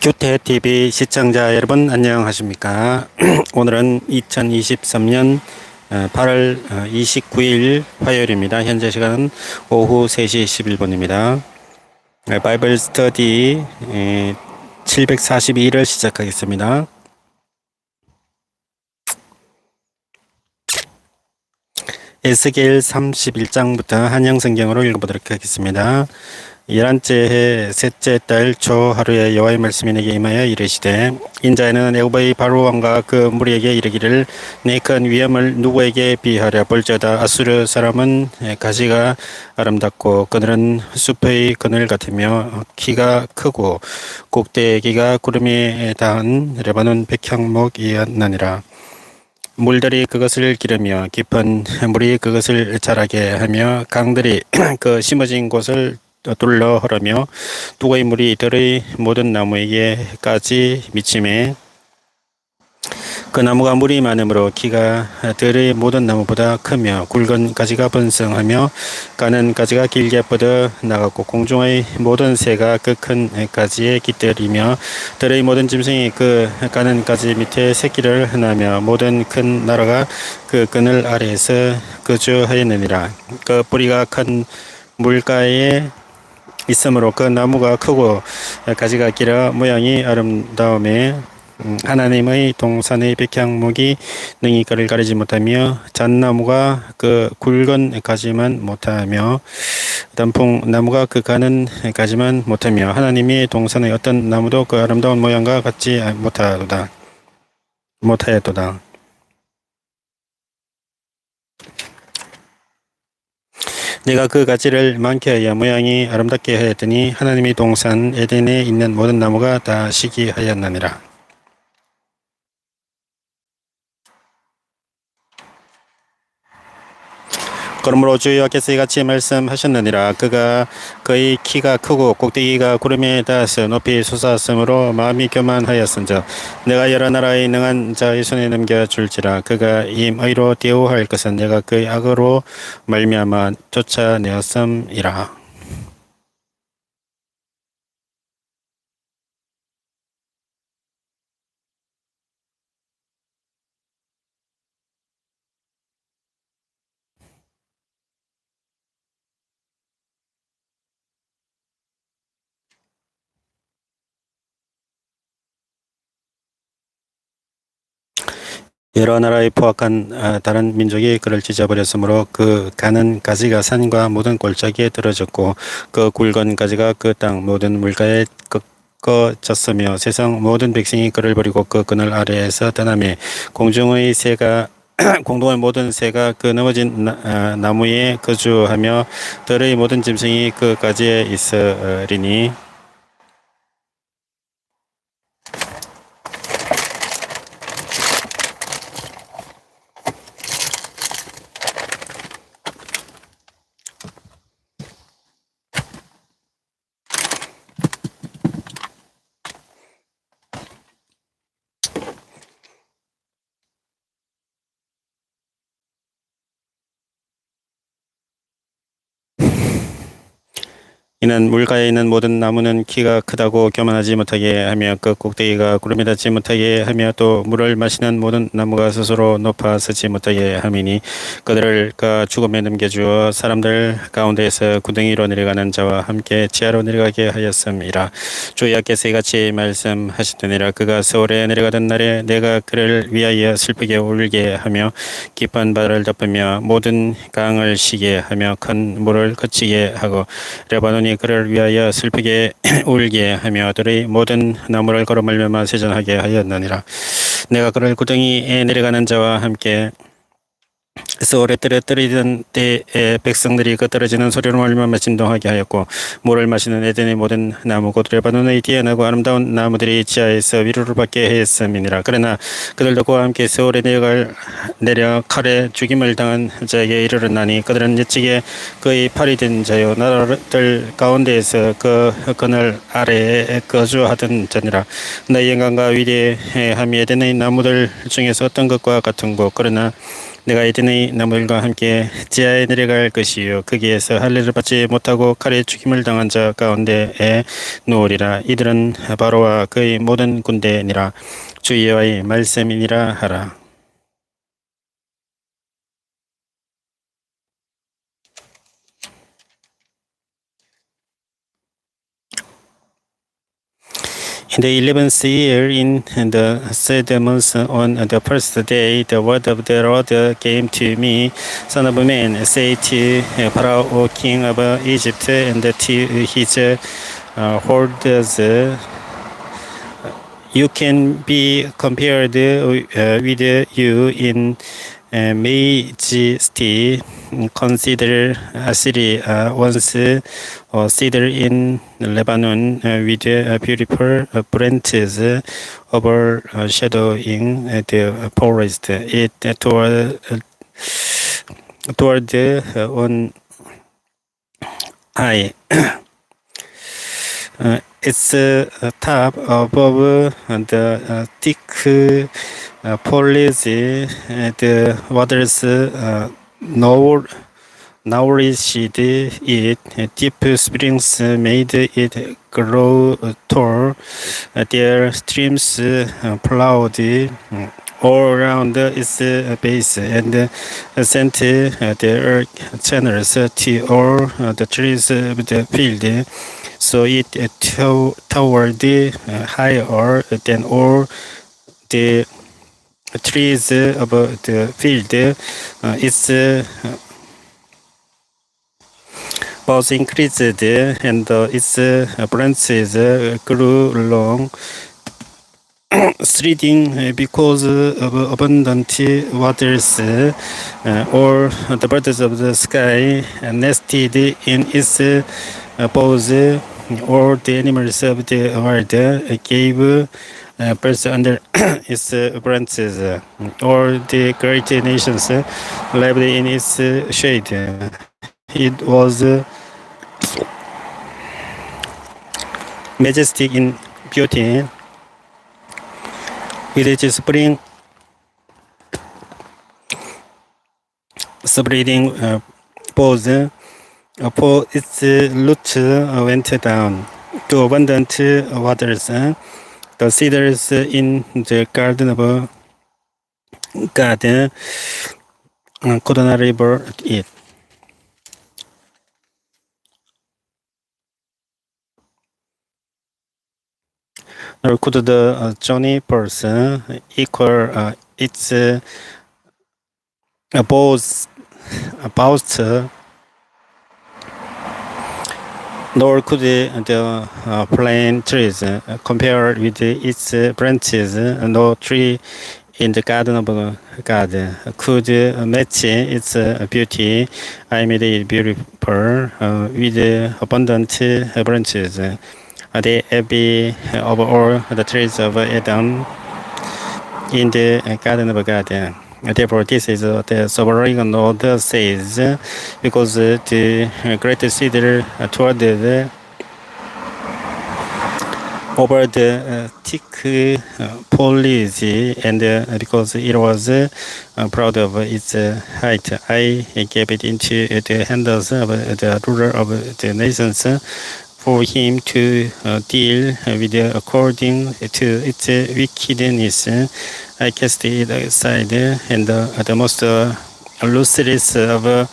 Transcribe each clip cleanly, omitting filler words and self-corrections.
교태TV 시청자 여러분 안녕하십니까? 오늘은 2023년 8월 29일 화요일입니다. 현재 시간은 오후 3시 11분입니다. 바이블 스터디 742를 시작하겠습니다. 에스겔 31장부터 한영성경으로 읽어보도록 하겠습니다. 11째 해 셋째 달 초 하루에 여호와의 말씀이 내게 임하여 이르시되 인자에는 애굽의 바로 왕과 그 무리에게 이르기를 내 큰 위엄을 누구에게 비하랴. 볼지어다 아수르 사람은 가지가 아름답고 그늘은 숲의 그늘 같으며 키가 크고 꼭대기가 구름에 닿은 레바논 백향목이었나니라. 물들이 그것을 기르며 깊은 물이 그것을 자라게 하며 강들이 그 심어진 곳을 둘러 흐르며 두고의 물이 들의 모든 나무에게까지 미침에 그 나무가 물이 많으므로 키가 들의 모든 나무보다 크며 굵은 가지가 번성하며 가는 가지가 길게 뻗어 나갔고 공중의 모든 새가 그 큰 가지에 깃들이며 들의 모든 짐승이 그 가는 가지 밑에 새끼를 낳으며 모든 큰 나라가 그 그늘 아래에서 거주하였느니라. 그 뿌리가 큰 물가에 있으므로 그 나무가 크고 가지가 길어 모양이 아름다움에 하나님의 동산의 백향목이 능히 그를 가리지 못하며 잣나무가 그 굵은 가지만 못하며 단풍나무가 그 가는 가지만 못하며 하나님의 동산의 어떤 나무도 그 아름다운 모양과 같지 못하였도다. 내가 그 가지를 많게 하여 모양이 아름답게 하였더니 하나님의 동산 에덴에 있는 모든 나무가 다 시기하였느니라. 그러므로 주 여호와께서 이같이 말씀하셨느니라. 그가 그의 키가 크고 꼭대기가 구름에 닿아서 높이 솟았으므로 마음이 교만하였은즉 내가 여러 나라의 능한 자의 손에 넘겨줄지라. 그가 임의로 대우할 것은 내가 그의 악으로 말미암아 쫓아내었음이라. 여러 나라의 포악한 다른 민족이 그를 찢어버렸으므로 그 가는 가지가 산과 모든 골짜기에 들어졌고 그 굵은 가지가 그 땅 모든 물가에 꺾어졌으며 세상 모든 백성이 그를 버리고 그 그늘 아래에서 떠나며 공중의 새가 공동의 모든 새가 그 넘어진 나무에 거주하며 들의 모든 짐승이 그 가지에 있으리니 이는 물가에 있는 모든 나무는 키가 크다고 교만하지 못하게 하며 그 꼭대기가 구름에 닿지 못하게 하며 또 물을 마시는 모든 나무가 스스로 높아 서지 못하게 함이니 그들을 그 죽음에 넘겨주어 사람들 가운데에서 구덩이로 내려가는 자와 함께 지하로 내려가게 하였음이라. 주 여호와께서 이같이 말씀하시더니라. 그가 서울에 내려가던 날에 내가 그를 위하여 슬프게 울게 하며 깊은 바다를 덮으며 모든 강을 쉬게 하며 큰 물을 그치게 하고 레바논이 그를 위하여 슬프게 울게 하며 들의 모든 나무를 걸어 말미암아 세전하게 하였느니라. 내가 그를 구덩이에 내려가는 자와 함께 서울에 떨어뜨리던 때에 백성들이 그 떨어지는 소리로 말미암아 진동하게 하였고 물을 마시는 에덴의 모든 나무 곧 레바논의 뛰어나고 아름다운 나무들이 지하에서 위로를 받게 하였음이니라. 그러나 그들도 그와 함께 서울에 내려 칼에 죽임을 당한 자에게 이르렀나니 그들은 옛적에 그의 팔이 된 자요 나라들 가운데에서 그 그늘 아래에 거주하던 자니라. 나의 영광과 위대함이 에덴의 나무들 중에서 어떤 것과 같은고 그러나 내가 에덴의 에덴의 나무들과 함께 지하에 내려갈 것이요 거기에서 할례를 받지 못하고 칼에 죽임을 당한 자 가운데에 누우리라. 이들은 바로와 그의 모든 군대니라. 주 여호와의 말씀이니라 하라. In the 11th year, in the 7th month, on the first day, the word of the Lord came to me, Son of man, say to Pharaoh, king of Egypt, and to his hordes, you can be compared with you in majesty. Consider Assyria once cedar in Lebanon with beautiful branches overshadowing the forest. It toward on high. Its top above the thick foliage, the waters nourished it. Deep springs made it grow tall. Their streams plowed all around its base and sent the earth channels to all the trees of the field. So it towered higher than all the trees of the field. Its boughs increased and its branches grew long, spreading because of abundant waters. All the birds of the sky nested in its boughs. All the animals of the world gave birth under its branches. All the great nations lived in its shade. It was majestic in beauty, with its spring spreading boughs, for its roots went down to abundant waters. The cedars in the garden of God could not river it. Nor could the juniper's equal its boughs, nor could the plane trees compare with its branches. No tree in the garden of God could match its beauty. I made it beautiful with abundant branches. The abbey of all the trees of Eden in the garden of God. Therefore, this is the sovereign Lord says, because the great cedar toward the over the thick foliage, and because it was proud of its height, I gave it into the hands of the ruler of the nations, for him to deal with according to its wickedness. I cast it aside, and the most ruthless of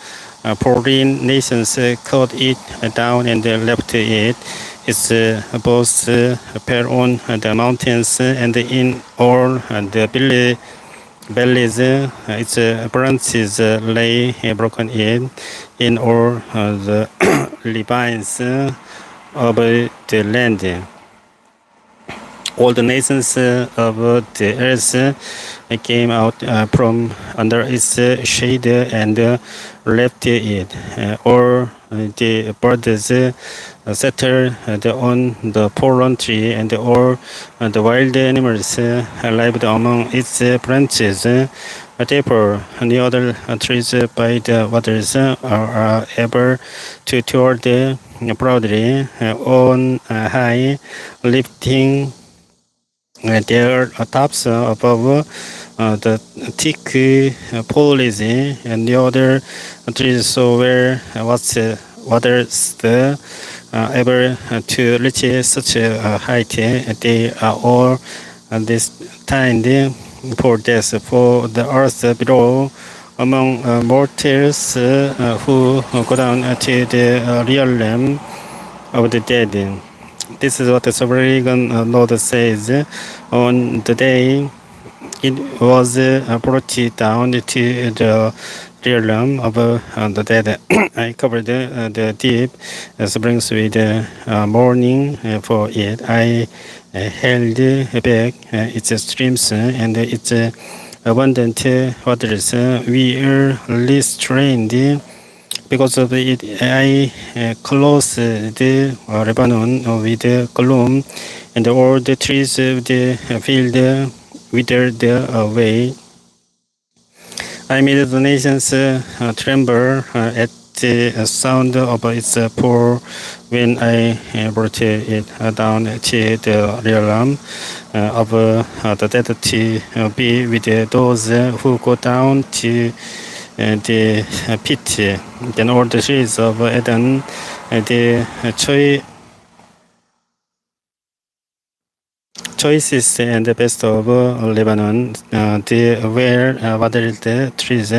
foreign nations cut it down and left it. Its boughs fell on the mountains and in all the valleys. Its branches lay broken in all the ravines of the land. All the nations of the earth came out from under its shade and left it. All the birds settled on the fallen tree, and all the wild animals lived among its branches. Therefore, the other trees by the waters are able to tower proudly on high, lifting their tops above the thick foliage and the other trees so where waters the ever to reach such a height. They are all destined for death, for the earth below among mortals who go down to the realm of the dead. This is what the sovereign Lord says. On the day it was brought down to the realm of the dead. I covered the deep springs with mourning for it. I held back its streams and its abundant waters. We are restrained because of it. I closed the Lebanon with gloom, and all the trees of the field withered away. I made the nations tremble at the sound of its pour when I brought it down to the realm of the dead to be with those who go down to the pit. Then all the trees of Eden, the choicest and the best of Lebanon, the well-watered trees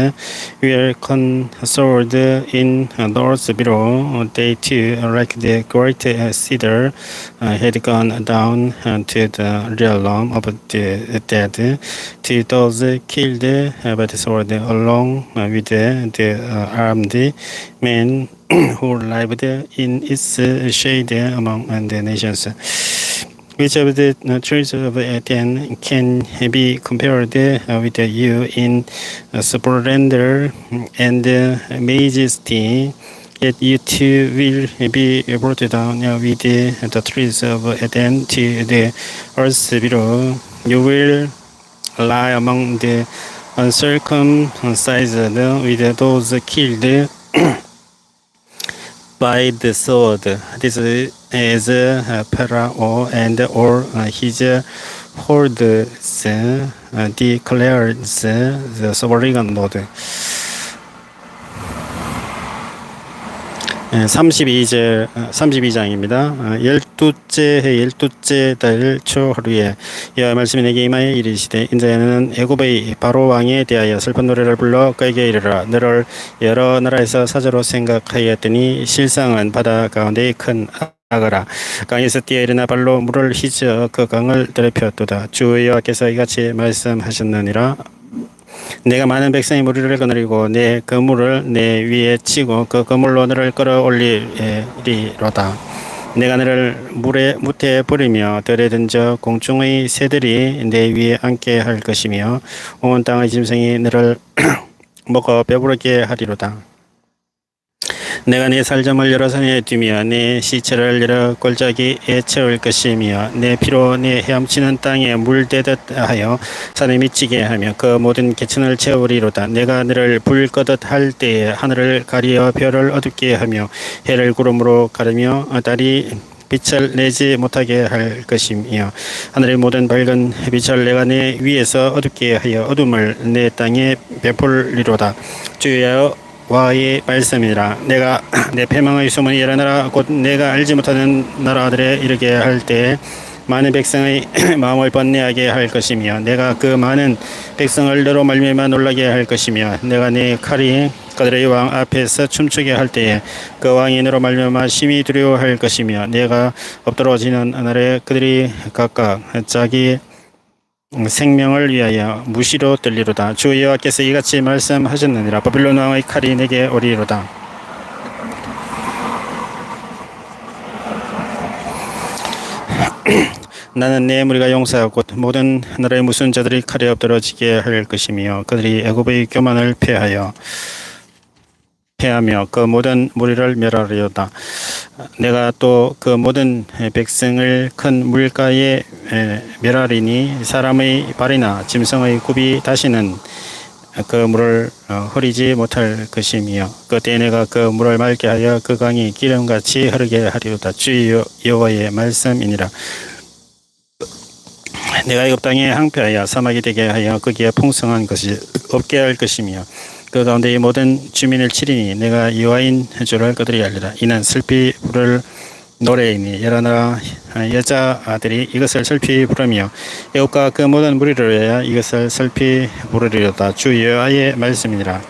were consoled in north below. They too, like the great cedar, had gone down to the realm of the dead, to those killed by the sword, along with the armed men who lived in its shade among the nations. Which of the trees of Eden can be compared with you in splendor and majesty? Yet you too will be brought down with the trees of Eden to the earth below. You will lie among the uncircumcised with those killed by the sword. This is Pharaoh and all his hordes, declares the sovereign Lord. 32장입니다. 12째 해 12째 달 초하루에 여호와의 말씀이 내게 임하여 이르시되 인자야는 애굽의 바로 왕에 대하여 슬픈 노래를 불러 그에게 이르라. 너를 여러 나라에서 사자로 생각하였더니 실상은 바다 가운데의 큰 악어라. 강에서 뛰어 일어나 발로 물을 휘저 그 강을 더럽혔도다. 주 여호와께서 이같이 말씀하셨느니라. 내가 많은 백성의 무리를 거느리고 내 그물을 내 위에 치고 그 그물로 너를 끌어올리리로다. 내가 너를 무태 버리며 들에 던져 공중의 새들이 내 위에 앉게 할 것이며 온 땅의 짐승이 너를 먹어 배부르게 하리로다. 내가 네 살점을 여러 산에 두며 네 시체를 여러 골짜기에 채울 것이며 내 피로 네 헤엄치는 땅에 물대듯 하여 산에 미치게 하며 그 모든 개천을 채우리로다. 내가 너를 불 끄듯 할 때에 하늘을 가리어 별을 어둡게 하며 해를 구름으로 가르며 달이 빛을 내지 못하게 할 것이며 하늘의 모든 밝은 빛을 내가 내 위에서 어둡게 하여 어둠을 내 땅에 베풀리로다. 주여 와의 말씀이라. 내가 내 패망의 소문이 여러 나라 곧 내가 알지 못하는 나라들에 이르게 할 때 많은 백성의 마음을 번뇌하게 할 것이며 내가 그 많은 백성을 너로 말미암아 놀라게 할 것이며 내가 네 칼이 그들의 왕 앞에서 춤추게 할 때에 그 왕이 너로 말미암아 심히 두려워할 것이며 내가 엎드러지는 날에 그들이 각각 자기 생명을 위하여 무시로 들리로다. 주 여호와께서 이같이 말씀하셨느니라. 바빌론 왕의 칼이 내게 오리로다. 나는 내 무리가 용사하고 모든 나라의 무슨 자들이 칼에 엎드러지게 할 것이며 그들이 애굽의 교만을 패하며 그 모든 무리를 멸하리로다. 내가 또 그 모든 백성을 큰 물가에 멸하리니 사람의 발이나 짐승의 굽이 다시는 그 물을 흐리지 못할 것이며 그때 내가 그 물을 맑게 하여 그 강이 기름같이 흐르게 하리로다. 주 여호와의 말씀이니라. 내가 애굽 땅에 항폐하여 사막이 되게 하여 거기에 풍성한 것이 없게 할 것이며 그 가운데 이 모든 주민을 치리니 내가 여호와인 줄을 그들이 알리라. 이는 슬피 부를 노래이니 여러 나라 여자아들이 이것을 슬피 부르며 애굽과 그 모든 무리를 위하여 이것을 슬피 부르리로다. 주 여호와의 말씀이니라.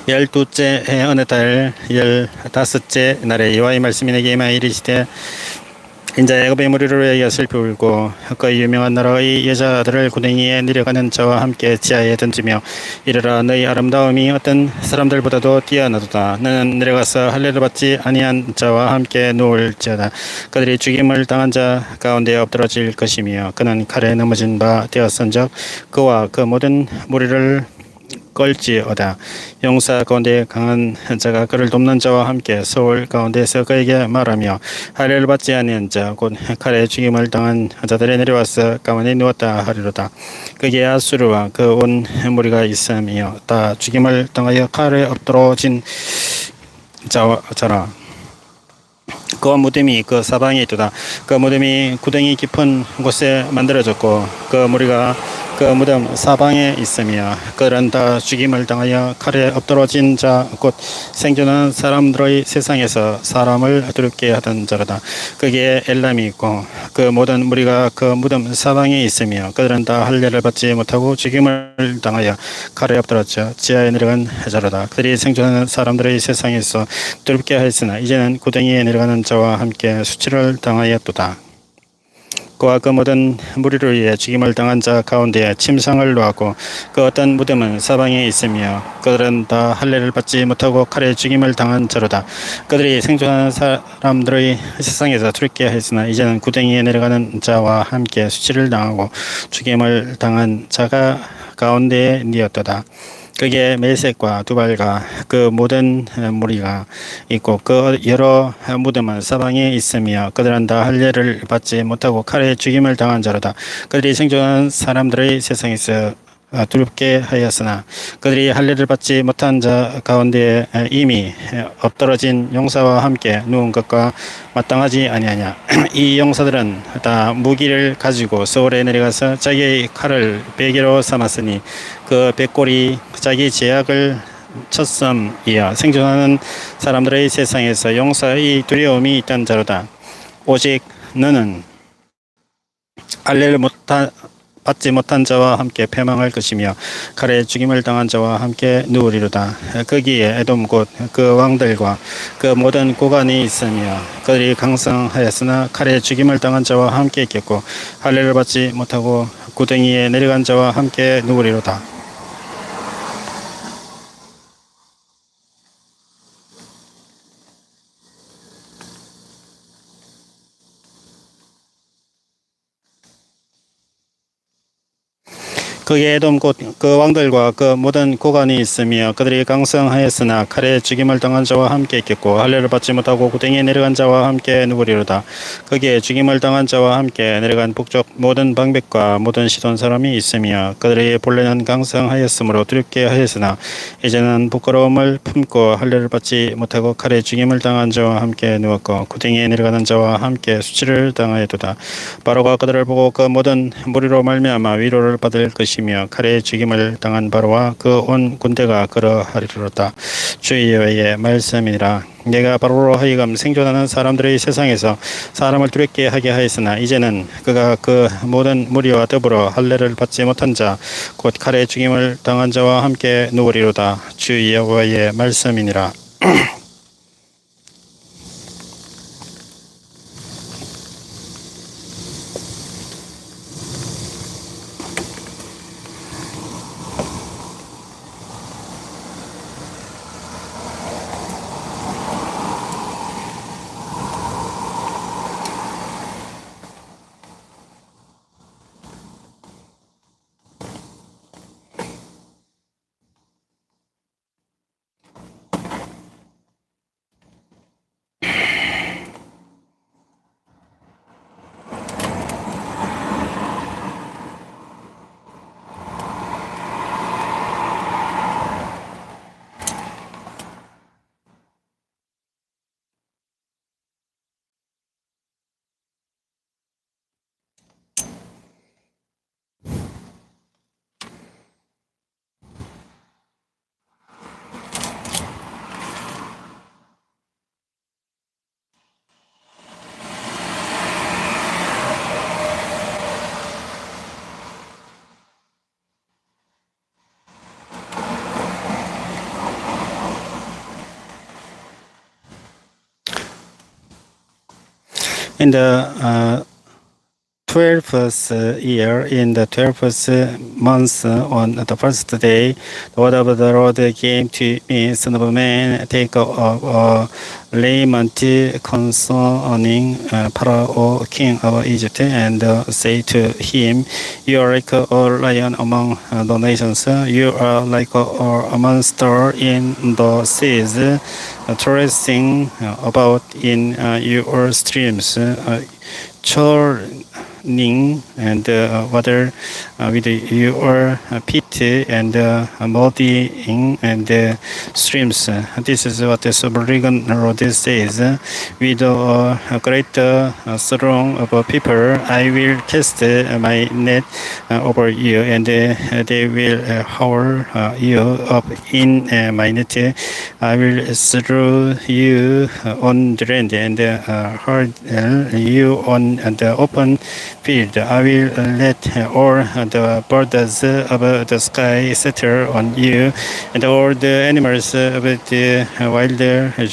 12째 해 어느 달 15째 날에 여호와의 말씀이 내게 임하여 이르시되 인자 애굽의 무리를 위하여 슬피 울고 그 유명한 나라의 여자들을 구덩이에 내려가는 자와 함께 지하에 던지며 이르라. 너희 아름다움이 어떤 사람들보다도 뛰어나도다. 너는 내려가서 할례를 받지 아니한 자와 함께 누울지어다. 그들이 죽임을 당한 자 가운데 엎드러질 것이며 그는 칼에 넘어진 바 되었은즉 그와 그 모든 무리를 걸지어다. 용사 가운데 강한 자가 그를 돕는 자와 함께 서울 가운데서 그에게 말하며 할례를 받지 아니한 자 곧 칼에 죽임을 당한 자들이 내려와서 가만히 누웠다 하리로다. 그게 아수르와 그 온 무리가 있으며 다 죽임을 당하여 칼에 엎드러진 자라. 그 무덤이 그 사방에 있도다. 그 무덤이 구덩이 깊은 곳에 만들어졌고 그 무리가 그 무덤 사방에 있으며 그들은 다 죽임을 당하여 칼에 엎드러진 자 곧 생존하는 사람들의 세상에서 사람을 두렵게 하던 자로다. 거기에 엘람이 있고 그 모든 무리가 그 무덤 사방에 있으며 그들은 다 할례를 받지 못하고 죽임을 당하여 칼에 엎드러져 지하에 내려간 자로다. 그들이 생존하는 사람들의 세상에서 두렵게 하였으나 이제는 구덩이에 내려가는 자와 함께 수치를 당하였도다. 그와 그 모든 무리를 위해 죽임을 당한 자 가운데 침상을 놓았고 그 어떤 무덤은 사방에 있으며 그들은 다 할례를 받지 못하고 칼에 죽임을 당한 자로다. 그들이 생존하는 사람들의 세상에서 두렵게 하였으나 이제는 구덩이에 내려가는 자와 함께 수치를 당하고 죽임을 당한 자가 가운데에 니었도다. 거기에 메색과 두발과 그 모든 무리가 있고 그 여러 무덤은 사방에 있으며 그들은 다 할례를 받지 못하고 칼에 죽임을 당한 자로다. 그들이 생존하는 사람들의 세상에서 두렵게 하였으나 그들이 할례를 받지 못한 자 가운데 이미 엎드러진 용사와 함께 누운 것과 마땅하지 아니하냐. 이 용사들은 다 무기를 가지고 서울에 내려가서 자기의 칼을 베개로 삼았으니 그 백골이 자기 제약을 쳤음이야. 생존하는 사람들의 세상에서 용사의 두려움이 있던 자로다. 오직 너는 할례를 받지 못한 자와 함께 패망할 것이며 칼에 죽임을 당한 자와 함께 누우리로다. 거기에 에돔 곧 그 왕들과 그 모든 고관이 있으며 그들이 강성하였으나 칼에 죽임을 당한 자와 함께 있겠고 할례를 받지 못하고 구덩이에 내려간 자와 함께 누우리로다. 거기에 에돔 곧 그 왕들과 그 모든 고관이 있으며 그들이 강성하였으나 칼에 죽임을 당한 자와 함께 있겠고 할례를 받지 못하고 구덩이에 내려간 자와 함께 누구리로다. 거기에 죽임을 당한 자와 함께 내려간 북쪽 모든 방백과 모든 시돈 사람이 있으며 그들이 본래는 강성하였으므로 두렵게 하였으나 이제는 부끄러움을 품고 할례를 받지 못하고 칼에 죽임을 당한 자와 함께 누웠고 구덩이에 내려가는 자와 함께 수치를 당하였도다. 바로가 그들을 보고 그 모든 무리로 말미암아 위로를 받을 것이며 칼에 죽임을 당한 바로와 그 온 군대가 그러하리로다. 주 여호와의 말씀이니라. 내가 바로로 하여금 생존하는 사람들의 세상에서 사람을 두렵게 하게 하였으나 이제는 그가 그 모든 무리와 더불어 할례를 받지 못한 자 곧 칼에 죽임을 당한 자와 함께 누우리로다. 주 여호와의 말씀이니라. In the 12th year, in the 12th month, on the first day, the word of the Lord came to me, Son of man, take a lament concerning Pharaoh, king of Egypt, and say to him, you are like a lion among the nations, you are like a monster in the seas, tracing about in your streams. Churning and water with your pit and muddying and streams. This is what the sovereign Lord says. With a great throng of people, I will cast my net over you, and they will haul you up in my net. I will throw you on the land and hurl you on the open field. I will let all the birds of the sky settle on you, and all the animals of the wild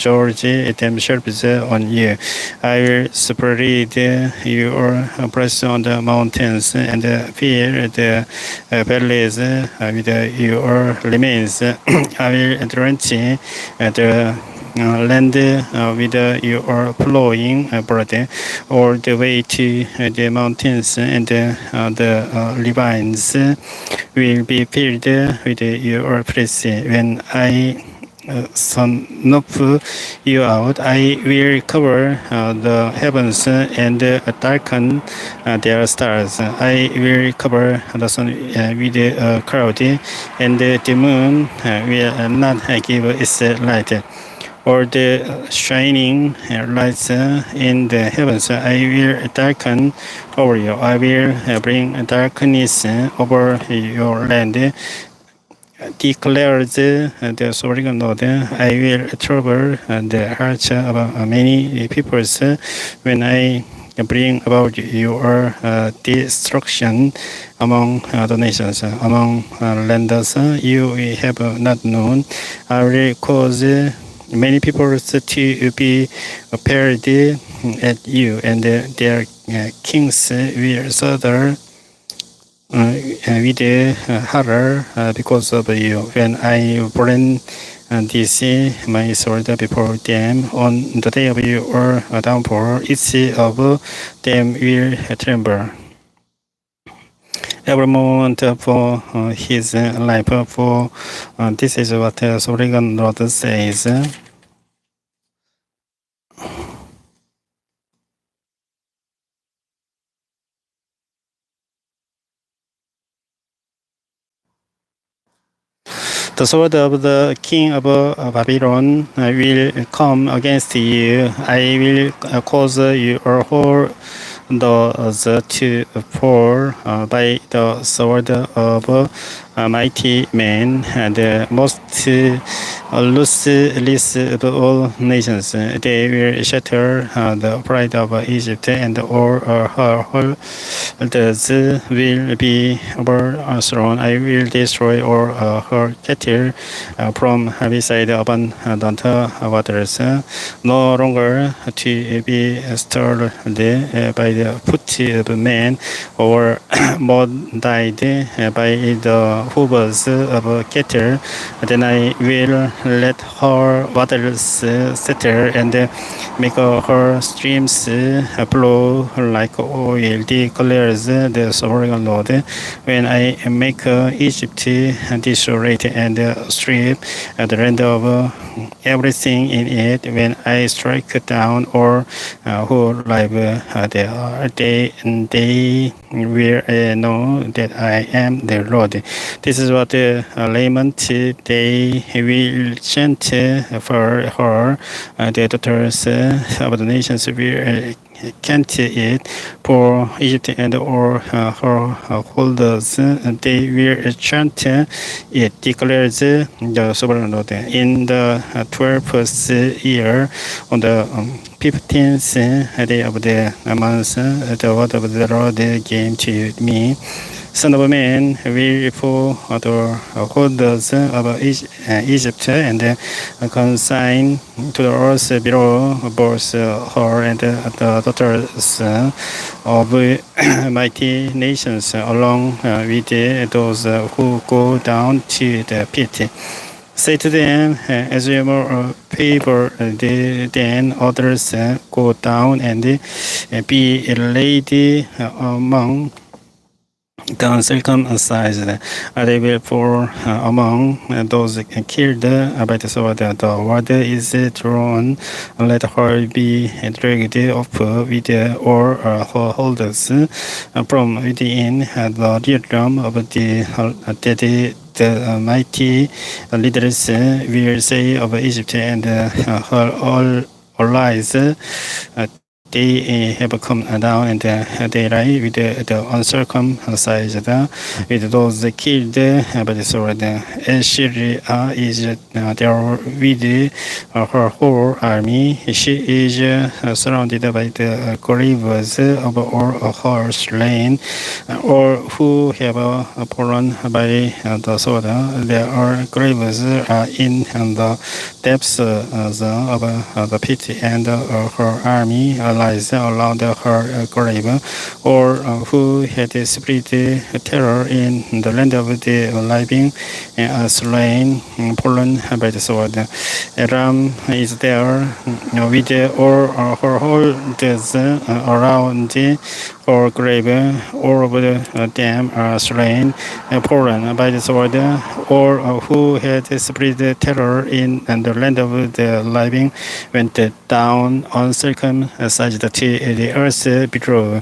gorge themselves on you. I will spread your breast on the mountains and fill the valleys with your remains. I will drench the land with your flowing blood all the way to the mountains, and the ravines will be filled with your flesh. When I snuff you out, I will cover the heavens and darken their stars. I will cover the sun with a cloud, and the moon will not give its light. Or the shining lights in the heavens, I will darken over you. I will bring darkness over your land, declares the sovereign Lord. I will trouble the hearts of many peoples when I bring about your destruction among the nations, among lands you have not known. I will cause many peoples to be parried at you, and their kings will shudder with horror because of you. When I bring this my sword before them on the day of your downpour, each of them will tremble. Every moment for his life, for this is what Sovereign Lord says. The sword of the king of Babylon will come against you. I will cause your whole those to fall by the sword of a mighty man, the most ruthless of all nations. They will shatter the pride of Egypt, and all her holders will be overthrown. I will destroy all her cattle from beside abundant waters, no longer to be stirred by the foot of man, or mud dyed by the hooves of cattle. Then I will let her waters settle and make her streams flow like oil, declares the sovereign Lord. When I make Egypt desolate and strip the land of everything in it, when I strike down all who live there, they will know that I am the Lord. This is what lament they will chant for her. The daughters of the nations will chant it for Egypt and all her holders. They will chant it, declares the sovereign Lord. In the 12th year, on the 15th day of the month, the word of the Lord came to me. Son of man will for the holders of Egypt and consign to the earth below both her and the daughters of mighty nations along with those who go down to the pit. Say to them, as you are more favor than others, go down and be a lady among the uncircumcised. They will fall among those killed by the sword. The word is drawn. Let her be dragged off with all her holders from within the realm of the dead. The mighty leaders will say of Egypt and her all allies, they have come down and they lie with the uncircumcised, with those killed by the sword. Assyria is there with her whole army. She is surrounded by the graves of all her slain, or who have fallen by the sword. Their graves are in the depths of the pit, and her army lies around her grave, or who had spread terror in the land of the living, slain, fallen by the sword. Ram is there with all her holders around her grave. All of them are slain, fallen by the sword, or who had spread terror in the land of the living went down uncircumcised to the earth below.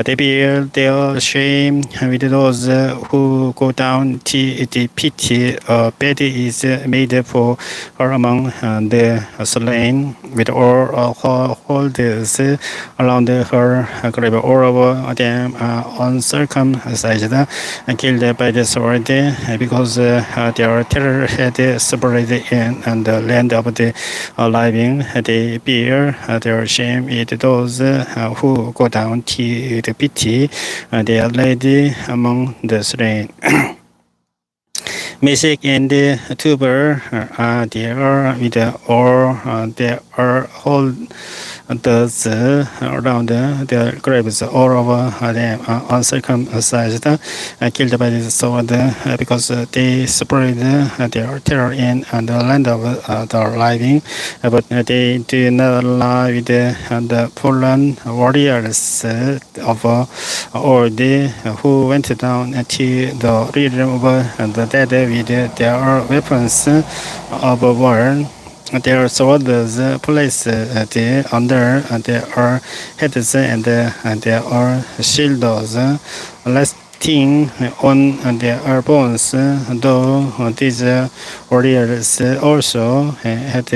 They bear their shame with those who go down to the pit. A bed is made for her among the slain, with all her holders around her grave. All of them are uncircumcised and killed by the sword, because their terror had spread in the land of the living. They bear their shame with those who go down to the pit. They are laid among the slain. Meshach and Tubal are there with all their whole those around their graves. All of them are uncircumcised, killed by the sword, because they spread their terror in the land of the living. But they do not lie with the fallen warriors of old, who went down to the realm of the dead with their weapons of war. Their swords placed under their heads and their shields, resting on their bones. Though these warriors also had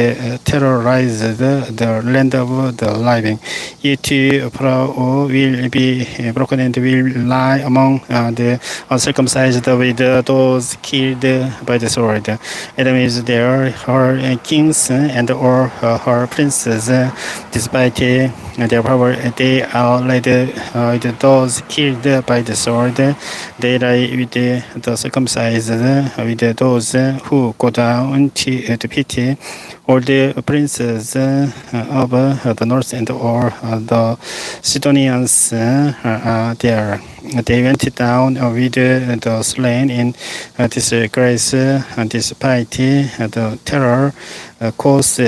terrorized the land of the living, yet Pharaoh will be broken and will lie among the uncircumcised with those killed by the sword. Edom is there, her kings and all her princes, despite their power, they are like with those killed by the sword. They lie with the circumcised, with those who go down to the pit. All the princes of the north and all the Sidonians are there. They went down with the slain in disgrace, despite the terror caused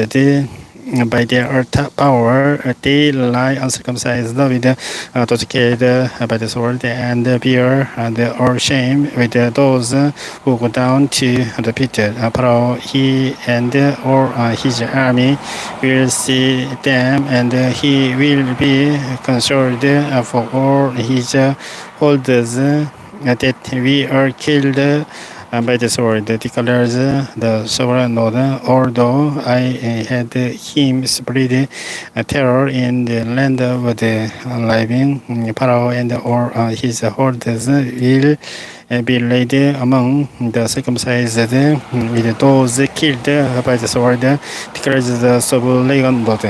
by their power. They lie uncircumcised with those killed by the sword, and bear their shame with those who go down to the pit. Pharaoh, he and all his army will see them, and he will be consoled for all his holders that we are killed by the sword, declares the sovereign Lord. Although I had him spread terror in the land of the living, Pharaoh and all his holders will be laid among the circumcised with those killed by the sword, declares the sovereign Lord.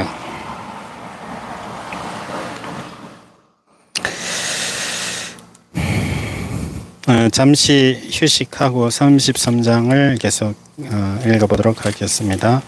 잠시 휴식하고 33장을 계속 읽어보도록 하겠습니다.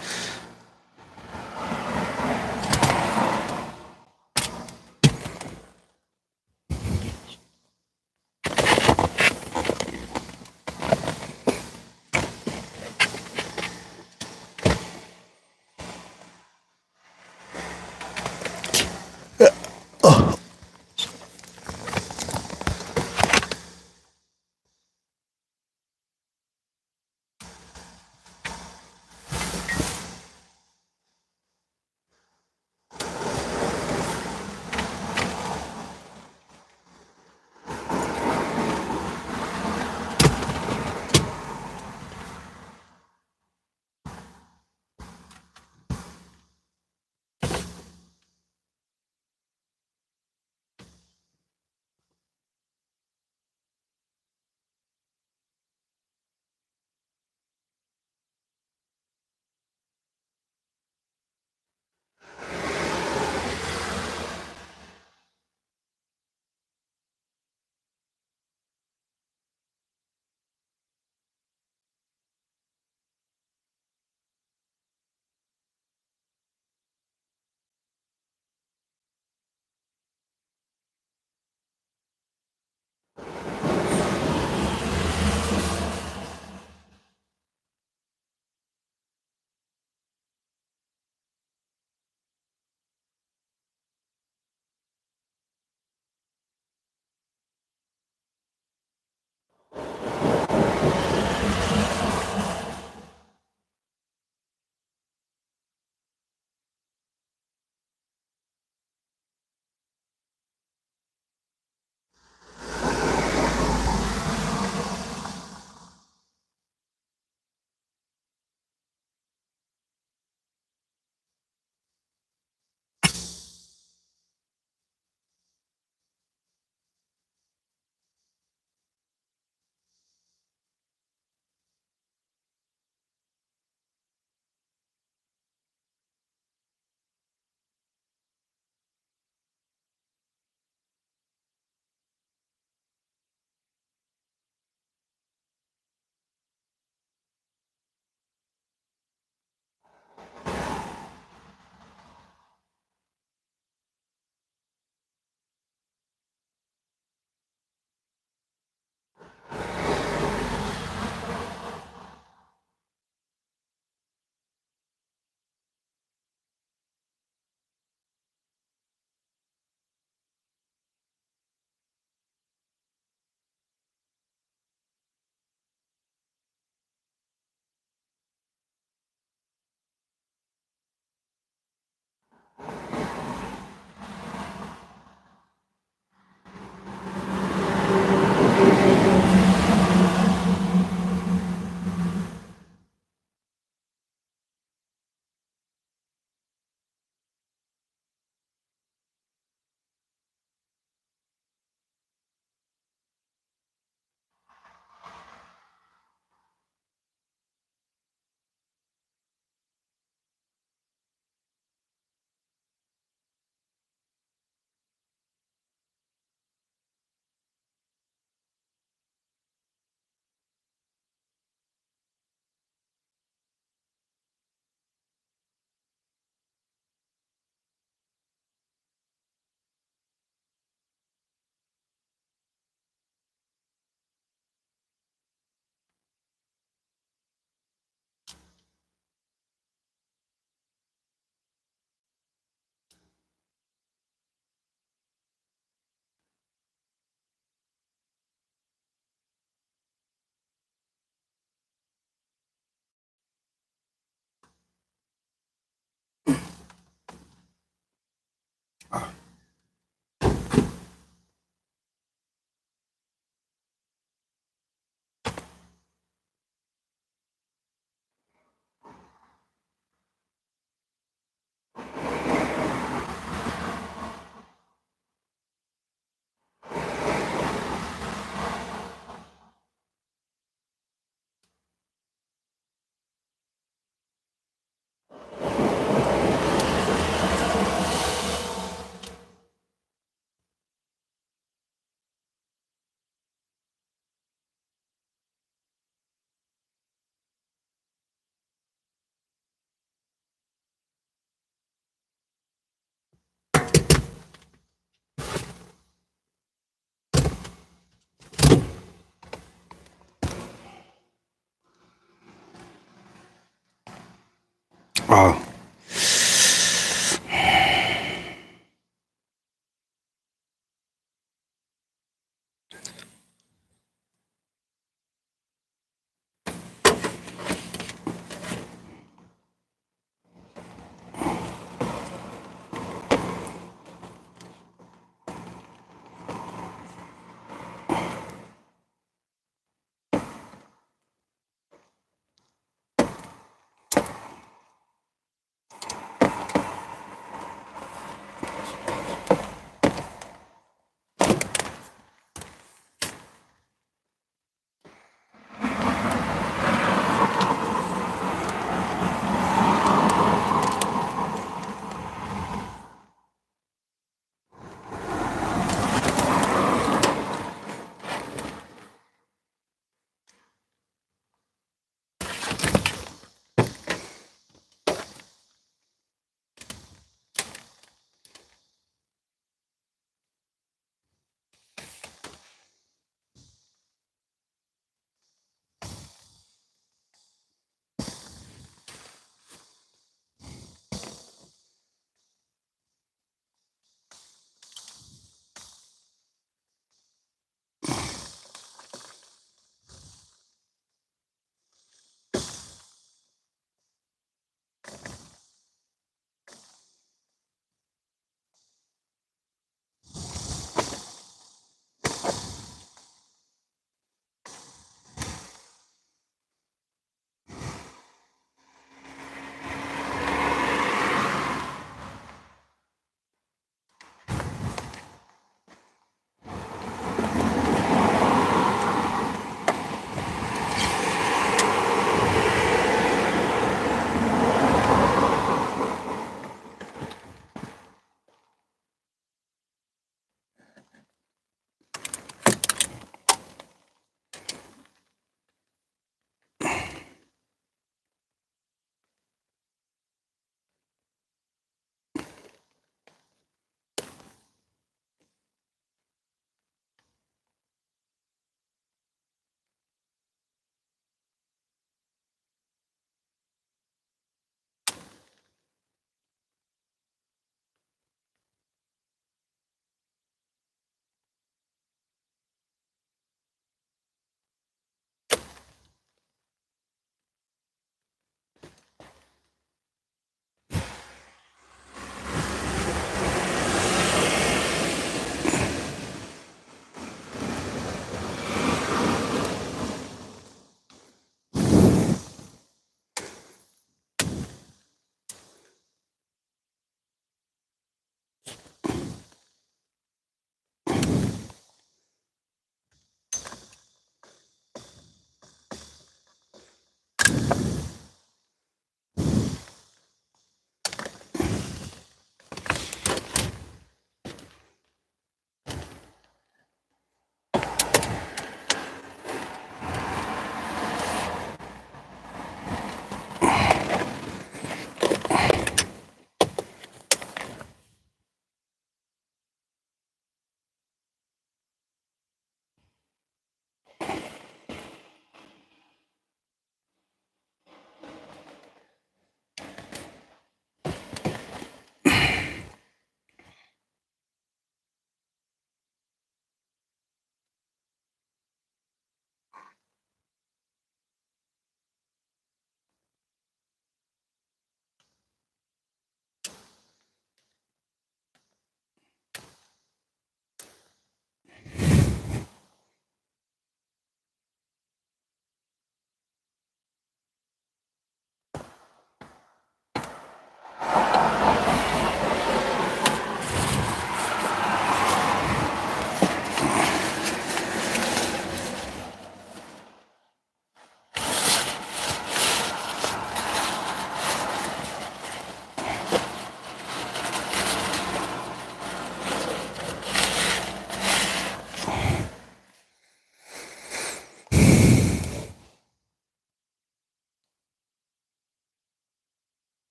아,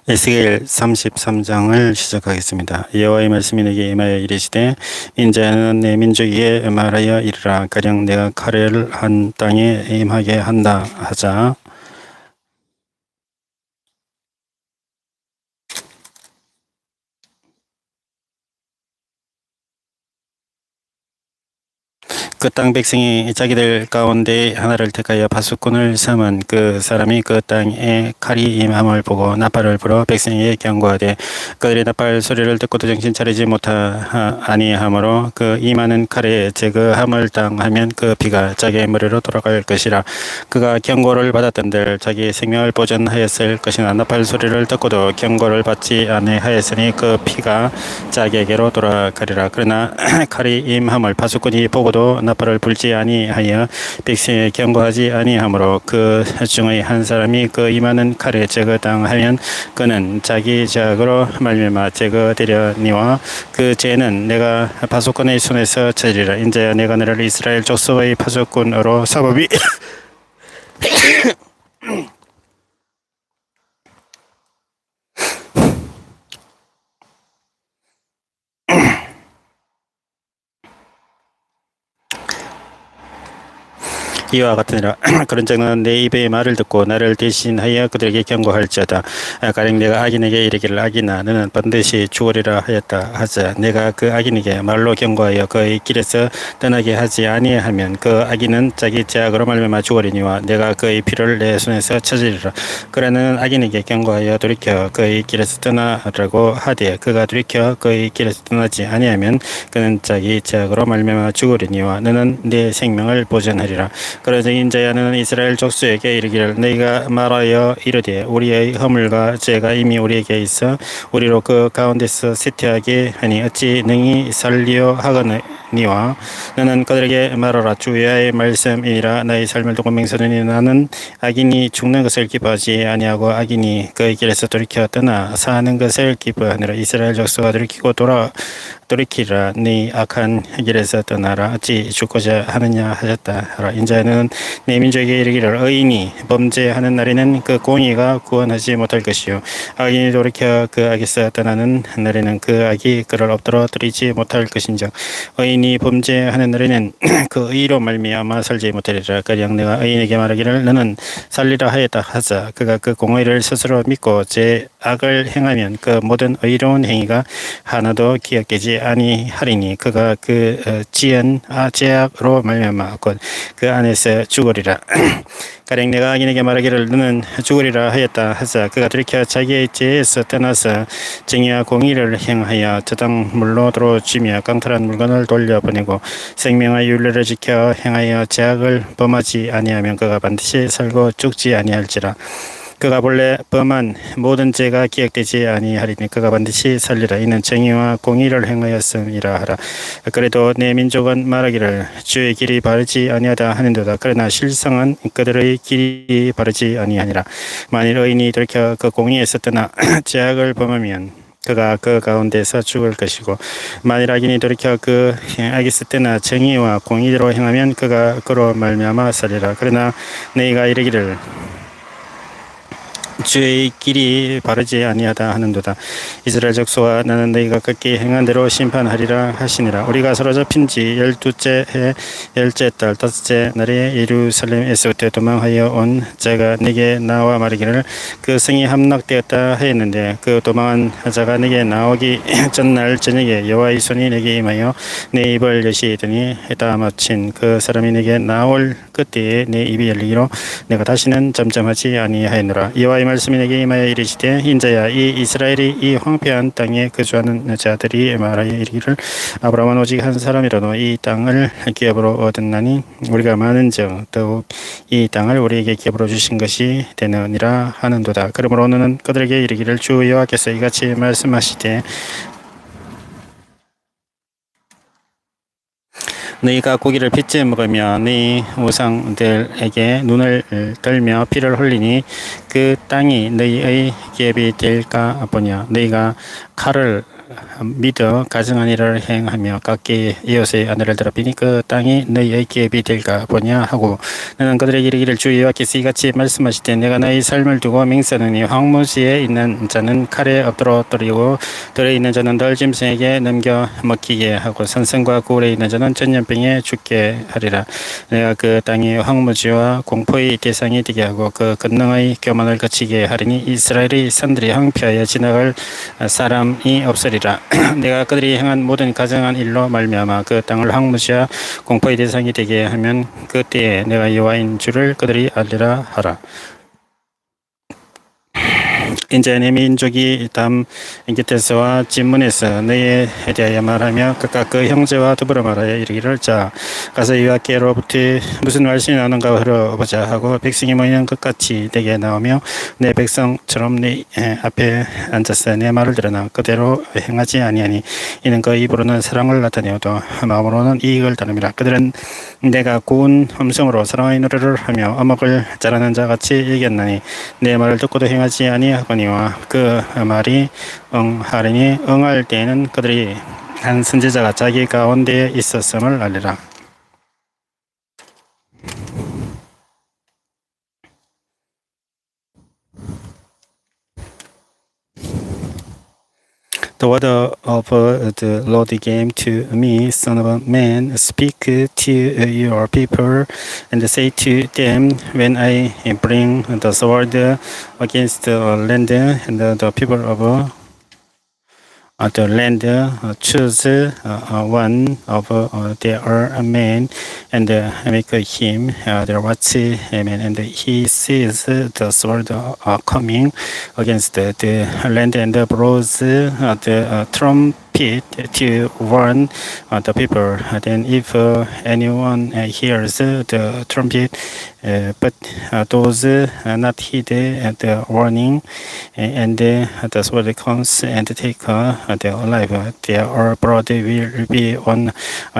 에스겔 33장을 시작하겠습니다. 여호와의 말씀이 내게 임하여 이르시되 인자는 내 민족에게 말하여 이르라. 가령 내가 카레를 한 땅에 임하게 한다 하자. 그 땅 백성이 자기들 가운데 하나를 택하여 파수꾼을 삼은 그 사람이 그 땅에 칼이 임함을 보고 나팔을 불어 백성에게 경고하되 그들의 나팔 소리를 듣고도 정신 차리지 아니하므로 그 임하는 칼에 제거함을 당하면 그 피가 자기의 머리로 돌아갈 것이라. 그가 경고를 받았던들 자기 생명을 보존하였을 것이나 나팔 소리를 듣고도 경고를 받지 아니하였으니 그 피가 자기에게로 돌아가리라. 그러나 칼이 임함을 파수꾼이 보고도 나팔을 불지 아니하여 백성에 경고하지 아니하므로 그 중의 한 사람이 그 임하는 칼에 제거당하면 그는 자기 죄악으로 말미암아 제거되려니와 그 죄는 내가 파수꾼의 손에서 저지리라. 인자야 내가 너를 이스라엘 족속의 파수꾼으로 사법이 이와 같으니라. 그런 자는 내 입의 말을 듣고 나를 대신하여 그들에게 경고할지어다. 가령 내가 악인에게 이르기를 악인아 너는 반드시 죽으리라 하였다 하자. 내가 그 악인에게 말로 경고하여 그의 길에서 떠나게 하지 아니하면 그 악인은 자기 죄악으로 말미암아 죽으리니와 내가 그의 피를 내 손에서 찾으리라. 그러나 악인에게 경고하여 돌이켜 그의 길에서 떠나라고 하되 그가 돌이켜 그의 길에서 떠나지 아니하면 그는 자기 죄악으로 말미암아 죽으리니와 너는 내 생명을 보존하리라. 그러자 인자야 너는 이스라엘 족속에게 이르기를 너희가 말하여 이르되 우리의 허물과 죄가 이미 우리에게 있어 우리로 그 가운데서 쇠퇴하게 하니 어찌 능히 살리려 하거니와 너는 그들에게 말하라. 주 여호와의 말씀이니라. 나의 삶을 두고 맹세하노니 나는 악인이 죽는 것을 기뻐하지 아니하고 악인이 그의 길에서 돌이켜 떠나 사는 것을 기뻐하느라. 이스라엘 족속아 돌이키라. 네 악한 길에서 떠나라. 어찌 죽고자 하느냐 하셨다 하라. 인자는 내 민족에게 이르기를 의인이 범죄하는 날에는 그 공의가 구원하지 못할 것이요 악인이 돌이켜 그 악에서 떠나는 날에는 그 악이 그를 엎드러뜨리지 못할 것인즉 의인이 범죄하는 날에는 그 의로 말미암아 살지 못하리라. 가령 내가 의인에게 말하기를 너는 살리라 하였다 하자. 그가 그 공의를 스스로 믿고 제 악을 행하면 그 모든 의로운 행위가 하나도 기억되지 아니하리니 그가 그 지은 죄악으로 말미암아 곧 그 안에서 죽으리라. 가령 내가 악인에게 말하기를 너는 죽으리라 하였다 하자. 그가 돌이켜 자기의 죄에서 떠나서 정의와 공의를 행하여 저당물로 들어주며 깡탈한 물건을 돌려보내고 생명의 윤례를 지켜 행하여 죄악을 범하지 아니하면 그가 반드시 살고 죽지 아니할지라. 그가 본래 범한 모든 죄가 기억되지 아니하리니 그가 반드시 살리라. 이는 정의와 공의를 행하였음이라 하라. 그래도 내 민족은 말하기를 주의 길이 바르지 아니하다 하는도다. 그러나 실상은 그들의 길이 바르지 아니하니라. 만일 의인이 돌이켜 그 공의에서 떠나 죄악을 범하면 그가 그 가운데서 죽을 것이고 만일 악인이 돌이켜 그 악에서 떠나 정의와 공의대로 행하면 그가 그로 말미암아 살리라. 그러나 너희가 이르기를 주의 길이 바르지 아니하다 하는도다. 이스라엘 족속아 나는 너희가 그렇게 행한 대로 심판하리라 하시니라. 우리가 사로잡힌 지 12째 해 10째 달 5째 날에 예루살렘에서부터 도망하여 온 자가 내게 나와 말하기를 그 성이 함락되었다 하였는데 그 도망한 자가 내게 나오기 전날 저녁에 여호와의 손이 내게 임하여 내 입을 여시더니 해다 마친 그 사람이 내게 나올 그때에 내 입이 열리기로 내가 다시는 잠잠하지 아니하였노라. 여호와의 말씀이 내게 임하여 이르시되 인자야 이 이스라엘이 이 황폐한 땅에 거주하는 자들이 말하여 이르기를 아브라함은 오직 한 사람이라도 이 땅을 기업으로 얻었나니 우리가 많은즉 더욱 이 땅을 우리에게 기업으로 주신 것이 되느니라 하는도다. 그러므로 너는 그들에게 이르기를 주 여호와께서 이같이 말씀하시되 너희가 고기를 빚지 먹으며 네 우상들에게 눈을 들며 피를 흘리니 그 땅이 너희의 기업이 될까 보냐. 너희가 칼을 믿어 가증한 일을 행하며 각기 이웃의 아내를 더럽히니 그 땅이 너희의 기업이 될까 보냐 하고 너는 그들에게 이르기를 주 여호와께서 이같이 말씀하시되 내가 너희 삶을 두고 맹세하노니 황무지에 있는 자는 칼에 엎드러뜨리고 들에 있는 자는 덜 짐승에게 넘겨 먹히게 하고 산성과 고울에 있는 자는 전염병에 죽게 하리라. 내가 그 땅이 황무지와 공포의 대상이 되게 하고 그 권능의 교만을 거치게 하리니 이스라엘의 산들이 황폐하여 지나갈 사람이 없으리라. 내가 그들이 행한 모든 가증한 일로 말미암아 그 땅을 황무지와 공포의 대상이 되게 하면 그때에 내가 여호와인 줄을 그들이 알리라 하라. 이제 내 민족이 담 곁에서와 진문에서 너희에 대하여 말하며 각각 그 형제와 더불어 말하여 이르기를 자 가서 여호와께로부터 무슨 말씀이 나는가 들어보자 하고 백성이 모이는 것 같이 내게 나오며 내 백성처럼 내 앞에 앉아서 내 말을 들으나 그대로 행하지 아니하니 이는 그 입으로는 사랑을 나타내어도 마음으로는 이익을 따름이라. 그들은 내가 고운 음성으로 사랑의 노래를 하며 어목을 자라는 자같이 얘기했나니 내 말을 듣고도 행하지 아니하거니와 그 말이 응하리니 응할 때에는 그들이 한 선지자가 자기 가운데에 있었음을 알리라. The word of the Lord came to me, Son of man, speak to your people, and say to them, when I bring the sword against the land, and the people of the land choose one of their men and make him their watchman, and he sees the sword coming against the land and blows the trumpet to warn the people. Then if anyone hears the trumpet but those not heed the warning, and the sword comes and take their life, their blood will be on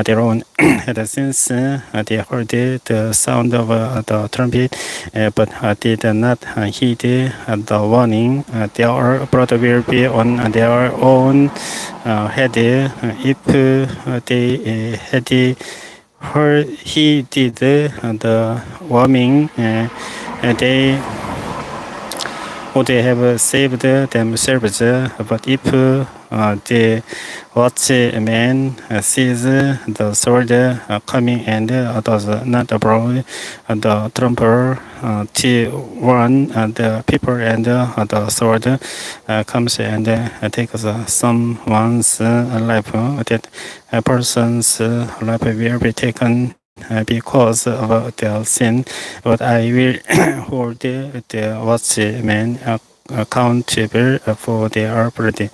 their own head, since they heard the sound of the trumpet but did not heed the warning, their blood will be on their own head. If they had he did the warming, they would have saved themselves. But if the watchman sees the sword coming and does not blow the trumpet to warn the people, and the sword comes and takes someone's life, that person's life will be taken because of their sin, but I will hold the watchmen accountable for their blood.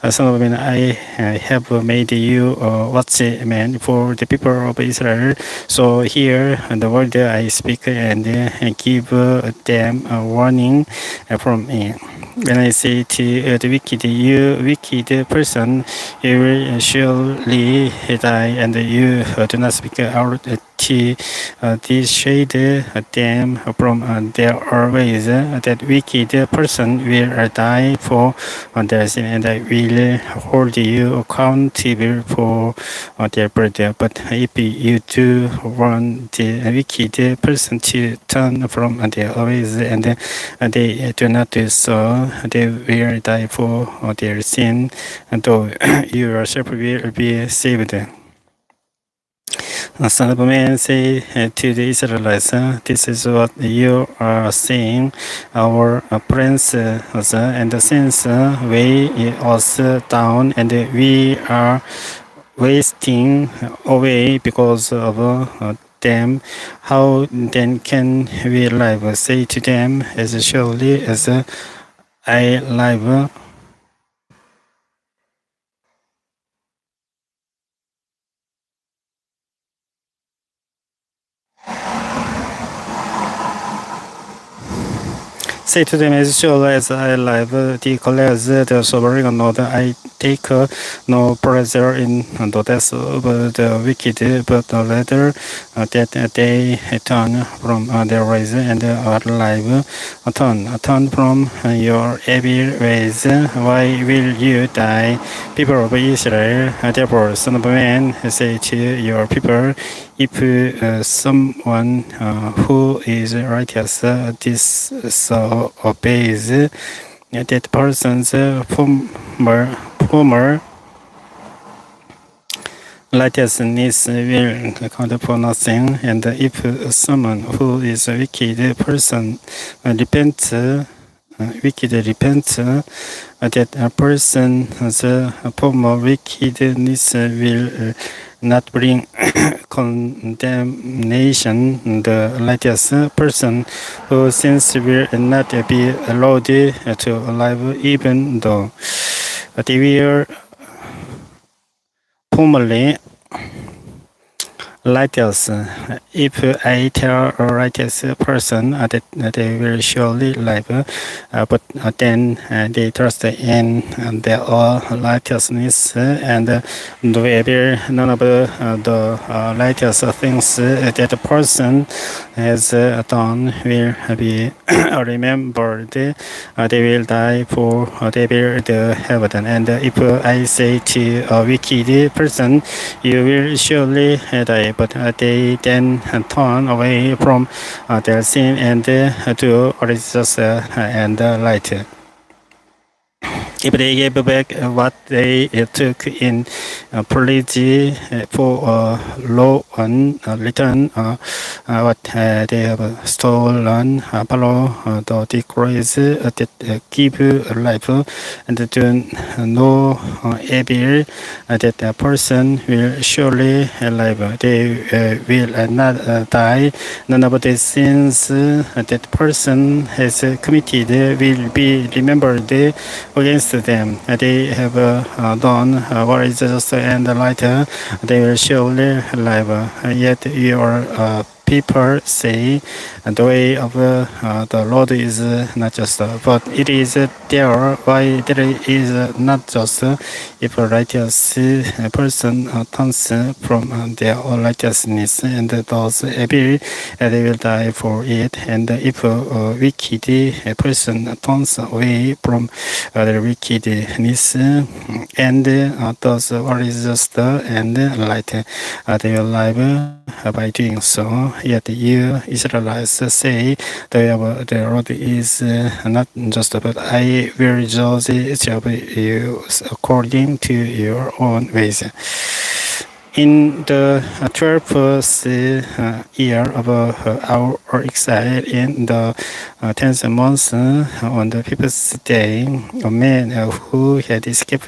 Son of man, I have made you a watchman for the people of Israel. So hear the word I speak and give them a warning from me. When I say to the wicked, you wicked person, you will surely die, and you do not speak out to dissuade them from their ways. That wicked person will die for their sin, and I will hold you accountable for their blood. But if you do want the wicked person to turn from their ways, and they do not do so, they will die for their sin, and though you yourself will be saved. Son of man, say to the Israelites, this is what you are saying. Our prince, and since weigh us down, and we are wasting away because of them, how then can we live? Say to them, as surely as I live, Say to them, as surely as I live, declares the sovereign Lord, I take no pleasure in the death of the wicked, but rather that they turn from their ways and are alive. Turn from your evil ways. Why will you die, people of Israel? Therefore, Son of Man, say to your people, if someone who is righteous disobeys, that person's former righteousness will count for nothing, and if someone who is a wicked person repents, that a person's former wickedness will not bring condemnation. The righteous person whose sins will not be allowed to live, even though they were formerly righteous. If I tell a righteous person that they will surely live, but then they trust in their own righteousness and do evil, none of the righteous things that the person has done will be remembered. They will die, for they will the heaven. And if I say to a wicked person, you will surely die, but they then turn away from their sin and do what is just and right. If they gave back what they took in pledge for a loan return, what they have stolen, follow the decrees that give life, and do no evil, that person will surely live. They will not die. None of the sins that person has committed will be remembered against them. They have done what is just and right. They will surely live. Yet your people say the way of the Lord is not just, but it is there. Why there is not just? If a righteous person turns from their righteousness and does evil, they will die for it. And if a wicked person turns away from their wickedness and does what is just and right, they will live by doing so. Yet you Israelites say the Lord is not just, but I will judge each of you according to your own ways. In the 12th year of our exile, in the 10th month, on the 5th day, a man who had escaped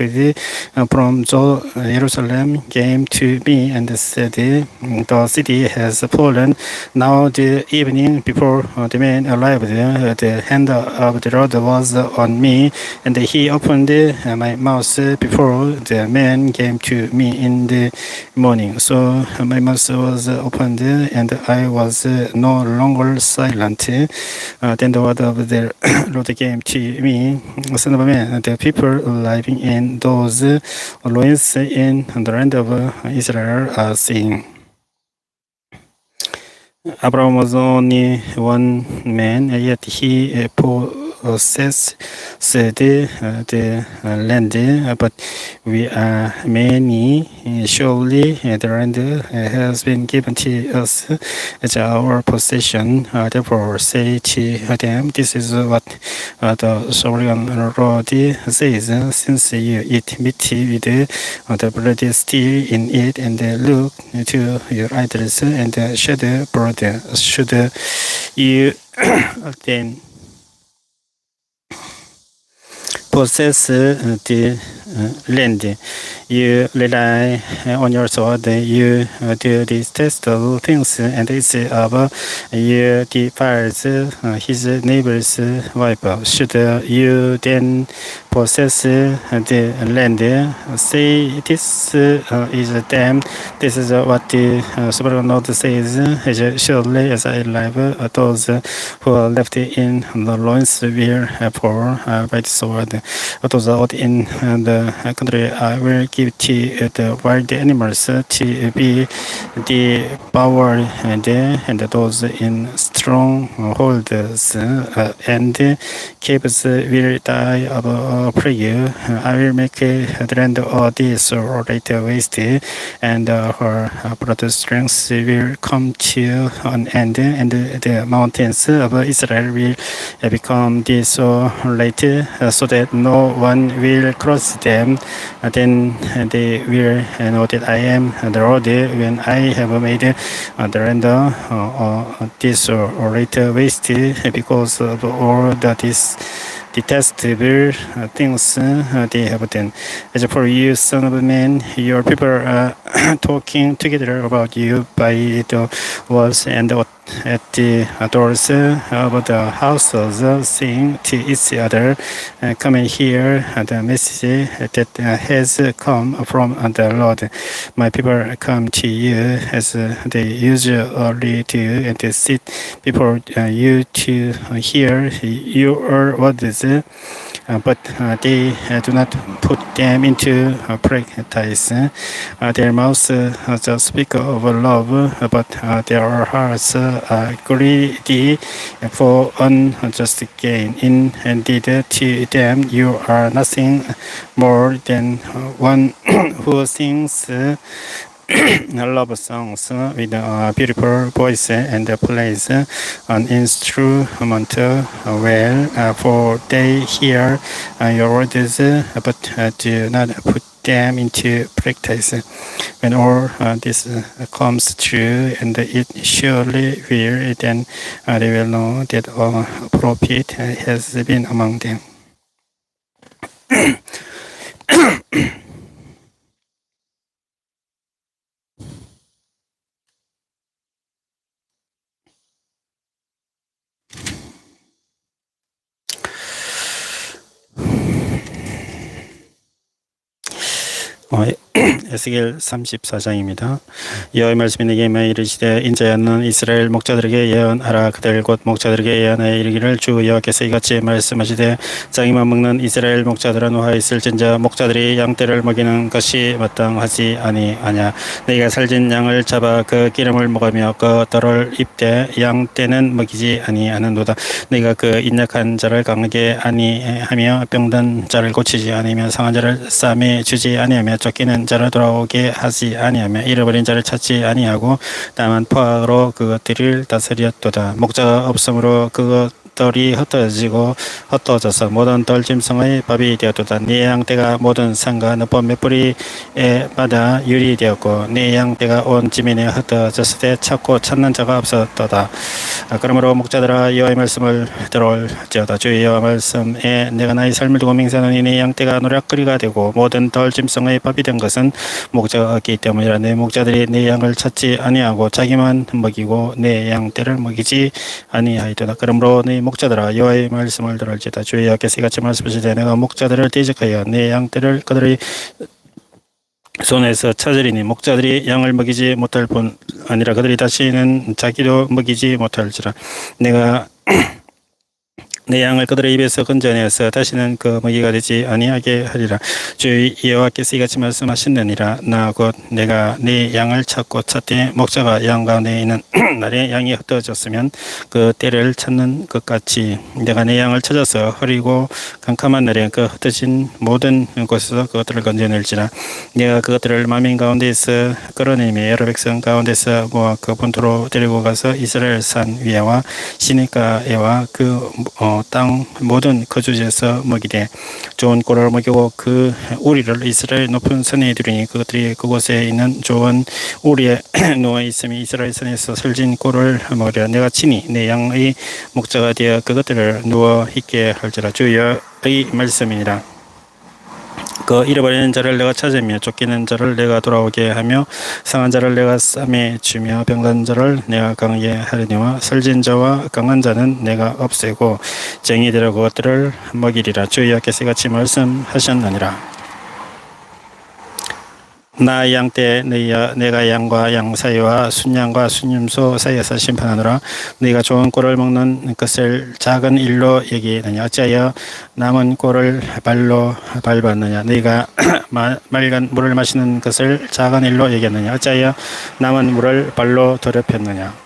from Jerusalem came to me and said, the city has fallen. Now the evening before the man arrived, the hand of the Lord was on me, and he opened my mouth before the man came to me in the morning. So my mouth was opened, and I was no longer silent. Then the word of the Lord came to me, Son of man, the people living in those ruins in the land of Israel are saying, Abraham was only one man, yet he possessed the land, but we are many. Surely the land has been given to us as our possession. Therefore, say to them, this is what the sovereign Lord says: since you eat meat with the blood still in it, and look to your idols and shed blood, should you then possess the land. You rely on your sword, you do detestable things, and it's of you defiles his neighbor's wife. Should you then possess the land, say this is them. This is what the Sovereign Lord says. As surely as I live, those who are left in the ruins will fall by the sword. Those out in the country I will give to the wild animals to be devoured, and those in strongholds and caves will die of plague. I will make the land desolate waste, and her blood strength will come to an end, and the mountains of Israel will become desolate, so that no one will cross them. Then they will know that I am the Lord when I have made the land desolate waste because of all that is detestable things they have done. As for you, son of man, your people are talking together about you by the walls and at the doors of the houses, saying to each other, come and hear the message that has come from the Lord. My people come to you as they usually do, and sit before you to hear your words, but they do not put them into practice. Their mouths just speak of love, but their hearts are greedy for unjust gain. Indeed, to them you are nothing more than one who sings love songs with a beautiful voice and plays an instrument well, for they hear your words, but do not put them into practice. When all this comes true, and it surely will, then they will know that a prophet has been among them. 에스겔 34장입니다. 여호와의 말씀이 내게 임하여 이르시되 인자야 너는 이스라엘 목자들에게 예언하라. 그들 곧 목자들에게 예언하여 이르기를 주 여호와께서 이같이 말씀하시되 장이만 먹는 이스라엘 목자들아 노하여 있을진저 목자들이 양떼를 먹이는 것이 마땅하지 아니하냐. 너희가 살진 양을 잡아 그 기름을 먹으며 그 털을 입되 양떼는 먹이지 아니하는도다. 너희가 그 인약한 자를 강하게 아니하며 병든 자를 고치지 아니하며 상한 자를 싸매 주지 아니하며 쫓기는 자를 돌아오게 하지 아니하며 잃어버린 자를 찾지 아니하고 다만 포악으로 그것들을 다스렸도다. 목자가 없으므로 그것들이 흩어져서 모든 덜짐승의 밥이 되었도다. 네 양떼가 모든 산과 너번 몇 뿌리에 받아 유리 되었고 네 양떼가 온 지면에 흩어졌을 때 찾고 찾는 자가 없었도다. 그러므로 목자들아 여호와의 말씀을 들을지어다. 주의 여호와 말씀에 내가 나의 삶을 두고 맹세하노니 네 양떼가 노략거리가 되고 모든 덜짐승의 밥이 된 것은 목자가 없기 때문이라. 내 목자들이 내 양을 찾지 아니하고 자기만 먹이고 내 양떼를 먹이지 아니하이도다. 그러므로 네 목자들아 여호와의 말씀을 들을지어다. 주의 여호와께서 이같이 말씀하시되 내가 목자들을 대적하여 내 양떼를 그들의 손에서 찾으리니 목자들이 양을 먹이지 못할 뿐 아니라 그들이 다시는 자기도 먹이지 못할지라. 내가 내 양을 그들의 입에서 건져내어서 다시는 그 먹이가 되지 아니하게 하리라. 주 여호와께서 이같이 말씀하시느니라. 나 곧 내가 네 양을 찾고 찾되 목자가 양 가운데 있는 날에 양이 흩어졌으면 그 때를 찾는 것 같이 내가 내 양을 찾아서 흐리고 캄캄한 날에 그 흩어진 모든 곳에서 그것들을 건져낼지라. 내가 그것들을 만민 가운데에서 끌어내며 여러 백성 가운데서 모아 그 본토로 데리고 가서 이스라엘 산 위에와 시내가에와 그 땅 모든 거주지에서 먹이되 좋은 꼴을 먹이고 그 우리를 이스라엘 높은 산에 두리니 그것들이 그곳에 있는 좋은 우리에 누워 있음이 이스라엘 산에서 설진 꼴을 먹으려 내가 친히 내 양의 목자가 되어 그것들을 누워 있게 할지라. 주의 말씀이니라. 그 잃어버리는 자를 내가 찾으며 쫓기는 자를 내가 돌아오게 하며 상한 자를 내가 쌈에 주며 병든 자를 내가 강하게 하려니와 설진 자와 강한 자는 내가 없애고 정의대로 그것들을 먹이리라. 주 여호와께서 같이 말씀하셨느니라. 나 양 때 내가 양과 양 사이와 순양과 순임소 사이에서 심판하노라. 너희가 좋은 꼴을 먹는 것을 작은 일로 여기느냐. 어찌하여 남은 꼴을 발로 밟았느냐. 너희가 맑은 물을 마시는 것을 작은 일로 여겼느냐. 어찌하여 남은 물을 발로 더럽혔느냐.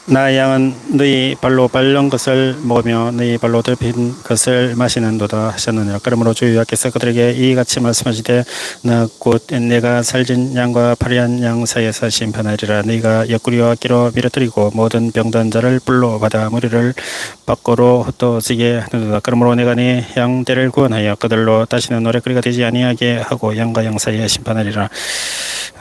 나 양은 너희 발로 밟는 것을 먹으며 너희 발로 더럽힌 것을 마시는도다 하셨느니라. 그러므로 주 여호와께서 그들에게 이같이 말씀하시되 나 곧 내가 살진 양과 파리한 양 사이에서 심판하리라. 너희가 옆구리와 끼로 밀어뜨리고 모든 병든 자를 불로 받아 무리를 밖으로 흩어지게 하는도다. 그러므로 내가 네 양떼를 구원하여 그들로 다시는 노랫거리가 되지 아니하게 하고 양과 양 사이에 심판하리라.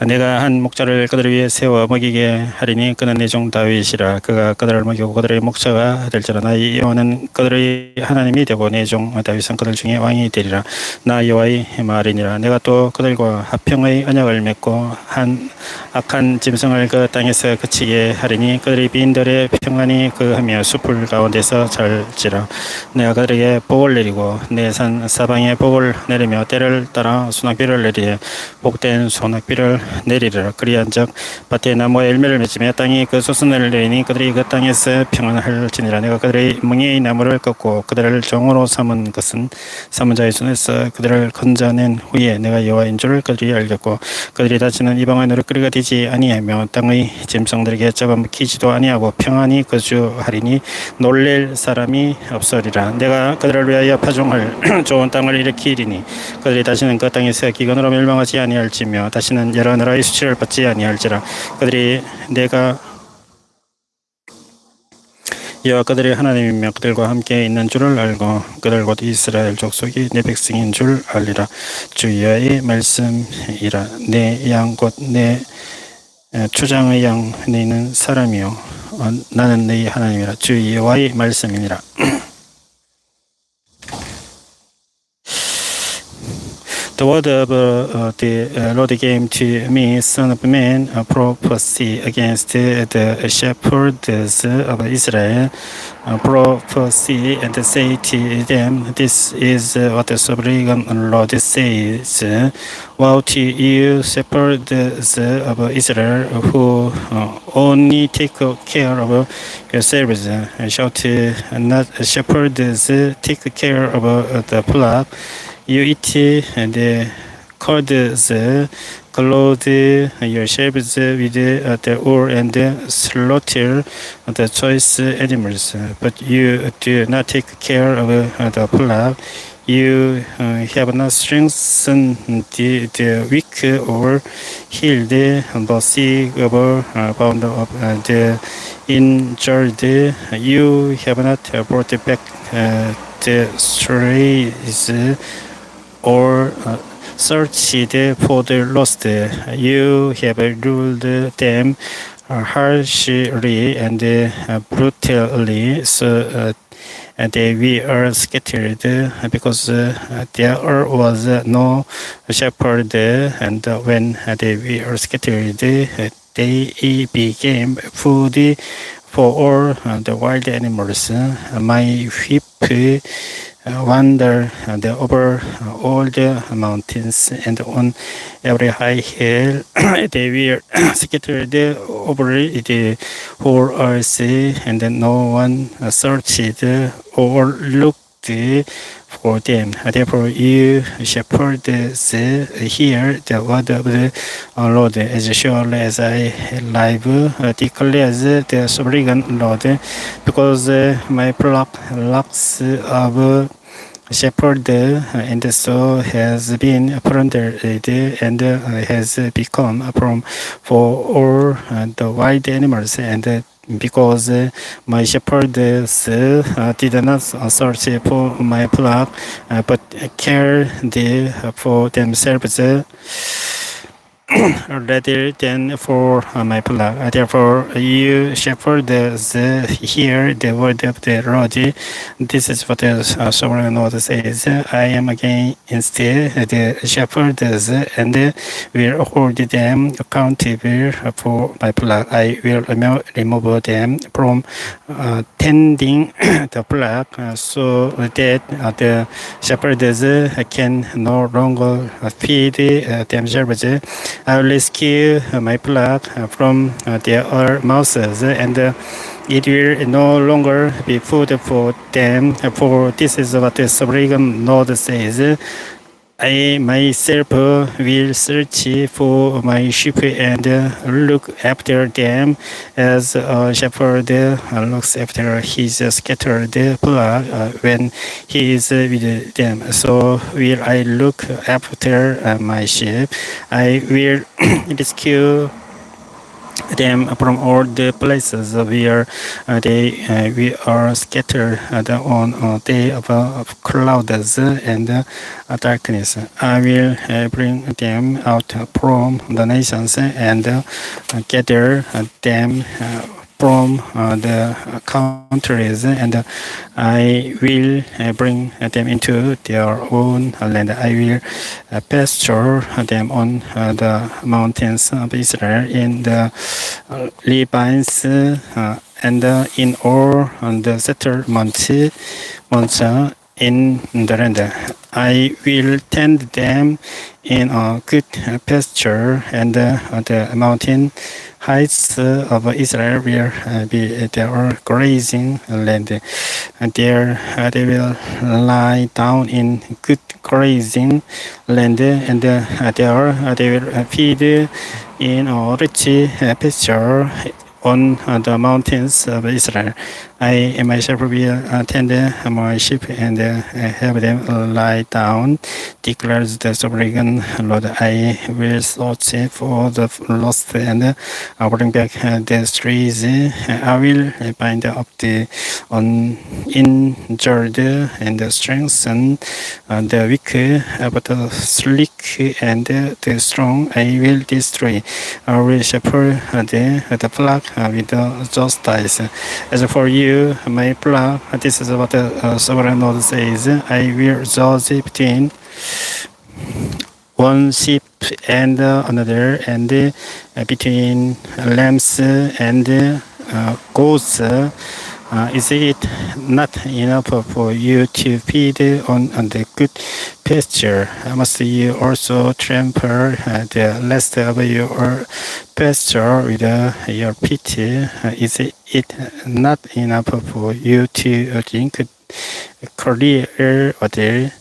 내가 한 목자를 그들 위에 세워 먹이게 하리니 그는 내 종 다윗이라. 그가 그들을 먹이고 그들의 목자가 될지라. 나 여호와는 그들의 하나님이 되고 내 종 다윗은 그들 중에 왕이 되리라. 나 여호와의 말이니라. 내가 또 그들과 화평의 언약을 맺고 한 악한 짐승을 그 땅에서 그치게 하리니 그들이 빈들에 평안히 거하며 숲을 가운데서 잘지라. 내가 그들에게 복을 내리고 내 산 사방에 복을 내리며 때를 따라 소낙비를 내리되 복된 소낙비를 내리리라. 그리한즉 밭에 나무에 열매를 맺으며 땅이 그 소선을 내리니 그들이 그 땅에서 평안할지니라. 내가 그들의 멍에의 나무를 꺾고 그들을 종으로 삼은 것은 삼은 자의 손에서 그들을 건져낸 후에 내가 여호와인 줄 그들이 알겠고 그들이 다시는 이방의 노릇거리가 되지 아니하며 땅의 짐승들에게 잡아먹히지도 아니하고 평안히 거주하리니 놀랄 사람이 없으리라. 내가 그들을 위하여 파종할 좋은 땅을 일으키리니 그들이 다시는 그 땅에서 기근으로 멸망하지 아니할지며 다시는 여러 나라의 수치를 받지 아니할지라. 그들이 내가 여호와 그들의 하나님이며 그들과 함께 있는 줄을 알고 그들 곧 이스라엘 족속이 내 백성인 줄 알리라. 주 여호와의 말씀이라. 내 양 곧 내 추장의 양 너희는 사람이요 나는 너희 하나님이라. 주 여호와의 말씀이니라. The word of the Lord came to me, son of man, a prophecy against the shepherds of Israel. Prophecy and say to them, this is what the sovereign Lord says. Woe to you, shepherds of Israel, who only take care of yourselves. Shout not shepherds, take care of the flock. You eat the cords, clothe yourselves with the wool and slaughter the choice animals, but you do not take care of the flock. You have not strengthened the weak or healed the sick or bound up the injured. You have not brought back the strays or searched for the lost. You have ruled them harshly and brutally, so they were scattered because there was no shepherd, and when they were scattered, they became food for all the wild animals. My whip wander over all the mountains and on every high hill. They were scattered over the whole earth, and no one searched or looked for them. Therefore, you shepherds, hear the word of the Lord. As surely as I live, declares the sovereign Lord, because my flocks of shepherd and so has been plundered and has become a prom for all the wild animals, and because my shepherds did not search for my flock, but cared for themselves rather than for my flock. Therefore, you shepherds, hear the word of the Lord. This is what the sovereign Lord says. I am against the shepherds and will hold them accountable for my flock. I will remove them from tending the flock so that the shepherds can no longer feed themselves. I will rescue my flock from their mouths, and it will no longer be food for them. For this is what the sovereign Lord says. I myself will search for my sheep and look after them as a shepherd looks after his scattered flock when he is with them. So will I look after my sheep. I will rescue them from all the places where we are scattered on a day of clouds and darkness. I will bring them out from the nations and gather them from the countries, and I will bring them into their own land. I will pasture them on the mountains of Israel, in the Levites, and in all the settlements in the land. I will tend them in a good pasture, and the mountain heights of Israel will be their grazing land. And there they will lie down in good grazing land, and there they will feed in a rich pasture on the mountains of Israel. I myself will tend my sheep and have them lie down, declares the sovereign Lord. I will search for the lost and bring back the strays. I will bind up the uninjured and strengthen the weak, but the sleek and the strong I will destroy. I will shepherd the flock with justice. As for you, my flock, this is what the sovereign Lord says. I will judge between one sheep and another, and between lambs and goats. Is it not enough for you to feed on the good pasture? Must you also trample the rest of your pasture with your feet? Is it not enough for you to drink clear water?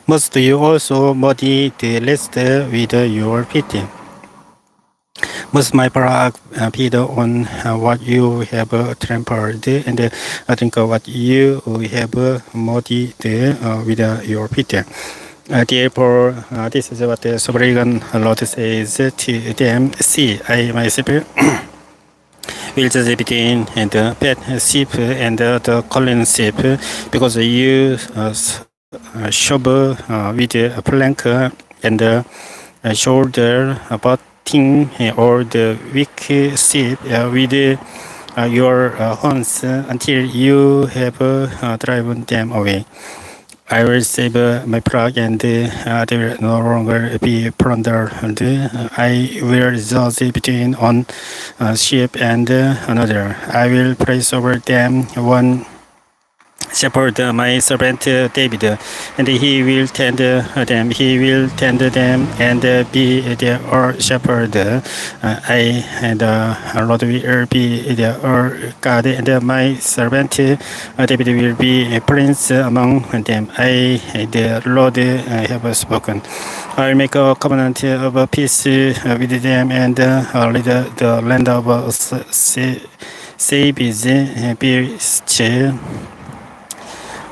Must you also muddy the rest with your feet? Must my flock feed on what you have trampled, and drink what you have muddied with your feet? Therefore, this is what the sovereign Lord says to them. See, I myself will judge between the fat sheep and the calling sheep, because you shove with a plank and shoulder butting all the weak sheep with your horns until you have driven them away. I will save my flock, and they will no longer be plundered. I will judge between one sheep and another. I will place over them one shepherd, my servant David, and he will tend them. He will tend them and be their shepherd. I and Lord will be their God, and my servant David will be a prince among them. I, the Lord, have spoken. I will make a covenant of peace with them and lead the land of savage beasts,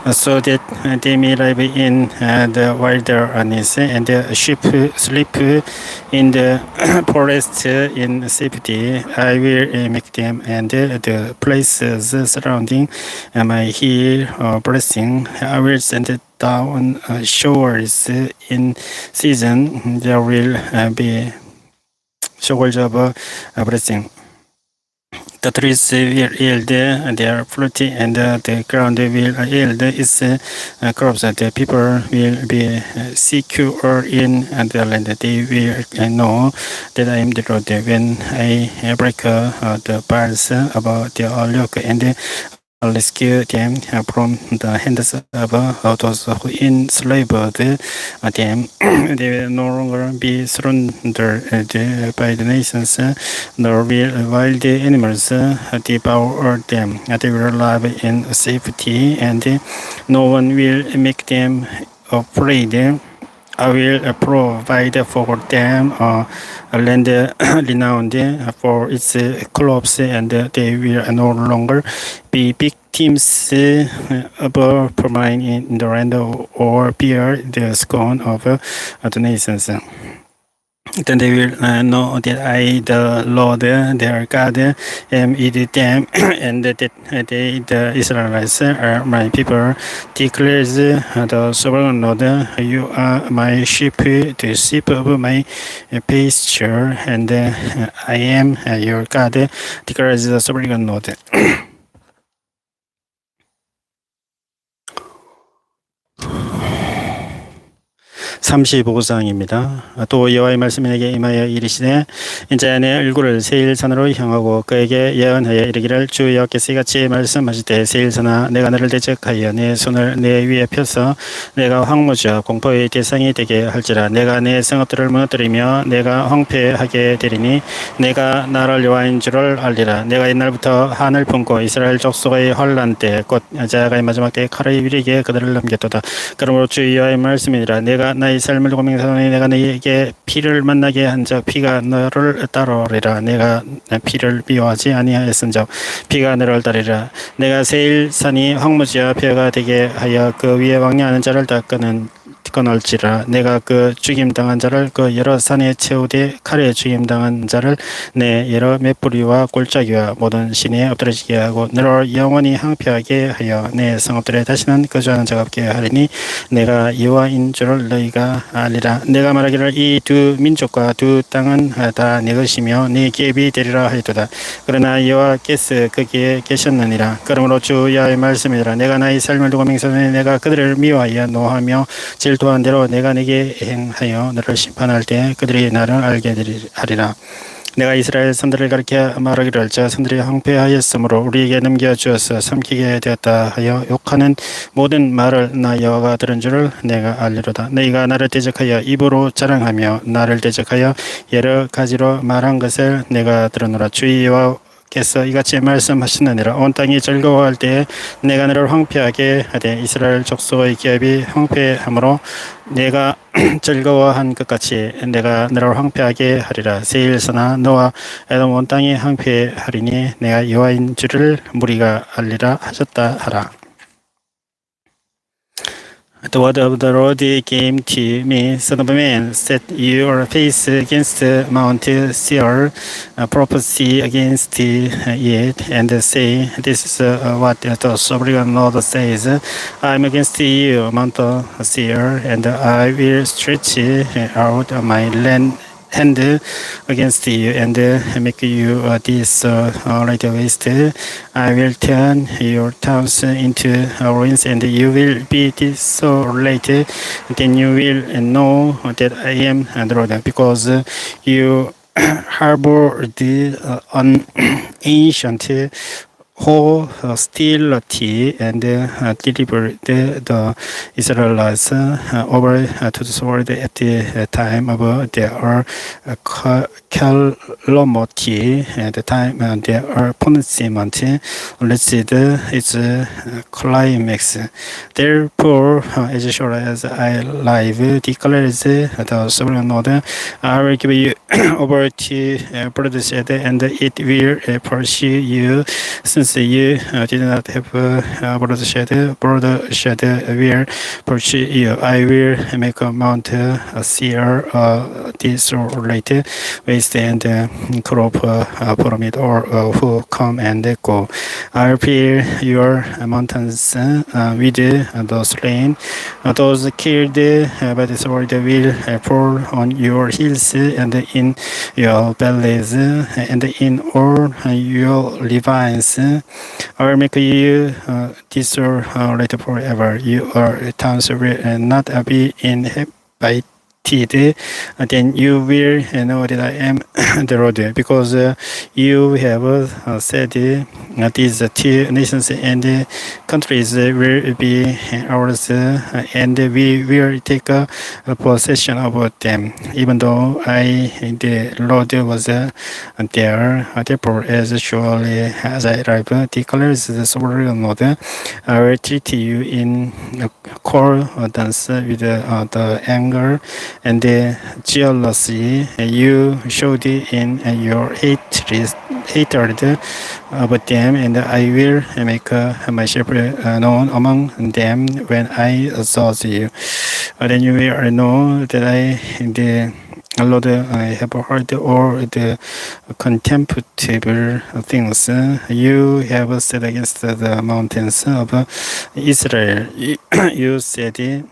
so that they may live in the wilderness, and the sheep sleep in the forest in safety. I will make them and the places surrounding my hill blessing. I will send down showers in season. There will be showers of blessing. The trees will yield their fruit, and the ground will yield its crops. The people will be secure in the land. They will know that I am the Lord when I break the bars about the yoke and rescue them from the hands of those who enslaved them. They will no longer be surrendered by the nations, nor will wild animals devour them. They will live in safety, and no one will make them afraid. I will provide for them a land renowned for its crops, and they will no longer be victims of famine in the land or bear the scorn of the nations. Then they will know that I, the Lord, their God, am with them, and that they, the Israelites, are my people, declares the sovereign Lord. You are my sheep, the sheep of my pasture, and I am your God, declares the sovereign Lord. 35장입니다. 또 여호와의 말씀이 내게 임하여 이르시되 인자야 내 얼굴을 세일산으로 향하고 그에게 예언하여 이르기를 주 여호와께서 이같이 말씀하시되 세일산아 내가 너를 대적하여 내 손을 내 위에 펴서 내가 황무지와 공포의 대상이 되게 할지라. 내가 내 성읍들을 무너뜨리며 내가 황폐하게 되리니 내가 나를 여호와인 줄을 알리라. 내가 옛날부터 한을 품고 이스라엘 족속의 환난 때 곧 자야가의 마지막 때 칼의 위력에 그들을 넘겼도다. 그러므로 주 여호와의 말씀이니라. 내가 나의 삶을 고민하노니 내가 너에게 피를 만나게 한즉 피가 너를 따르리라. 내가 피를 미워하지 아니하였은즉 피가 너를 따르리라. 내가 세일산이 황무지와 벼가 되게 하여 그 위에 왕래하는 자를 다 끊을지라. 내가 그 죽임당한 자를 그 여러 산에 채우되 칼에 죽임당한 자를 내 여러 맷뿌리와 골짜기와 모든 시내에 엎드러지게 하고 너를 영원히 황폐하게 하여 내 성읍들에 다시는 거주하는 자가 없게 하리니 내가 여호와인 줄을 너희가 알리라. 내가 말하기를 이 두 민족과 두 땅은 다 내 것이며 네 기업이 되리라 하였도다. 그러나 여호와께서 거기에 계셨느니라. 그러므로 주 여호와의 말씀이라. 내가 나의 삶을 두고 맹세하노니 내가 그들을 미워하여 노하며 질투한 대로 내가 네게 행하여 너를 심판할 때 그들이 나를 알게 하리라. 내가 이스라엘 선들을 가리켜 말하기를 저 선들이 황폐하였으므로 우리에게 넘겨주어서 삼키게 되었다 하여 욕하는 모든 말을 나 여호와가 들은 줄을 내가 알리로다. 너희가 나를 대적하여 입으로 자랑하며 나를 대적하여 여러 가지로 말한 것을 내가 들었노라. 주 여호와께서 이같이 말씀하시느니라. 온 땅이 즐거워할 때에 내가 너를 황폐하게 하되 이스라엘 족속의 기업이 황폐함으로 내가 즐거워한 것 같이 내가 너를 황폐하게 하리라. 세일산아 너와 에돔 온 땅이 황폐하리니 내가 여호와인 줄을 무리가 알리라 하셨다 하라. The word of the Lord came to me, Son of man, set your face against Mount Seir, prophesy against it, and say, this is what the sovereign Lord says, I am against you, Mount Seir, and I will stretch out my hand against you and make you right waste. I will turn your towns into ruins and you will be desolated. Then you will know that I am the Lord, because you harbor an ancient hostility and delivered the Israelites over to the sword at the time of their calamity, at the time their punishment reached its climax. Therefore, as sure as I live, declares the sovereign Lord, I will give you over to bloodshed, and it will pursue you, since you did not have bloodshed will pursue you. I will make a Mount Seir desolate, waste and crop from it, or who come and go. I will fill your mountains with the slain. Those killed by the sword will fall on your hills and in your valleys and in all your ravines. I will make you desolate forever. Your towns will not be inhabited. Then you will know that I am the Lord, because you have said these two nations and countries will be ours, and we will take possession of them, even though I, the Lord, was there. Therefore, as surely as I live, declares the sovereign Lord, I will treat you in accordance with the anger and the jealousy you showed in your hatred of them, and I will make myself known among them when I exalt you. Then you will know that I, the Lord, I have heard all the contemptible things you have said against the mountains of Israel. You said,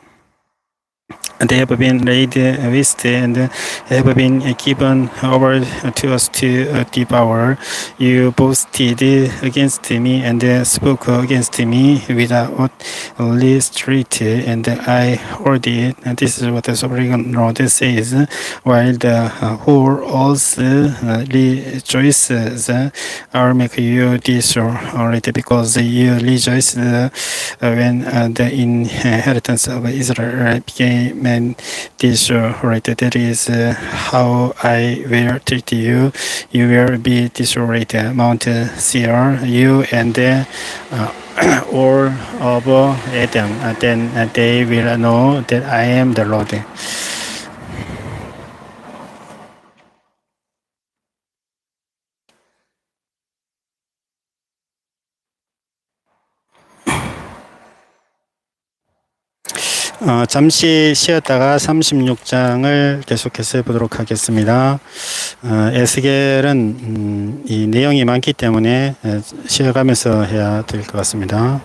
they have been laid waste and have been given over to us to devour. You boasted against me and spoke against me without restraint, and I heard it. And this is what the sovereign Lord says. While the whole earth rejoices, I will make you desolate, because you rejoiced when the inheritance of Israel became desolated. That is how I will treat you. You will be desolated, Mount Seir, you and all of Edom. Then they will know that I am the Lord. 잠시 쉬었다가 36장을 계속해서 보도록 하겠습니다. 에스겔은 이 내용이 많기 때문에 쉬어가면서 해야 될 것 같습니다.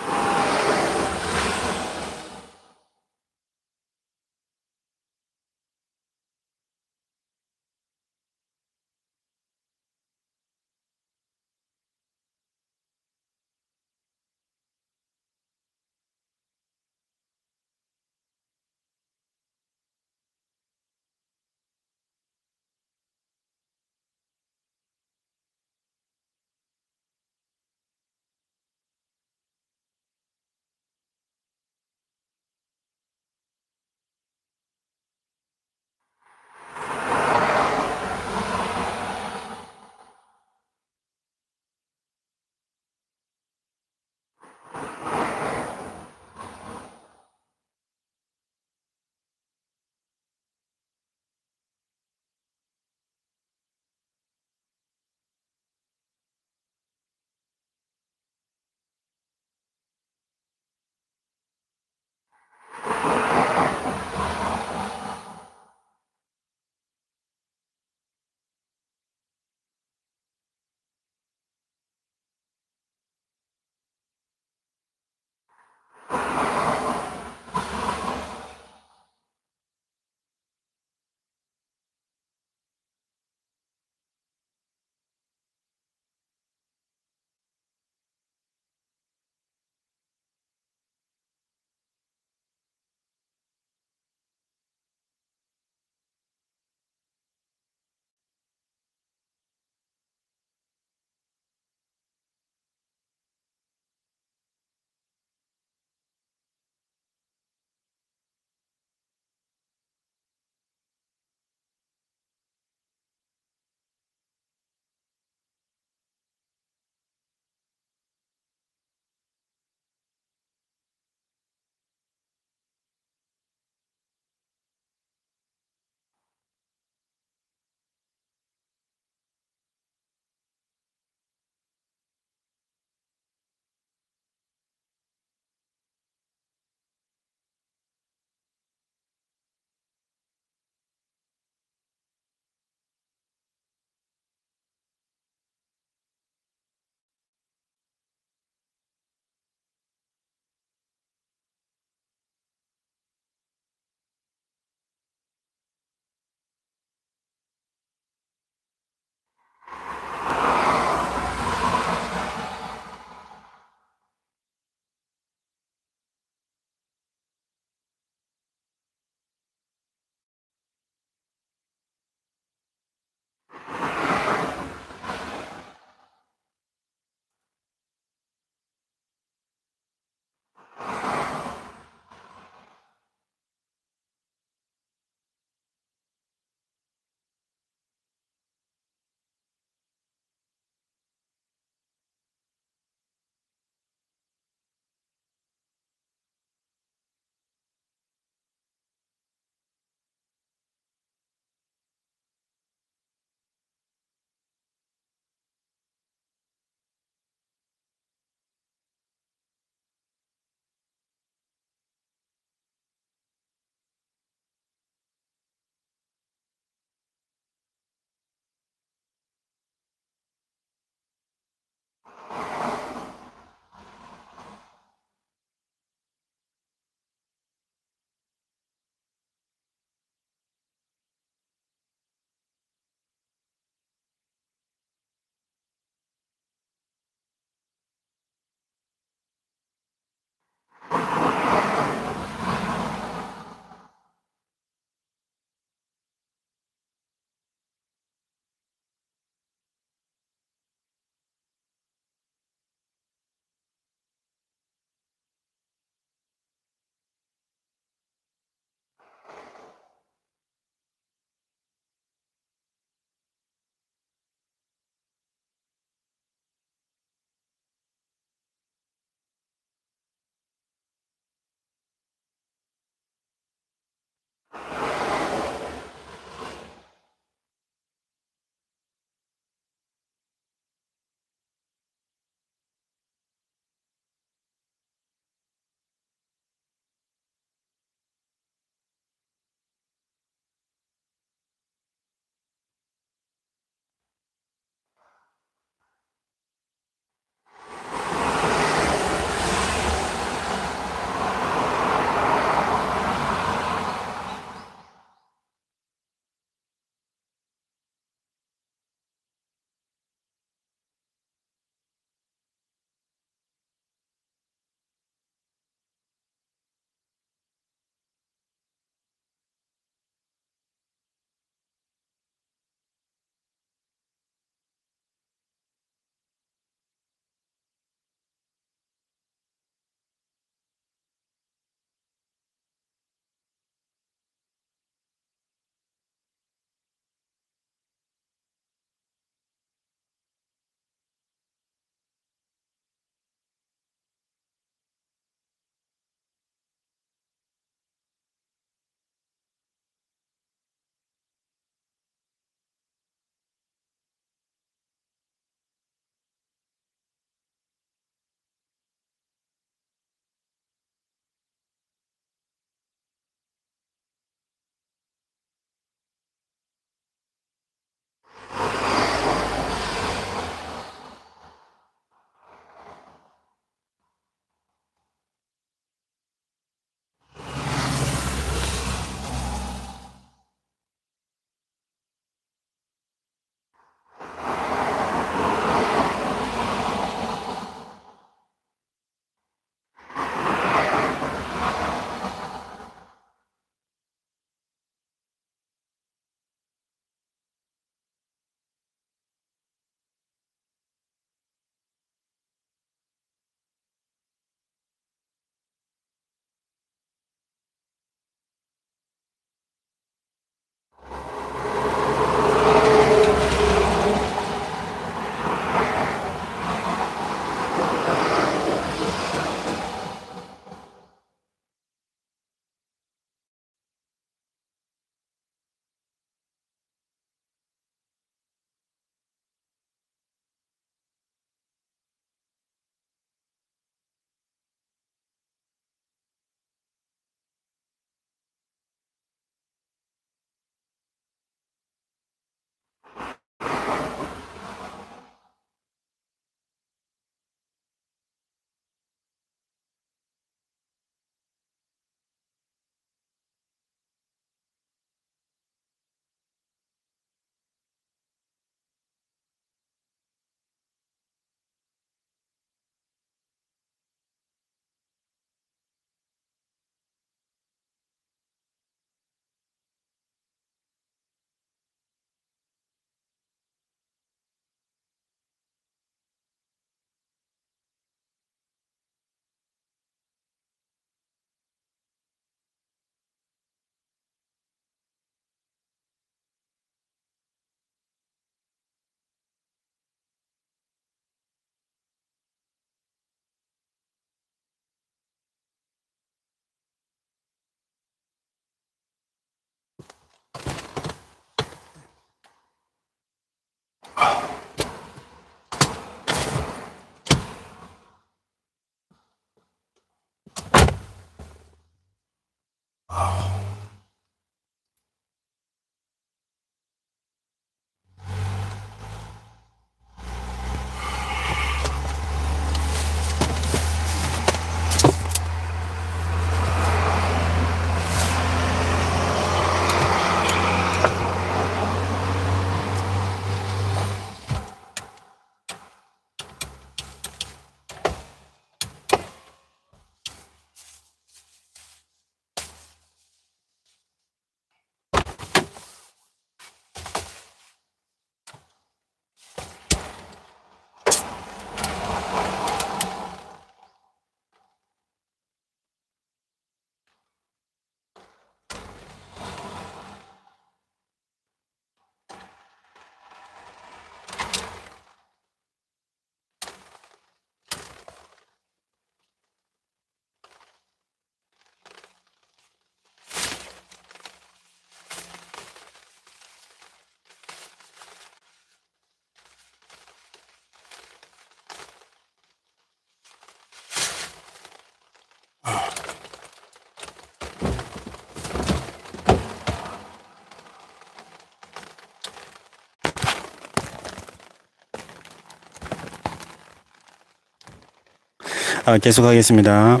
계속하겠습니다.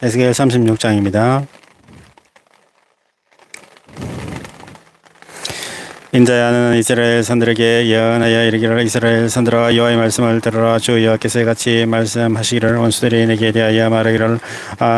에스겔 36장입니다. 인자야, 너는 이스라엘 선들에게 예언하여 이르기를, 이스라엘 선들아, 여호와의 말씀을 들으라. 주 여호와께서 같이 말씀하시기를, 원수들이 내게 대하여 말하기를,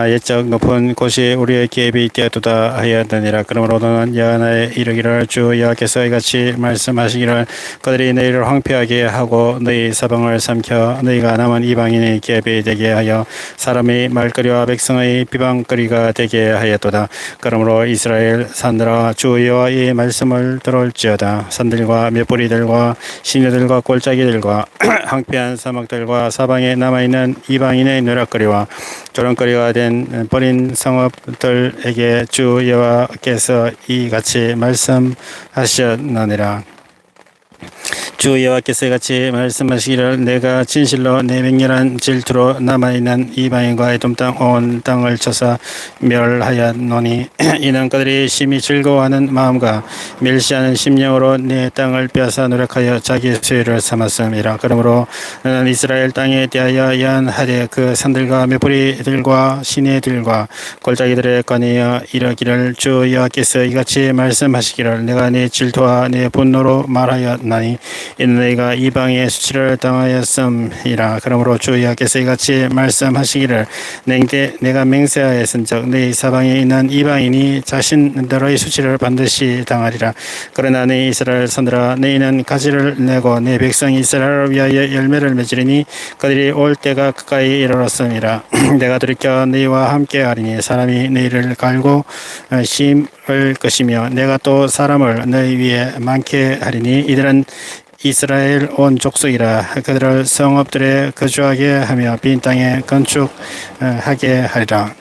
옛적 높은 곳이 우리의 기업이 되었도다 하였느니라. 그러므로 너는 예언하여 이르기를, 주 여호와께서 같이 말씀하시기를, 그들이 너희를 황폐하게 하고 너희 사방을 삼켜 너희가 남은 이방인의 기업이 되게 하여 사람의 말거리와 백성의 비방거리가 되게 하였도다. 그러므로 이스라엘 산들아, 주 여호와의 말씀을 들을지어다. 산들과 맷뿌리들과 시내들과 골짜기들과 황폐한 사막들과 사방에 남아있는 이방인의 누락거리와 조롱거리가 된 버린 성읍들에게 주 여호와께서 이같이 말씀하셨느니라. 주 여호와께서 같이 말씀하시기를, 내가 진실로 내 맹렬한 질투로 남아있는 이방인과 에돔 땅 온 땅을 쳐서 멸하였노니 이는 그들이 심히 즐거워하는 마음과 멸시하는 심령으로 내 땅을 빼앗아 노력하여 자기 소유를 삼았음이라. 그러므로 너는 이스라엘 땅에 대하여 예언하되 그 산들과 맷뿌리들과 시내들과 골짜기들에 관하여 이르기를, 주 여호와께서 이같이 말씀하시기를, 내가 내 질투와 내 분노로 말하였나니 이는 너희가 이방의 수치를 당하였음이라. 그러므로 주 여호와께서 이같이 말씀하시기를, 내가 맹세하였은즉 너희 사방에 있는 이방인이 자신들의 수치를 반드시 당하리라. 그러나 내 이스라엘 선들아, 너희는 가지를 내고 내 백성 이스라엘을 위하여 열매를 맺으리니 그들이 올 때가 가까이 이르렀음이라. 내가 돌이켜 너희와 함께 하리니 사람이 너희를 갈고 심을 것이며 내가 또 사람을 너희 위에 많게 하리니 이들은 이스라엘 온 족속이라. 그들을 성읍들에 거주하게 하며 빈 땅에 건축하게 하리라.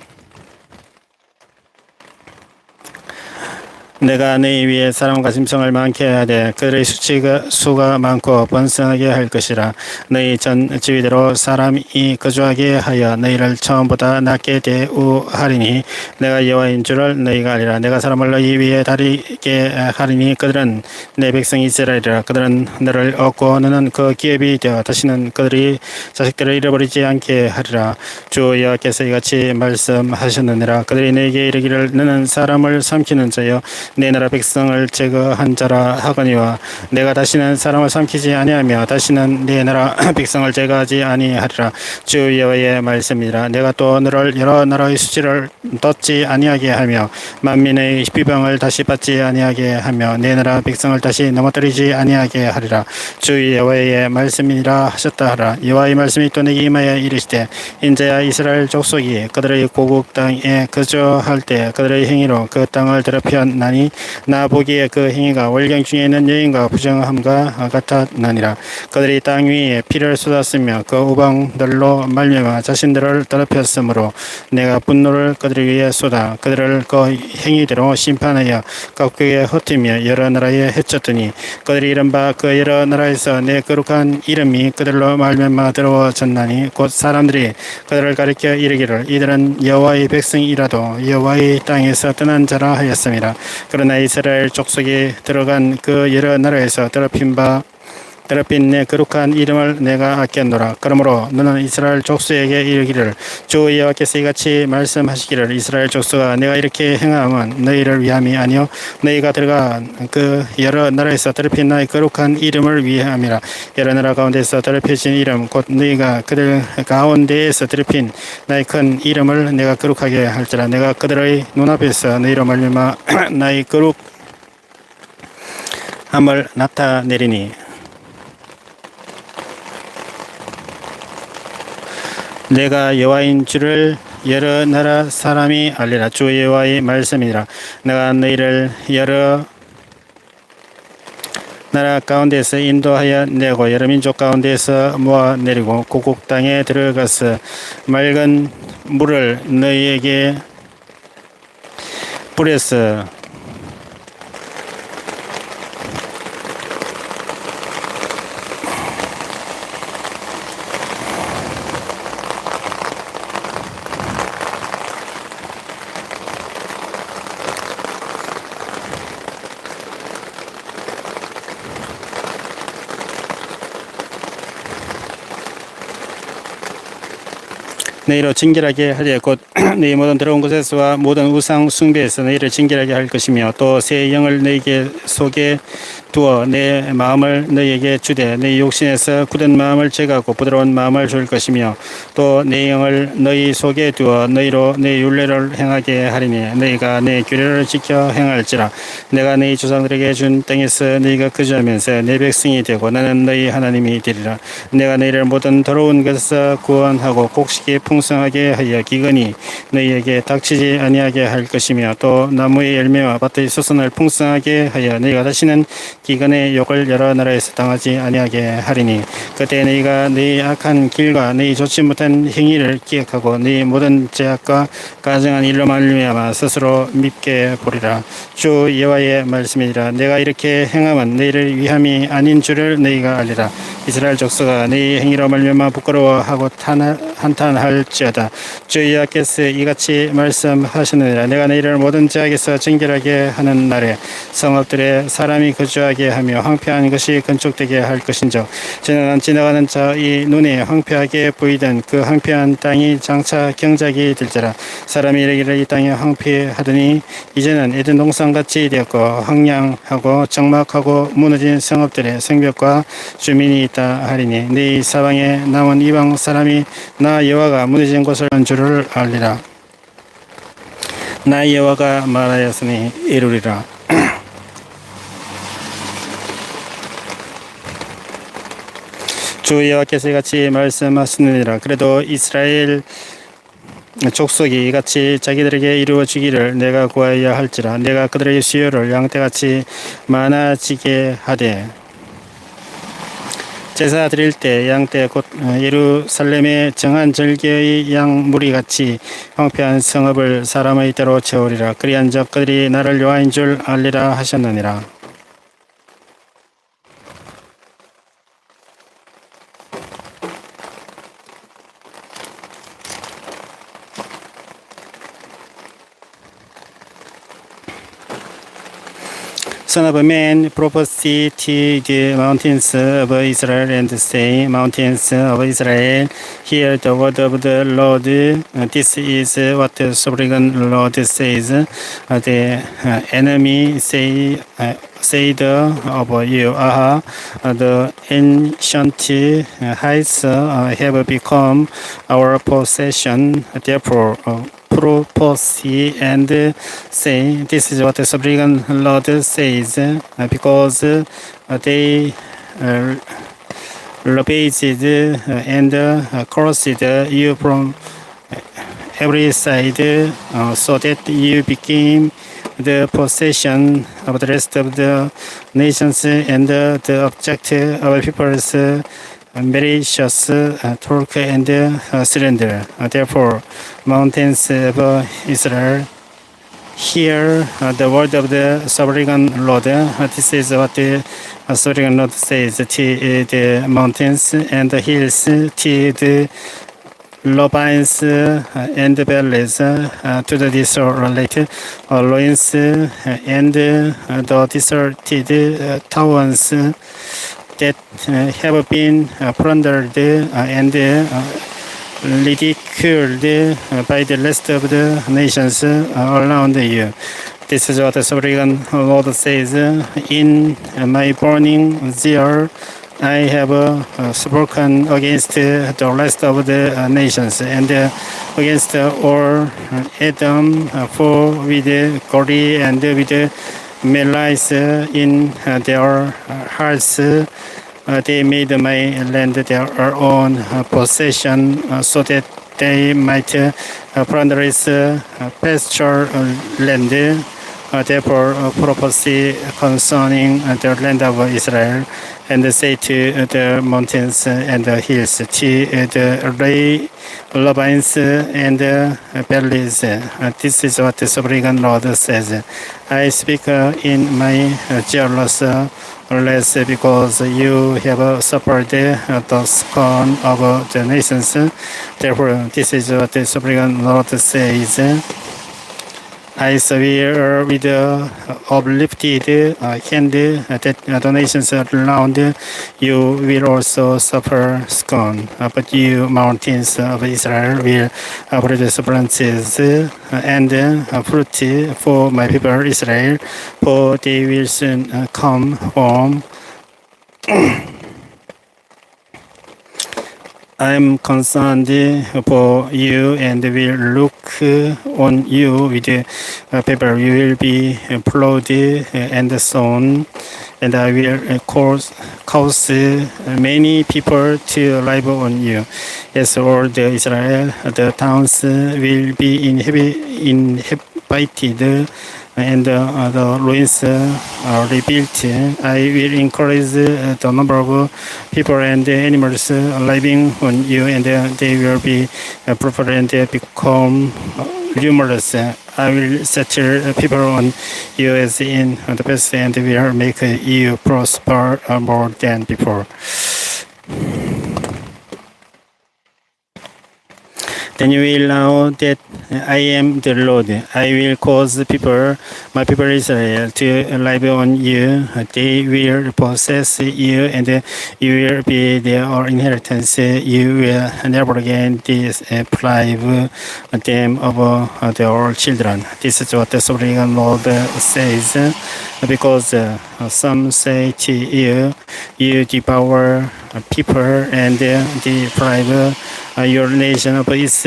내가 너희 위에 사람과 짐승을 많게 하되 그들의 수가 많고 번성하게 할 것이라. 너희 전 지위대로 사람이 거주하게 하여 너희를 처음보다 낮게 대우하리니 내가 여호와인 줄을 너희가 알리라. 내가 사람을 너희 위에 다리게 하리니 그들은 내 백성 이스라엘이라. 그들은 너를 얻고 너는 그 기업이 되어 다시는 그들이 자식들을 잃어버리지 않게 하리라. 주 여호와께서 이같이 말씀하셨느니라. 그들이 내게 이르기를, 너는 사람을 삼키는 자여 내 나라 백성을 제거한 자라 하거니와 내가 다시는 사람을 삼키지 아니하며 다시는 내 나라 백성을 제거하지 아니하리라. 주 여호와의 말씀이라. 내가 또 너를 여러 나라의 수치를 떴지 아니하게 하며 만민의 비방을 다시 받지 아니하게 하며 내 나라 백성을 다시 넘어뜨리지 아니하게 하리라. 주 여호와의 말씀이라 하셨다 하라. 여호와의 말씀이 또 내게 임하여 이르시되, 인자야, 이스라엘 족속이 그들의 고국 땅에 거주할 때 그들의 행위로 그 땅을 더럽혔나니 나 보기에 그 행위가 월경 중에 있는 여인과 부정함과 같았느니라. 그들이 땅 위에 피를 쏟았으며 그 우방들로 말미암아 자신들을 더럽혔으므로 내가 분노를 그들 위에 쏟아 그들을 그 행위대로 심판하여 각국에 흩으며 여러 나라에 해쳤더니 그들이 이른바 그 여러 나라에서 내 거룩한 이름이 그들로 말미암아 더러워졌나니 곧 사람들이 그들을 가리켜 이르기를, 이들은 여호와의 백성이라도 여호와의 땅에서 떠난 자라 하였음이라. 그러나 이스라엘 족속이 들어간 그 여러 나라에서 더럽힌 내 거룩한 이름을 내가 아꼈노라. 그러므로 너는 이스라엘 족속에게 이르기를, 주 여호와께서 이같이 말씀하시기를, 이스라엘 족속아, 내가 이렇게 행함은 너희를 위함이 아니요 너희가 들어간 그 여러 나라에서 더럽힌 나의 거룩한 이름을 위함이라. 여러 나라 가운데서 더럽혀진 이름 곧 너희가 그들 가운데에서 더럽힌 나의 큰 이름을 내가 거룩하게 할지라. 내가 그들의 눈앞에서 너희로 말미암아 나의 거룩함을 나타내리니 내가 여호와인 줄을 여러 나라 사람이 알리라. 주 여호와의 말씀이라. 내가 너희를 여러 나라 가운데서 인도하여 내고 여러 민족 가운데서 모아내리고 고국 땅에 들어가서 맑은 물을 너희에게 뿌려서 너희로 징결하게 하되 곧 너희 모든 더러운 곳에서와 모든 우상 숭배에서 너희를 징결하게 할 것이며 또 새 영을 너희에게 속에 두어 내 마음을 너희에게 주되 너희 욕심에서 굳은 마음을 제거하고 부드러운 마음을 줄 것이며 또 내 영을 너희 속에 두어 너희로 내 율례를 행하게 하리니 너희가 내 규례를 지켜 행할지라. 내가 너희 조상들에게 준 땅에서 너희가 거주하면서 내 백성이 되고 나는 너희 하나님이 되리라. 내가 너희를 모든 더러운 것에서 구원하고 곡식이 풍성하게 하여 기근이 너희에게 닥치지 아니하게 할 것이며 또 나무의 열매와 밭의 수선을 풍성하게 하여 너희가 다시는 기근의 욕을 여러 나라에서 당하지 아니하게 하리니 그때 너희가 너희 악한 길과 너희 좋지 못한 행위를 기억하고 너희 모든 죄악과 가증한 일로 말미암아 스스로 밉게 보리라. 주 여호와의 말씀이니라. 내가 이렇게 행함은 너희를 위함이 아닌 줄을 너희가 알리라. 이스라엘 족속아 너희 행위로 말미암아 부끄러워하고 한탄할지어다. 주 여호와께서 이같이 말씀하시느니라. 내가 너희를 모든 죄악에서 정결하게 하는 날에 성읍들에 사람이 거주하게 하며 황폐한 것이 건축되게 할 것인즉 지나가는 자의 눈에 황폐하게 보이던 그 황폐한 땅이 장차 경작이 될지라. 사람이 이르기를 이 땅이 황폐하더니 이제는 에덴 동산같이 되었고 황량하고 적막하고 무너진 성읍들의 성벽과 주민이 있다 하리니 네 사방에 남은 이방 사람이 나 여호와가 무너진 곳을 한 줄을 알리라. 나 여호와가 말하였으니 이루리라. 주 여호와께서 이같이 말씀하시느니라. 그래도 이스라엘 족속이 이같이 자기들에게 이루어 주기를 내가 구하여야 할지라. 내가 그들의 수요를 양떼같이 많아지게 하되 제사 드릴 때 양떼 곧 예루살렘의 정한 절기의 양 무리같이 황폐한 성읍을 사람의 때로 채우리라. 그리한 적 그들이 나를 여호와인 줄 알리라 하셨느니라. Son of man, prophesy to the mountains of Israel and say, Mountains of Israel, hear the word of the Lord. This is what the sovereign Lord says. The enemy said of you, Aha, the ancient heights have become our possession. Therefore, prophecy and say, This is what the sovereign Lord says, because they ravaged and cursed you from every side, so that you became the possession of the rest of the nations and the object of people's malicious talk and slander. Therefore, mountains of Israel, hear the word of the sovereign Lord. This is what the sovereign Lord says to the mountains and the hills, to the ravines and the valleys, to the desolate ruins and the deserted towns that have been plundered and ridiculed by the rest of the nations around you. This is what the sovereign Lord says. In my burning zeal, I have spoken against the rest of the nations and against all Edom, for with glory and with malice in their hearts they made my land their own possession, so that they might plunder its pasture land. Therefore, prophecy concerning the land of Israel, and say to the mountains and the hills, to the ravines and valleys, this is what the sovereign Lord says. I speak in my jealous less because you have suffered the scorn of the nations. Therefore, this is what the sovereign Lord says. I swear with uplifted hand that the nations around you will also suffer scorn. But you, mountains of Israel, will produce branches and fruit for my people Israel, for they will soon come home. I am concerned for you and will look on you with favor. You will be plowed and sown, and I will cause many people to live on you. As all the Israel, the towns will be inhabited and the ruins are rebuilt. I will increase the number of people and animals living on you, and they will be proper and become numerous. I will settle people on you as in the past, and will make you prosper more than before. Then you will know that I am the Lord. I will cause my people Israel, to live on you. They will possess you, and you will be their inheritance. You will never again deprive them of their children. This is what the sovereign Lord says. Because some say to you, you devour people and deprive your nation of its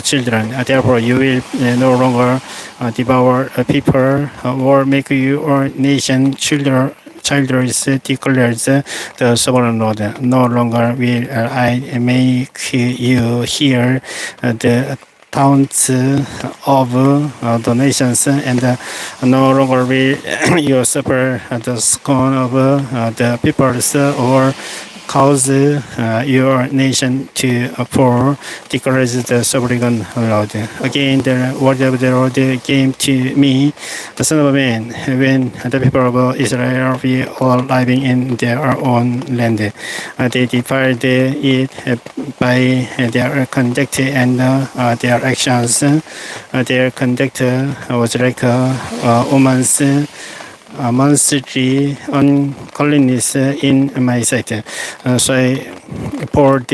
children. Therefore, you will no longer devour people or make your nation childless, declares the sovereign Lord. No longer will I make you hear the taunts of the nations, and no longer will you suffer the scorn of the peoples or cause your nation to fall, declares the sovereign Lord. Again, the word of the Lord came to me, the Son of Man, when the people of Israel were all living in their own land. They defiled it by their conduct and their actions. Their conduct was like a woman's monthly uncleanness in my sight. So I poured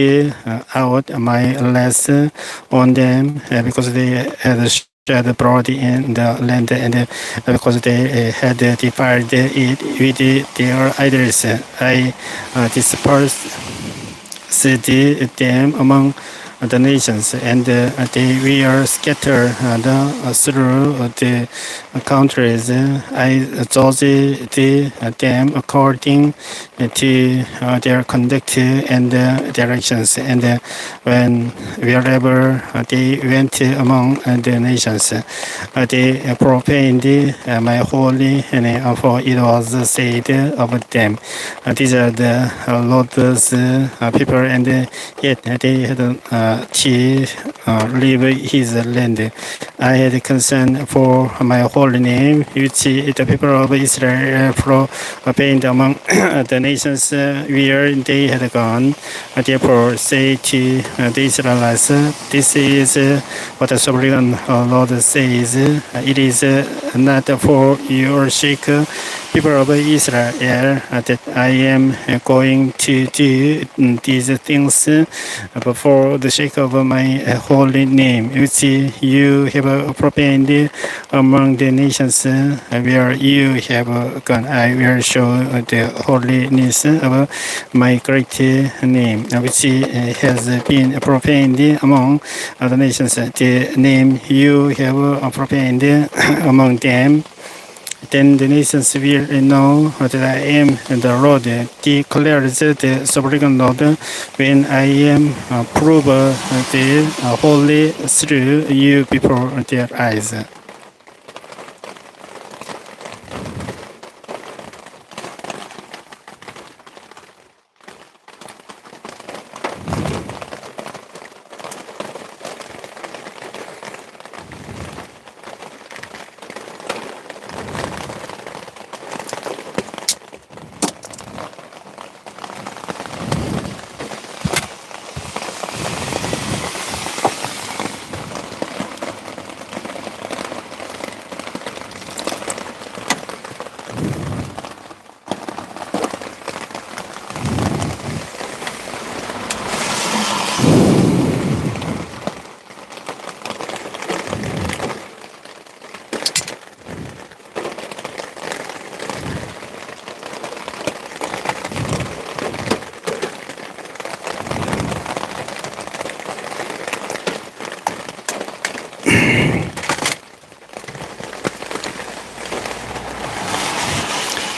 out my wrath on them because they had shed blood in the land, and because they had defiled it with their idols. I dispersed them among the nations, and they were scattered through the countries. I judged them according to their conduct and directions, and wherever they went among the nations, they profaned my holy name, for it was said of them, these are the Lord's people, and yet they had to leave his land. I had concern for my holy name, which the people of Israel profaned among the nations where they had gone. Therefore, say to the Israelites, this is what the sovereign Lord says. It is not for your sake, people of Israel, that I am going to do these things, but for the sake of my holy name, which you have profaned among the nations where you have gone. I will show the holiness of my great name, which has been profaned among the nations, the name you have profaned among them. Then the nations will know that I am the Lord, declares the sovereign Lord, when I am proved the holy through you before their eyes.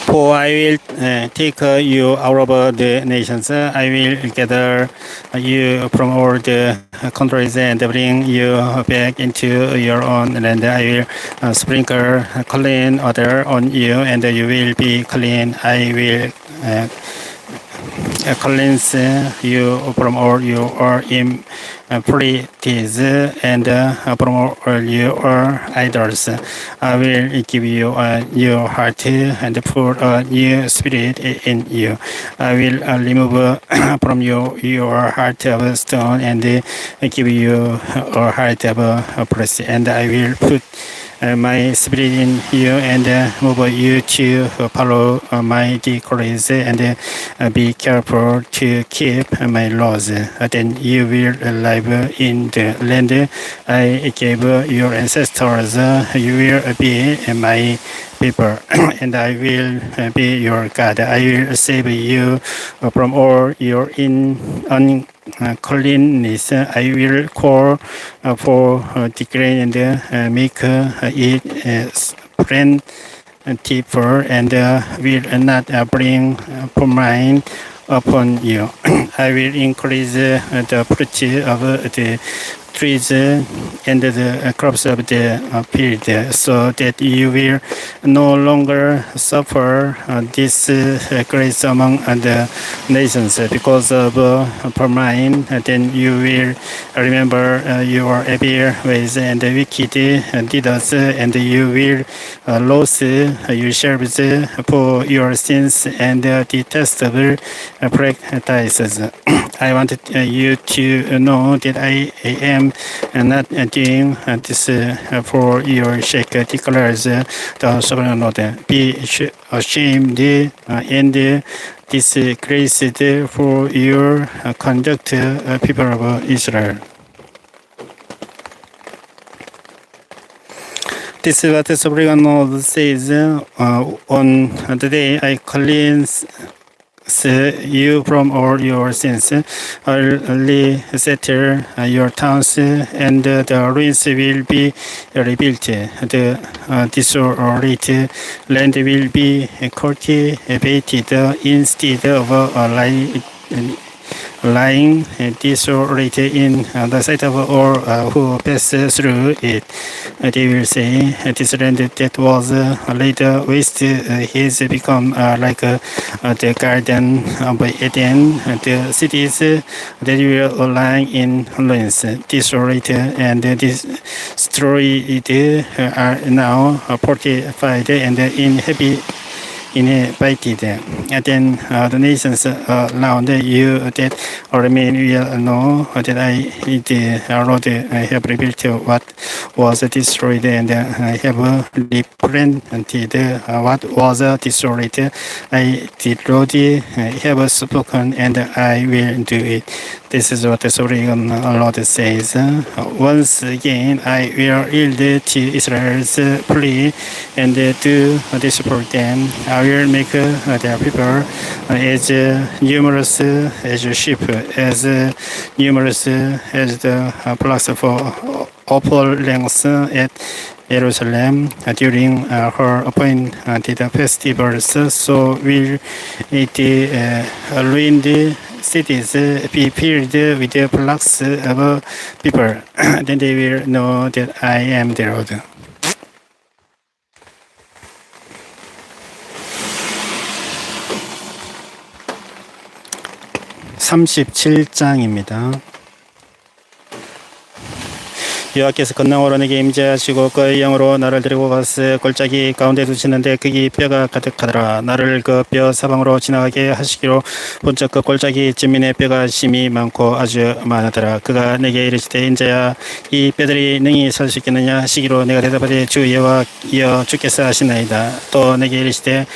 For I will take you out of the nations. I will gather you from all the countries and bring you back into your own land. I will sprinkle clean water on you, and you will be clean. I will cleanse you from all your impurities and from all your idols. I will give you a new heart and put a new spirit in you. I will remove from you your heart of stone and give you a heart of flesh. And I will put my spirit in you and move you to follow my decrees and be careful to keep my laws. Then you will live in the land I gave your ancestors. You will be my people, and I will be your God. I will save you from all your uncleanness. I will call for the grain and make it plentiful and will not bring famine upon you. I will increase the fruit of the trees and the crops of the field, so that you will no longer suffer disgrace among the nations because of famine. Then you will remember your evil ways and wicked deeds, and you will lose yourselves for your sins and detestable practices. I wanted you to know that I am not doing this for your sake, declares the sovereign Lord. Be ashamed and disgraced for your conduct, people of Israel. This is what the sovereign Lord says. On the day I cleanse you from all your sins. I'll resettle your towns, and the ruins will be rebuilt. The desolate land will be cultivated instead of lying desolate in the sight of all who pass through it. They will say, this land that was laid waste has become like the garden of Eden. The cities that were lying in ruins, desolate and destroyed, are now fortified and inhabited. And then the nations around you that remain will know that I, the Lord, I have rebuilt what was destroyed, and I have replanted what was destroyed. I, the Lord, have spoken, and I will do it. This is what the sovereign Lord says. Once again, I will yield to Israel's plea and do this for them. I will make their people as numerous as sheep, as numerous as the flocks for opulence at Jerusalem during her appointed festivals. So will it ruined cities be filled with the flocks of people. Then they will know that I am the Lord. 37장입니다. 여호와께서 건너오러 내게 임재하시고 그의 영으로 나를 데리고 가서 골짜기 가운데 두시는데 거기 뼈가 가득하더라. 나를 그 뼈 사방으로 지나가게 하시기로 본적 그 골짜기 쯤면에 뼈가 심이 많고 아주 많으더라. 그가 내게 이르시되 인자야 이 뼈들이 능히 설 수 있겠느냐 하시기로 내가 대답하되 주 여호와여 주께서 하시나이다. 또 내게 이르시되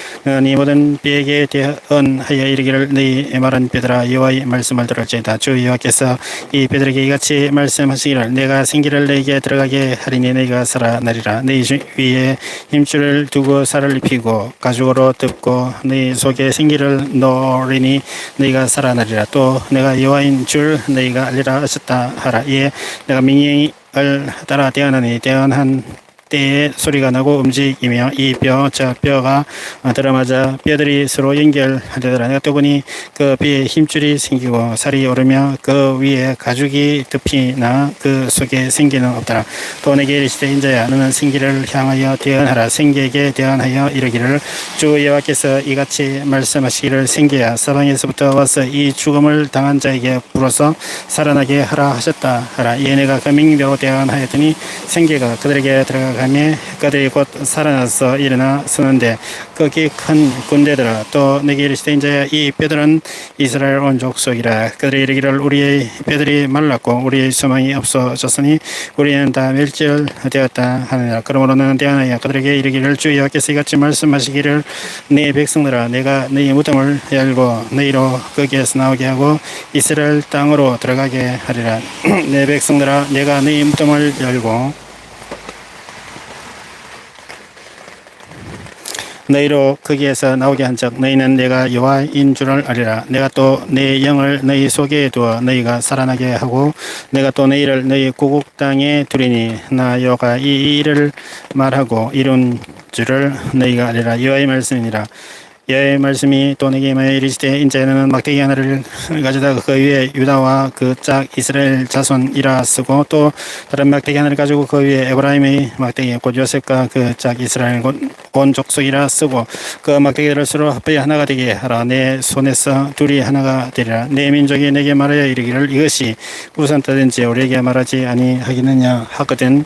네 모든 뼈에게 대언하여 이르기를 네 말한 뼈들아 여호와의 말씀을 들을지어다. 주 여호와께서 이 뼈들에게 이같이 말씀하시기를 내가 생기를 내게 들어가게 하리니 너희가 살아나리라. 너희 위에 힘줄을 두고 살을 입히고 가죽으로 덮고 너희 속에 생기를 넣으리니 너희가 살아나리라. 또 내가 여호와인 줄 너희가 알리라 하셨다 하라. 예, 내가 명령을 따라 대언하니 때에 소리가 나고 움직이며 이 뼈 저 뼈가 들어맞아 뼈들이 서로 연결되더라. 내가 또 보니 그 뼈에 힘줄이 생기고 살이 오르며 그 위에 가죽이 덮이나 그 속에 생기는 없더라. 또 내게 이르시되 인자야 너는 생기를 향하여 대언하라. 생기에게 대언하여 이르기를 주 여호와께서 이같이 말씀하시기를 생기야 사방에서부터 와서 이 죽음을 당한 자에게 불어서 살아나게 하라 하셨다 하라. 이에 내가 그 명령대로 대언하였더니 생기가 그들에게 들어가며 그들이 곧 살아나서 일어나 서는데 거기 큰 군대더라. 또 내게 이르시되 인자야 이 뼈들은 이스라엘 온 족속이라. 그들이 이르기를 우리의 뼈들이 말랐고 우리의 소망이 없어졌으니 우리는 다 멸절되었다 하느니라. 그러므로 너는 대언하여 그들에게 이르기를 주 여호와께서 이같이 말씀하시기를 네 백성들아 내가 너희 무덤을 열고 너희로 거기에서 나오게 하고 이스라엘 땅으로 들어가게 하리라. 내 백성들아 내가 너희 무덤을 열고 너희로 거기에서 나오게 한즉 너희는 내가 여호와인 줄을 알리라. 내가 또 내 영을 너희 속에 두어 너희가 살아나게 하고 내가 또 너희를 너희 고국 땅에 두리니 나 여호와가 이 일을 말하고 이룬 줄을 너희가 알리라. 여호와의 말씀이니라. 여호와의 말씀이 또 내게 임하여 이르시되 인자는 막대기 하나를 가져다가 그 위에 유다와 그 짝 이스라엘 자손이라 쓰고 또 다른 막대기 하나를 가지고 그 위에 에브라임의 막대기 곧 요셉과 그 짝 이스라엘 온 족속이라 쓰고 그 막대기들을 서로 합하여 하나가 되게 하라. 내 손에서 둘이 하나가 되리라. 내 민족이 내게 말하여 이르기를 이것이 무슨 뜻인지 우리에게 말하지 아니하겠느냐 하거든.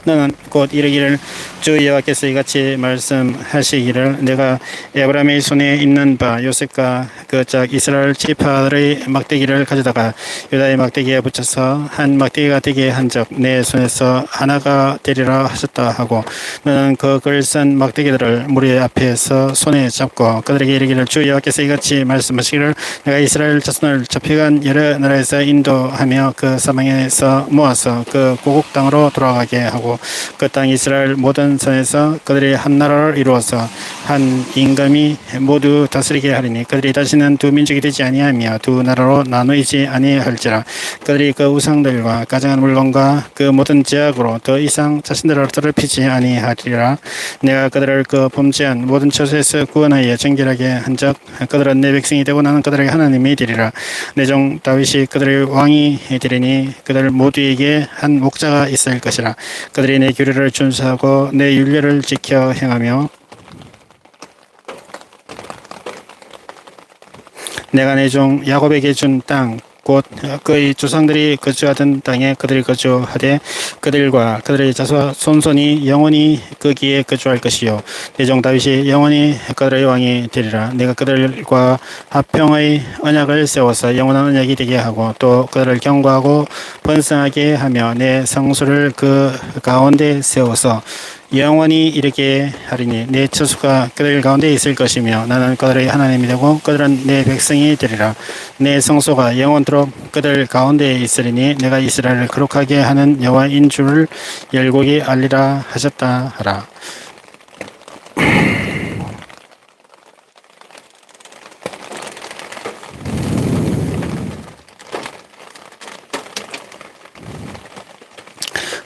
너는 곧 이르기를 주 여호와께서 이같이 말씀하시기를 내가 에브라임의 손에 있는 바 요셉과 그 짝 이스라엘 지파들의 막대기를 가져다가 유다의 막대기에 붙여서 한 막대기가 되게 한즉 내 손에서 하나가 되리라 하셨다 하고 너는 그 글 쓴 막대기들을 무리 앞에서 손에 잡고 그들에게 이르기를 주 여호와께서 이같이 말씀하시기를 내가 이스라엘 자손을 잡혀간 여러 나라에서 인도하며 그 사방에서 모아서 그 고국 땅으로 돌아가게 하고 그 땅 이스라엘 모든 선에서 그들이 한 나라를 이루어서 한 임금이 모두 다스리게 하리니 그들이 다시는 두 민족이 되지 아니하며 두 나라로 나누이지 아니할지라. 그들이 그 우상들과 가장한 물건과 그 모든 제약으로 더 이상 자신들을 더럽히지 아니하리라. 내가 그들을 그 범죄한 모든 처소에서 구원하여 정결하게 한즉 그들은 내 백성이 되고 나는 그들에게 하나님이 되리라. 내 종 다윗이 그들의 왕이 되리니 그들 모두에게 한 목자가 있을 것이라. 그들이 내 규례를 준수하고 내 율례를 지켜 행하며 내가 내 종 야곱에게 준 땅 곧 그의 조상들이 거주하던 땅에 그들이 거주하되 그들과 그들의 자손이 영원히 거기에 거주할 것이요 내 종 다윗이 영원히 그들의 왕이 되리라. 내가 그들과 화평의 언약을 세워서 영원한 언약이 되게 하고 또 그들을 경고하고 번성하게 하며 내 성소를 그 가운데 세워서 영원히 이르게 하리니 내 처소가 그들 가운데 있을 것이며 나는 그들의 하나님이 되고 그들은 내 백성이 되리라. 내 성소가 영원토록 그들 가운데 있으리니 내가 이스라엘을 거룩하게 하는 여호와인 줄을 열국이 알리라 하셨다 하라.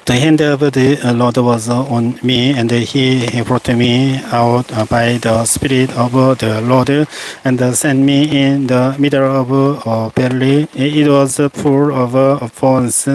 The hand of the Lord was on me, and he brought me out by the Spirit of the Lord, and sent me in the middle of a valley. It was full of thorns.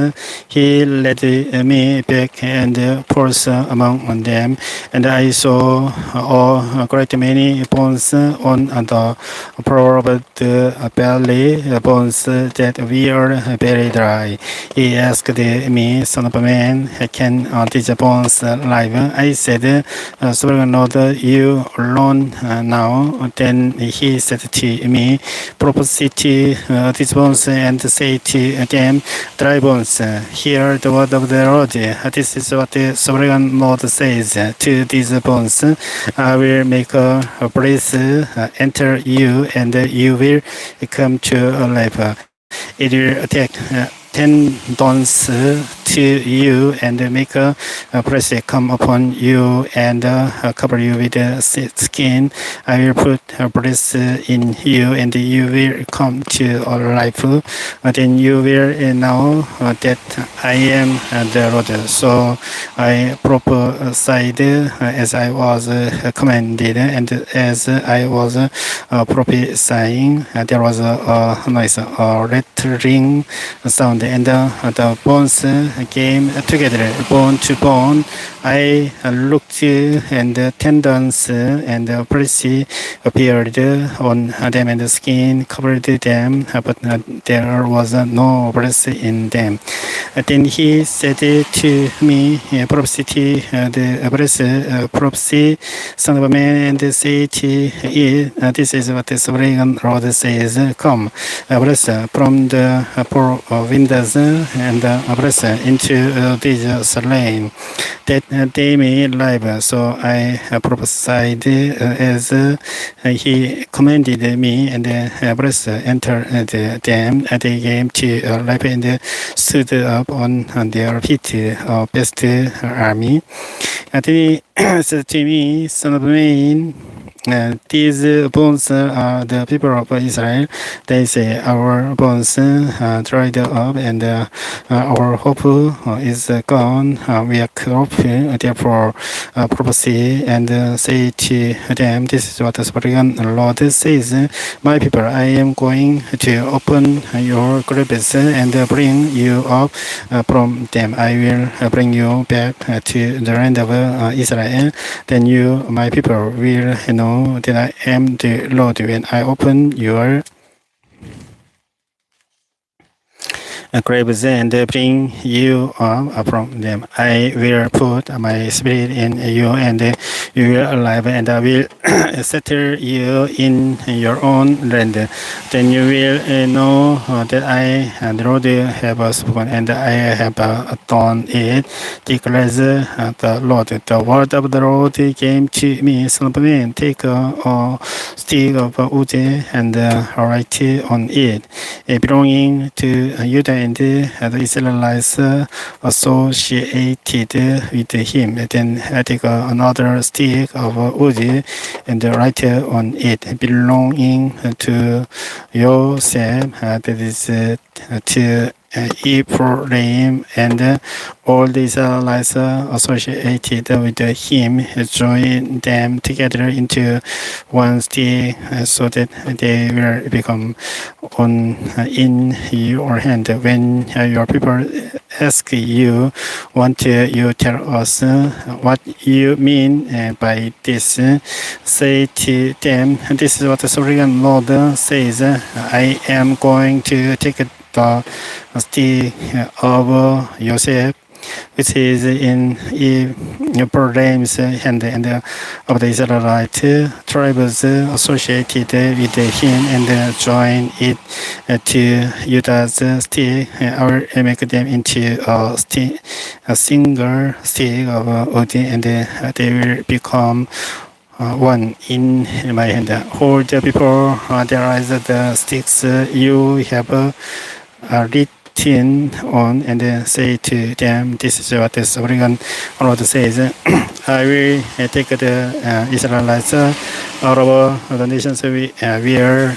He led me back and forth among them, and I saw a great many bones on the floor of the valley, bones that were very dry. He asked me, Son of man, can these bones live? I said, Sovereign Lord, you alone know. Then he said to me, prophesy to these bones and say to them, dry bones, hear the word of the Lord. This is what the Sovereign Lord says to these bones. I will make a breath enter you, and you will come to life. It will attack tendons to you and make a press come upon you and cover you with skin. I will put a breath in you and you will come to life. Then you will know that I am the Lord. So I prophesied as I was commanded, and as I was prophesying, there was a noise, a rattling sound, and the bones came together, bone to bone. I looked, and the tendons and the flesh appeared on them, and the skin covered them, but there was no breath in them. Then he said to me, prophecy, the breath, prophecy, son of a man, and say to it, this is what the sovereign Lord says, come, breath from the four windows, and breath into these slain, that they may live. So I prophesied as he commanded me, and breath entered them. They came to life and stood up on their feet, best army. Then he said to me, son of man, these bones are the people of Israel. They say, our bones dried up, and our hope is gone. We are corrupt. Therefore, prophecy and say to them, this is what the sovereign Lord says, my people, I am going to open your graves and bring you up from them. I will bring you back to the land of Israel. Then you, my people, will know that I am the Lord when I open your graves and bring you up from them. I will put my spirit in you, and you will alive, and I will settle you in your own land. Then you will know that I, the Lord, have spoken, and I have done it, declares the Lord. The word of the Lord came to me, son of man, take a stick of wood and write on it, belonging to Judah and the Israelites associated with him. Then take another stick of wood and write on it, belonging to Joseph, that is to Ephraim, and all the Israelites associated with him join them together into one stick, so that they will become on in your hand. When your people ask you, won't you tell us what you mean by this? Say to them, this is what the sovereign Lord says, I am going to take the stick of Joseph, which is in Ephraim's hand, and of the Israelite tribes associated with him, and join it to Judah's stick. I will make them into a single stick of wood, and they will become one in my hand. Hold the people, there is the sticks you have written on, and say to them, this is what the sovereign Lord says, I will take the Israelites out of the nations where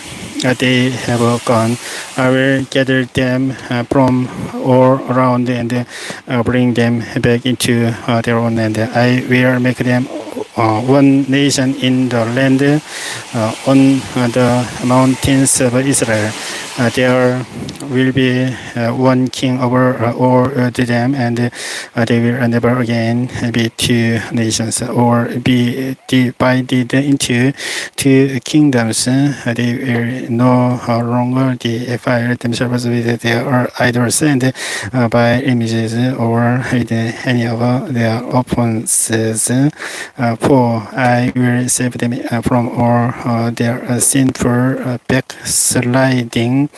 they have gone. I will gather them from all around and bring them back into their own land. I will make them one nation in the land on the mountains of Israel. There will be one king over all them, and they will never again be two nations or be divided into two kingdoms. They will no longer defile themselves with their idols and by images or with any of their offenses. For I will save them from all their sinful backsliding,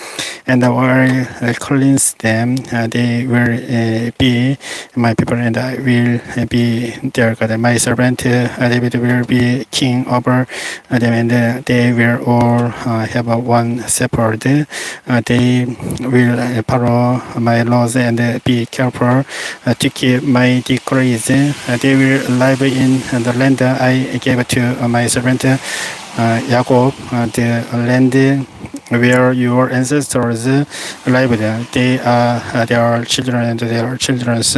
and I will cleanse them. They will be my people, and I will be their God. My servant David will be king over them, and they will all have one shepherd. They will follow my laws and be careful to keep my decrees. They will live in the land I gave to my servant Jacob, the land where your ancestors lived. They are their children and their children's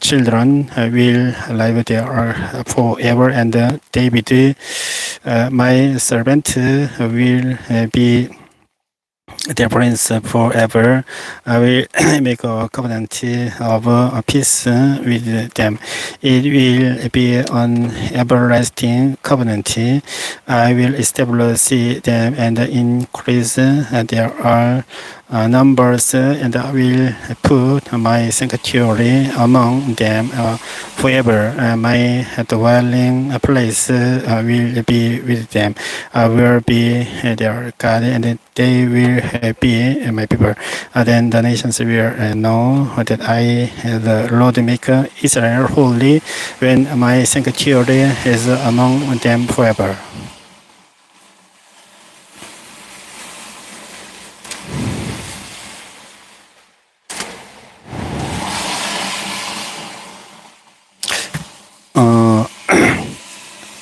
children will live there forever. And David, my servant, will be their prince forever. I will make a covenant of peace with them. It will be an everlasting covenant. I will establish them and increase their numbers, and I will put my sanctuary among them forever. My dwelling place will be with them. I will be their God, and they will be my people. Then the nations will know that I, the Lord, make Israel holy when my sanctuary is among them forever.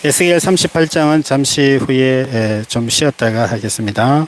에스겔 38장은 잠시 후에 좀 쉬었다가 하겠습니다.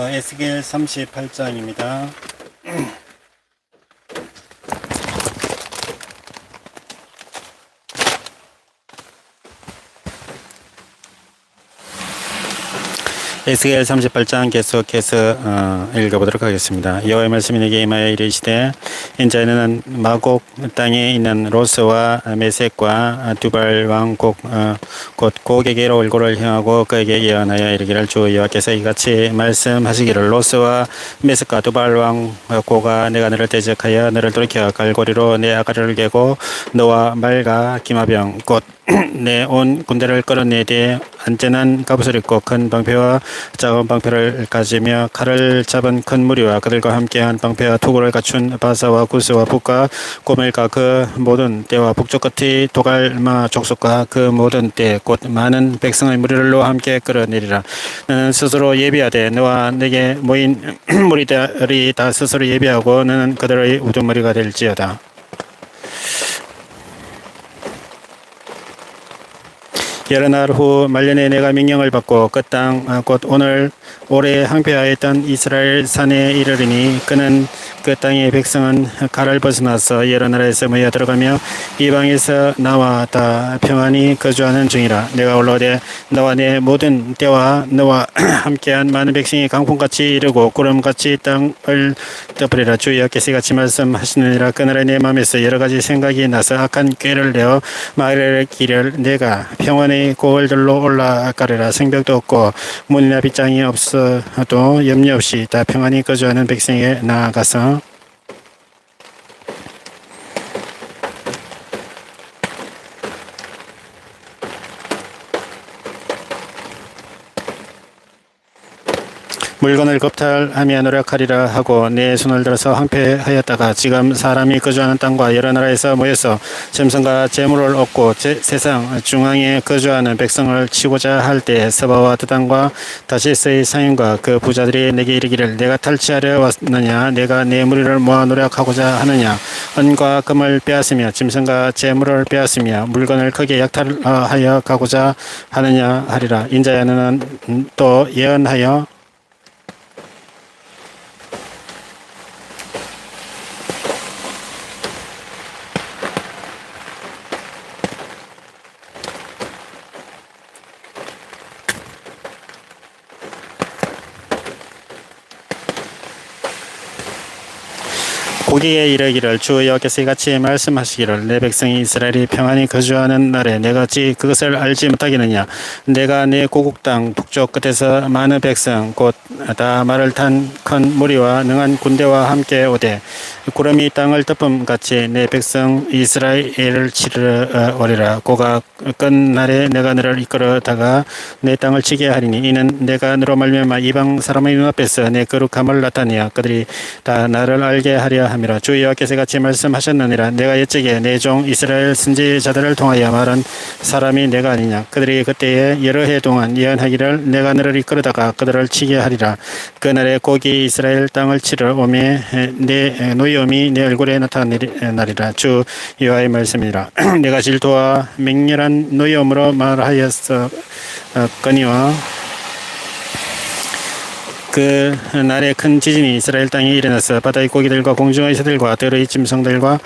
에스겔 38장입니다. 에스겔 38장 계속해서 읽어보도록 하겠습니다. 여호와의 말씀이 내게 임하여 이르시되 인자는 마곡 땅에 있는 로스와 메섹과 두발 왕 곧 고게게로 얼굴을 향하고 그에게 예언하여 이르기를 주 여호와께서 이같이 말씀하시기를 로스와 메섹과 두발 왕 고가 내가 너를 대적하여 너를 돌이켜 갈고리로 내 아가를 개고 너와 말과 기마병 곧 내 온 군대를 끌어내되 안전한 갑옷을 입고 큰 방패와 작은 방패를 가지며 칼을 잡은 큰 무리와 그들과 함께한 방패와 투구를 갖춘 바사와 구스와 북과 고멜과 그 모든 때와 북쪽 끝의 도갈마 족속과 그 모든 때 곧 많은 백성의 무리를로 함께 끌어내리라. 너는 스스로 예비하되 너와 내게 모인 무리들이 다 스스로 예비하고 너는 그들의 우두머리가 될지어다. 여러 날 후 말년에 내가 명령을 받고 그 땅 곧 오늘 올해 항폐하였던 이스라엘 산에 이르리니 그는 그 땅의 백성은 칼을 벗어나서 여러 나라에서 모여 들어가며 이방에서 나와 다 평안히 거주하는 중이라. 내가 올라오되 너와 내 모든 때와 너와 함께한 많은 백성이 강풍같이 이르고 구름같이 땅을 덮으리라. 주 여호와께서 같이 말씀하시느니라. 그날에 내 마음에서 여러 가지 생각이 나서 악한 꾀를 내어 말하기를 내가 평안의 고을들로 올라가리라. 생벽도 없고 문이나 빗장이 없어도 염려 없이 다 평안히 거주하는 백성에게 나아가서 물건을 겁탈하며 노력하리라 하고 내 손을 들어서 황폐하였다가 지금 사람이 거주하는 땅과 여러 나라에서 모여서 짐승과 재물을 얻고 세상 중앙에 거주하는 백성을 치고자 할 때 서바와 드단과 다시스의 상인과 그 부자들이 내게 이르기를 내가 탈취하려 왔느냐 내가 내 무리를 모아 노력하고자 하느냐 은과 금을 빼앗으며 짐승과 재물을 빼앗으며 물건을 크게 약탈하여 가고자 하느냐 하리라. 인자야 너는 또 예언하여 고기에 이르기를 주 여호와께서 이같이 말씀하시기를 내 백성이 이스라엘이 평안히 거주하는 날에 내가 어찌 그것을 알지 못하겠느냐. 내가 내 고국 땅 북쪽 끝에서 많은 백성 곧 다 말을 탄 큰 무리와 능한 군대와 함께 오되 구름이 땅을 덮음같이 내 백성 이스라엘을 치르러 오리라. 고가 끝날에 내가 너를 이끌어다가 내 땅을 치게 하리니 이는 내가 너로 말미암아 이방 사람의 눈앞에서 내 거룩함을 나타내어 그들이 다 나를 알게 하려 함이라. 주 여호와께서 같이 말씀하셨느니라. 내가 옛적에 내 종 이스라엘 선지자들을 통하여 말한 사람이 내가 아니냐. 그들이 그때에 여러 해 동안 예언하기를 내가 너를 이끌어다가 그들을 치게 하리라. 그날에 고기 이스라엘 땅을 치러 오매 내 노여움이 내 얼굴에 나타나리라. 주 여호와의 말씀이라. 내가 질투와 맹렬한 노여움으로 말하였거니와 그 날에 큰 지진이 이스라엘 땅에 일어나서 바다의 고기들과 공중의 새들과 들의 짐승들과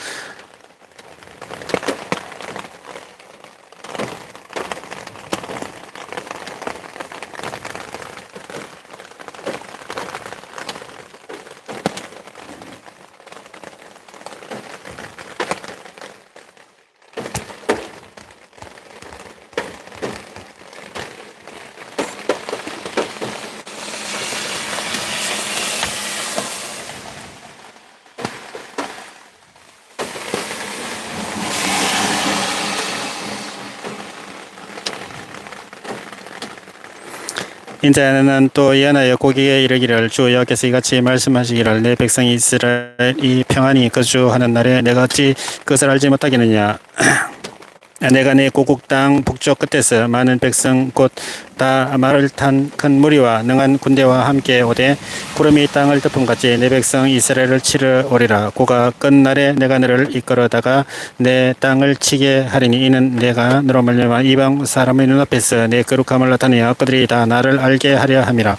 인자는 또 예언하여 고기에 이르기를 주 여호와께서 이같이 말씀하시기를 내 백성이 이스라엘이 평안히 거주하는 날에 내가 어찌 그것을 알지 못하겠느냐. 내가 내 고국 땅 북쪽 끝에서 많은 백성 곧 다 말을 탄 큰 무리와 능한 군대와 함께 오되 구름이 땅을 덮음같이 내 백성 이스라엘을 치러 오리라. 그가 끝날에 내가 너를 이끌어다가 내 땅을 치게 하리니 이는 내가 너로 말미암아 이방 사람의 눈앞에서 내 거룩함을 나타내어 그들이 다 나를 알게 하려 함이라.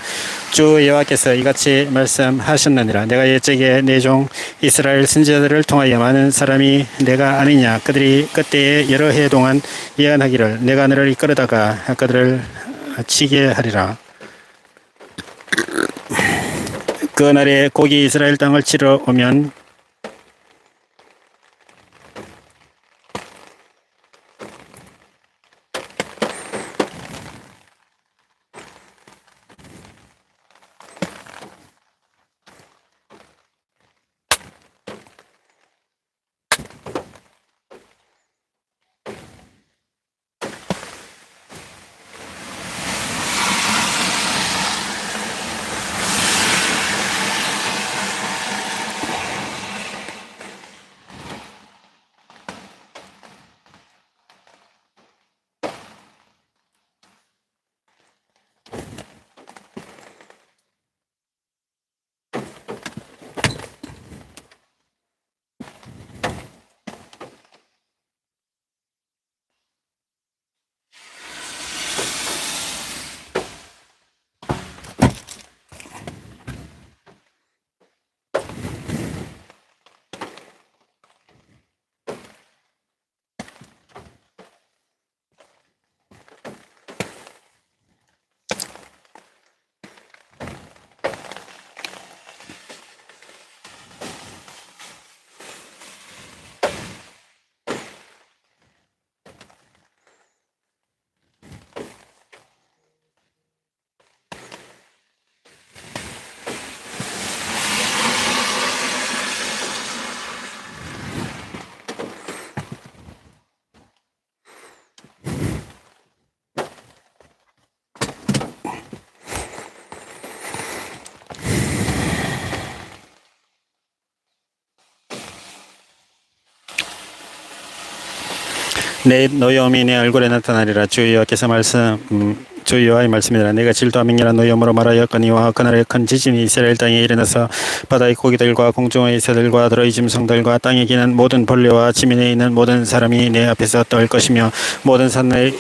주 여호와께서 이같이 말씀하셨느니라. 내가 옛적에 내 종 이스라엘 선지자들을 통하여 많은 사람이 내가 아니냐. 그들이 그때에 여러 해 동안 예언하기를 내가 너를 이끌어다가 그들을 치게 하리라. 그 날에 곡이 이스라엘 땅을 치러 오면 내 노여움이 내 얼굴에 나타나리라. 주 여호와께서 주 여호와의 말씀이라. 내가 질투와 맹렬한 노여움으로 말하였거니와 그날에 큰 지진이 이스라엘 땅에 일어나서 바다의 고기들과 공중의 새들과 들의 짐승들과 땅에 기는 모든 벌레와 지면에 있는 모든 사람이 내 앞에서 떨 것이며 모든 산이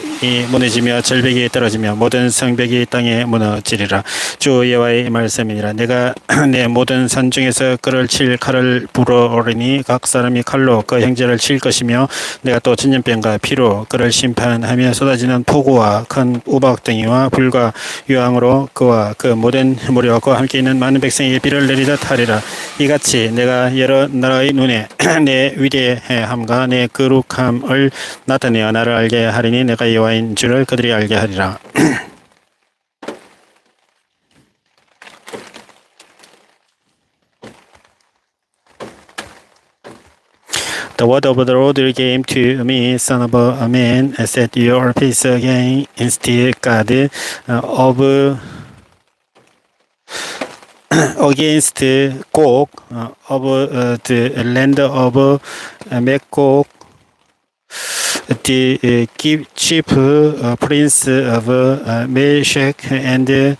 무너지며 절벽이 떨어지며 모든 성벽이 땅에 무너지리라. 주 여호와의 말씀이니라. 내가 내 모든 산 중에서 그를 칠 칼을 불어오리니 각 사람이 칼로 그 형제를 칠 것이며 내가 또 전염병과 피로 그를 심판하며 쏟아지는 폭우와 큰 우박 등이와 불과 유황으로 그와 그 모든 무리와 그와 함께 있는 많은 백성에게 비를 내리듯 하리라. 이같이 내가 여러 나라의 눈에 내 위대함과 내 거룩함을 나타내어 나를 알게 하리니 내가 여호와인 줄을 그들이 알게 하리라. The word of the Lord came to me, son of a man, set your face against God against Gog of the land of Magog, the chief prince of Meshach and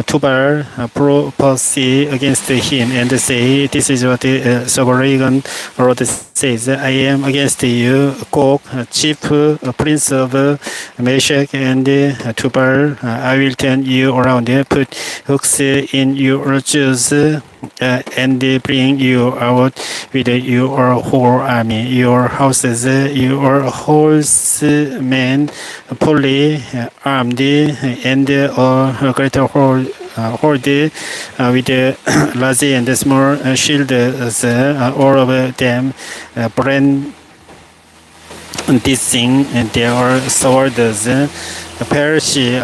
Tubal prophesy against him and say, this is what the sovereign Lord says, I am against you, Gog, chief prince of Meshach and Tubal. I will turn you around, put hooks in your jaws, and bring you out with your whole army, your houses, your horsemen, fully armed, and a great horde with large and small shields, all of them brand dissing their swords. Persia,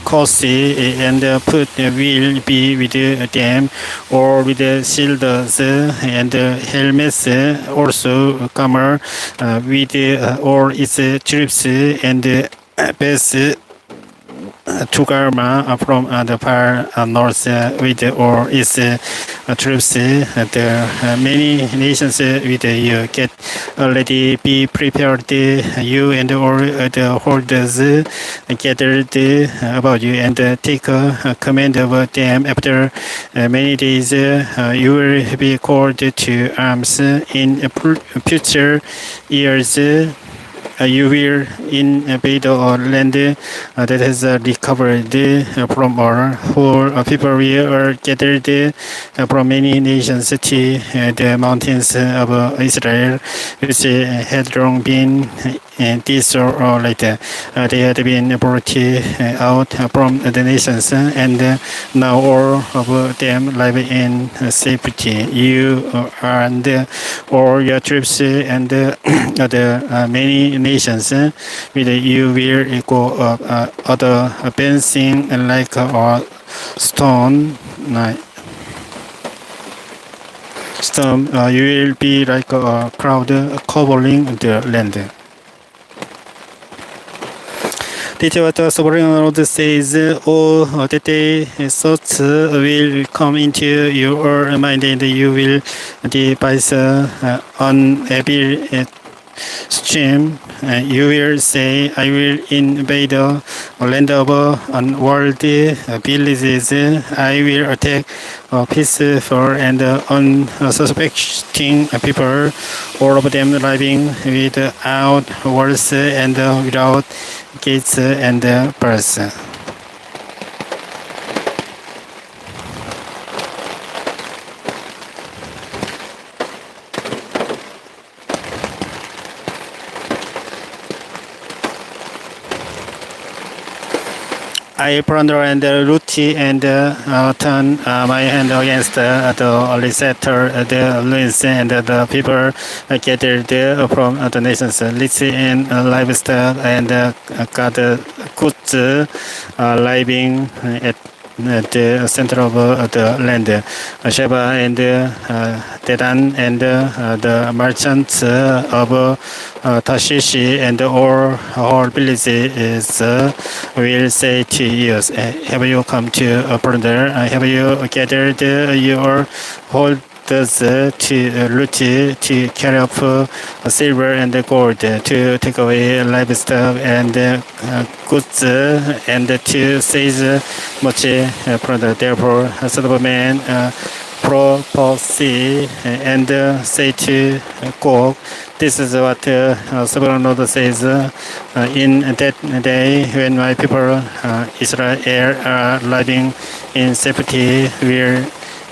Kosi, and put will be with them, or with shields and helmets, also Gomer with all its troops and best Tugarma from the far north with or its troops. The many nations with you get already be prepared. You and all the holders gathered about you and take command of them. After many days, you will be called to arms in future years. You will invade a land that has recovered from war, whole people will gathered from many nations to the mountains of Israel, which had long been desolated. They had been brought out from the nations, and now all of them live in safety. You and all your troops and the many nations with you will go up other fencing like a stone. Storm, you will be like a crowd covering the land. This is what the sovereign Lord says. Oh, that day thoughts will come into your mind, and you will devise on every stream. You will say, I will invade a land of unworldly villages. I will attack peaceful and unsuspecting people, all of them living without walls and without gates and bars. I plunder and loot and turn my hand against the resetter, the ruins, and the people gathered from the nations, rich in livestock and got goods living at the center of the land. Sheba and Dedan and the merchants of Tarshish and all villages will say to you, have you come to plunder? Have you gathered your holders to loot, to carry up silver and gold, to take away livestock and goods, and to seize much plunder? Therefore, son of man, prophecy and say to Gog, this is what Sovereign Lord says, in that day when my people Israel are living in safety, will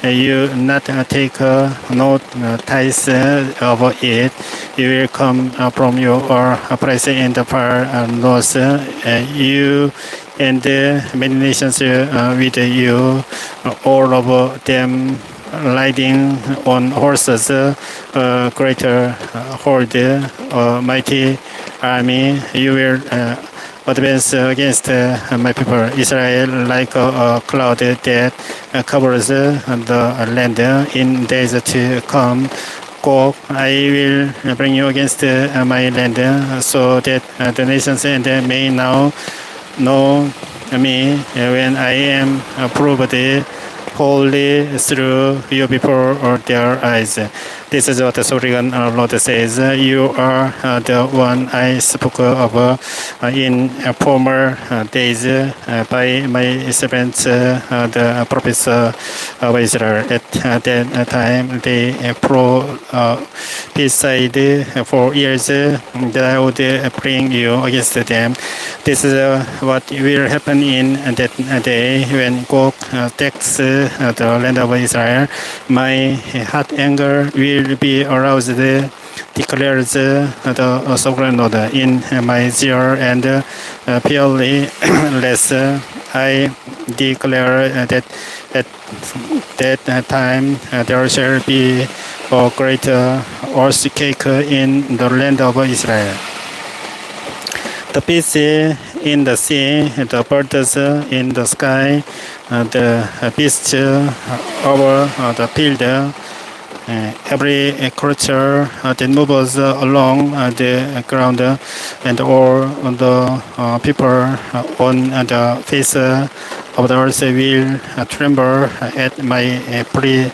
you not take notice of it. You will come from your place in the far north. You and many nations with you, all of them riding on horses, greater horde, mighty army. You will advance against my people Israel like a cloud that covers the land in days to come. Go, I will bring you against my land, so that the nations and may now know me when I am proved holy through you before their eyes. This is what the sovereign Lord says. You are the one I spoke of in former days by my servants, the prophets of Israel. At that time, they prophesied for years that I would bring you against them. This is what will happen in that day when God takes the land of Israel. My hot anger will be aroused, declares the sovereign Lord. In my zeal and fearless, I declare that at that time there shall be a great earthquake in the land of Israel. The fish in the sea, the birds in the sky, the beasts over the field, every creature that moves along the ground, and all the people on the face of the earth will tremble at my presence.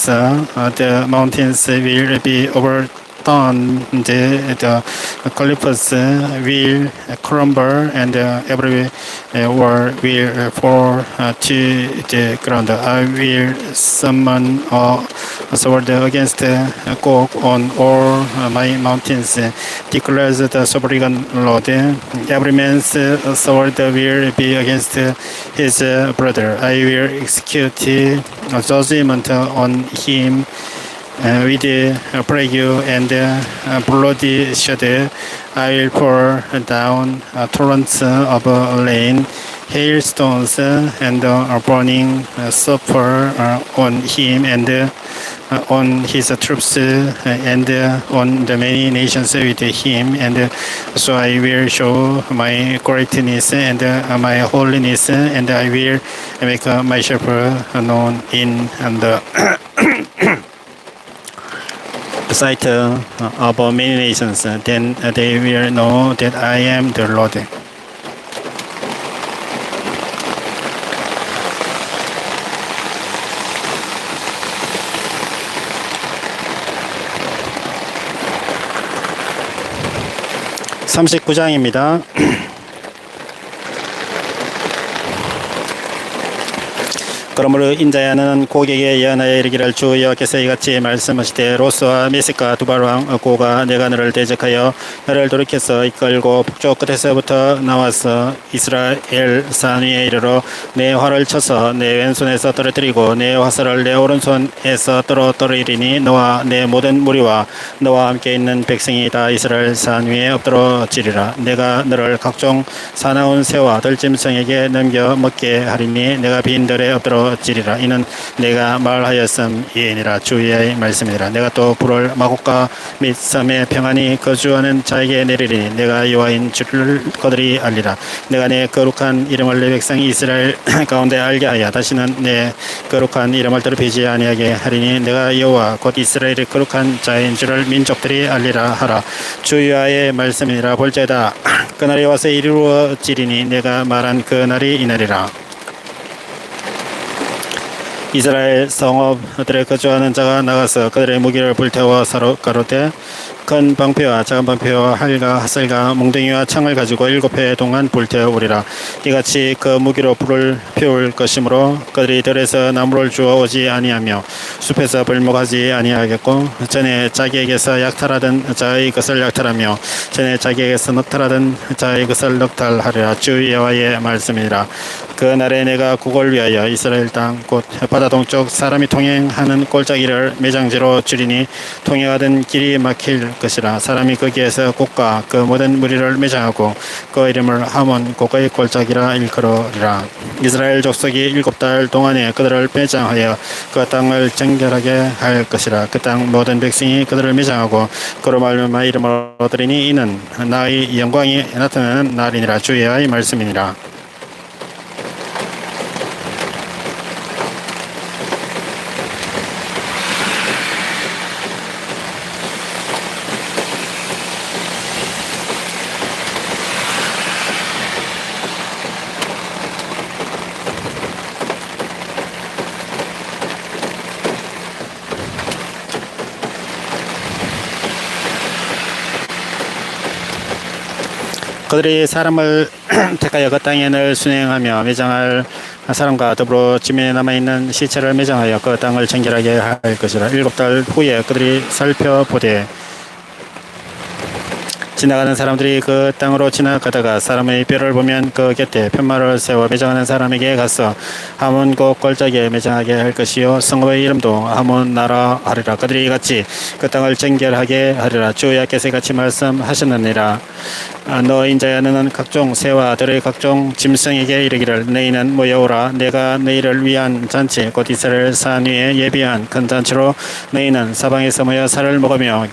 The mountains will be overturned, the cliffs will crumble, and every wall will fall to the ground. I will summon a sword against Gog on all my mountains, declares the sovereign Lord. Every man's sword will be against his brother. I will execute judgment on him with plague and bloodshed. I will pour down torrents of rain, hailstones, and burning sulfur on him and on his troops and on the many nations with him. And so I will show my greatness and my holiness, and I will make myself known in the sight of many nations. Then they will know that I am the Lord. (39장입니다) 그러므로 인자야 너는 고객에 예언하여 이르기를 주 여호와께서 이같이 말씀하시되 로스와 메섹과 두발왕 고가 내가 너를 대적하여 너를 돌이켜서 이끌고 북쪽 끝에서부터 나와서 이스라엘 산 위에 이르러 내 활을 쳐서 내 왼손에서 떨어뜨리고 내 화살을 내 오른손에서 떨어뜨리리니 너와 내 모든 무리와 너와 함께 있는 백성이 다 이스라엘 산 위에 엎드러지리라. 내가 너를 각종 사나운 새와 들짐승에게 넘겨 먹게 하리니 내가 빈들에 엎드러지리라. 이는 내가 말하였음이니라. 주의 말씀이니라. 내가 또 불을 마곡과 및 섬에 평안히 거주하는 자에게 내리리니 내가 여호와인 줄을 그들이 알리라. 내가 내 거룩한 이름을 내 백성 이스라엘 가운데 알게 하여 다시는 내 거룩한 이름을 더럽히지 아니하게 하리니 내가 여호와 곧 이스라엘의 거룩한 자인 줄을 민족들이 알리라 하라. 주 여호와의 말씀이니라. 볼지어다 그날이 와서 이루어지리니 내가 말한 그 날이 이날이라. 이스라엘 성읍들에 거주하는 자가 나가서 그들의 무기를 불태워 가로되 큰 방패와 작은 방패와 활과 화살과 몽둥이와 창을 가지고 7회 동안 불태우리라. 이같이 그 무기로 불을 피울 것이므로 그들이 들에서 나무를 주워 오지 아니하며 숲에서 벌목하지 아니하겠고 전에 자기에게서 약탈하던 자의 것을 약탈하며 전에 자기에게서 넉탈하던 자의 것을 넉탈하리라. 주 여호와의 말씀이니라. 그 날에 내가 국을 위하여 이스라엘 땅 곧 바다 동쪽 사람이 통행하는 골짜기를 매장지로 줄이니 통행하던 길이 막힐 것이라. 사람이 거기에서 곡과 그 모든 무리를 매장하고 그 이름을 하몬 곡의 골짜기라 일컬으리라. 이스라엘 족속이 7달 동안에 그들을 매장하여 그 땅을 정결하게 할 것이라. 그 땅 모든 백성이 그들을 매장하고 그로 말미암아 이름을 얻으리니 이는 나의 영광이 나타나는 날이니라. 주 여호와의 말씀이니라. 그들이 사람을 택하여 그 땅에 늘 순행하며 매장할 사람과 더불어 지면에 남아있는 시체를 매장하여 그 땅을 정결하게 할 것이라. 7달 후에 그들이 살펴보되 지나가는 사람들이 그 땅으로 지나가다가 사람의 뼈를 보면 그 곁에 편말을 세워 매장하는 사람에게 가서 하몬 곡 골짜기에 매장하게 할 것이요 성읍의 이름도 하몬 나라 하리라. 그들이 이같이 그 땅을 정결하게 하리라. 주 여호와께서 같이 말씀하셨느니라. 너 인자야 너는 각종 새와 들의 각종 짐승에게 이르기를 너희는 모여오라. 내가 너희를 위한 잔치 곧 이스라엘 산 위에 예비한 큰 잔치로 너희는 사방에서 모여 살을 먹으며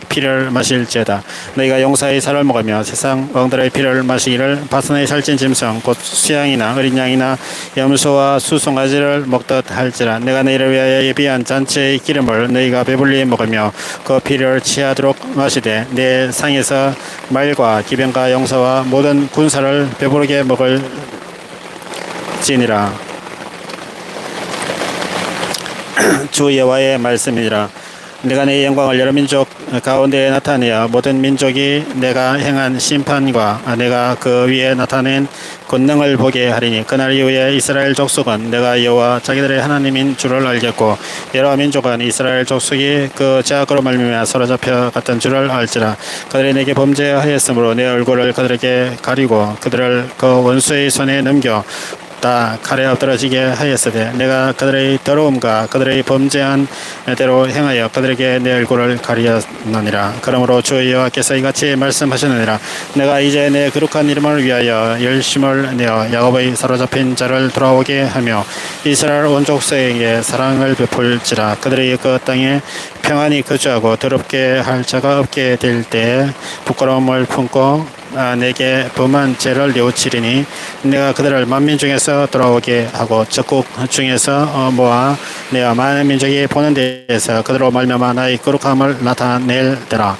피를 마실지어다. 너희가 용사의 살을 먹으며 세상 왕들의 피를 마시기를 바산의 살찐 짐승 곧 수양이나 어린 양이나 염소와 수송아지를 먹듯 할지라. 내가 너희를 위하여 예비한 잔치의 기름을 너희가 배불리 먹으며 그 피를 취하도록 마시되 내 상에서 말과 기병과 용사와 모든 군사를 배부르게 먹을지니라. 주 여호와의 말씀이니라. 내가 내 영광을 여러 민족 가운데 나타내어 모든 민족이 내가 행한 심판과 내가 그 위에 나타낸 권능을 보게 하리니 그날 이후에 이스라엘 족속은 내가 여호와 자기들의 하나님인 줄을 알겠고 여러 민족은 이스라엘 족속이 그 죄악으로 말미암아 사로잡혀 갔던 줄을 알지라. 그들이 내게 범죄하였으므로 내 얼굴을 그들에게 가리고 그들을 그 원수의 손에 넘겨 다 칼에 엎드러지게 하였으되 내가 그들의 더러움과 그들의 범죄한 대로 행하여 그들에게 내 얼굴을 가리었느니라. 그러므로 주 여호와께서 이같이 말씀하셨느니라. 내가 이제 내 거룩한 이름을 위하여 열심을 내어 야곱의 사로잡힌 자를 돌아오게 하며 이스라엘 온 족속에게 사랑을 베풀지라. 그들이 그 땅에 평안히 거주하고 더럽게 할 자가 없게 될 때 부끄러움을 품고 내게 범한 죄를 뉘우치리니 내가 그들을 만민 중에서 돌아오게 하고 적국 중에서 모아 내가 많은 민족이 보는 데에서 그들로 말미암아 나의 거룩함을 나타낼 때라.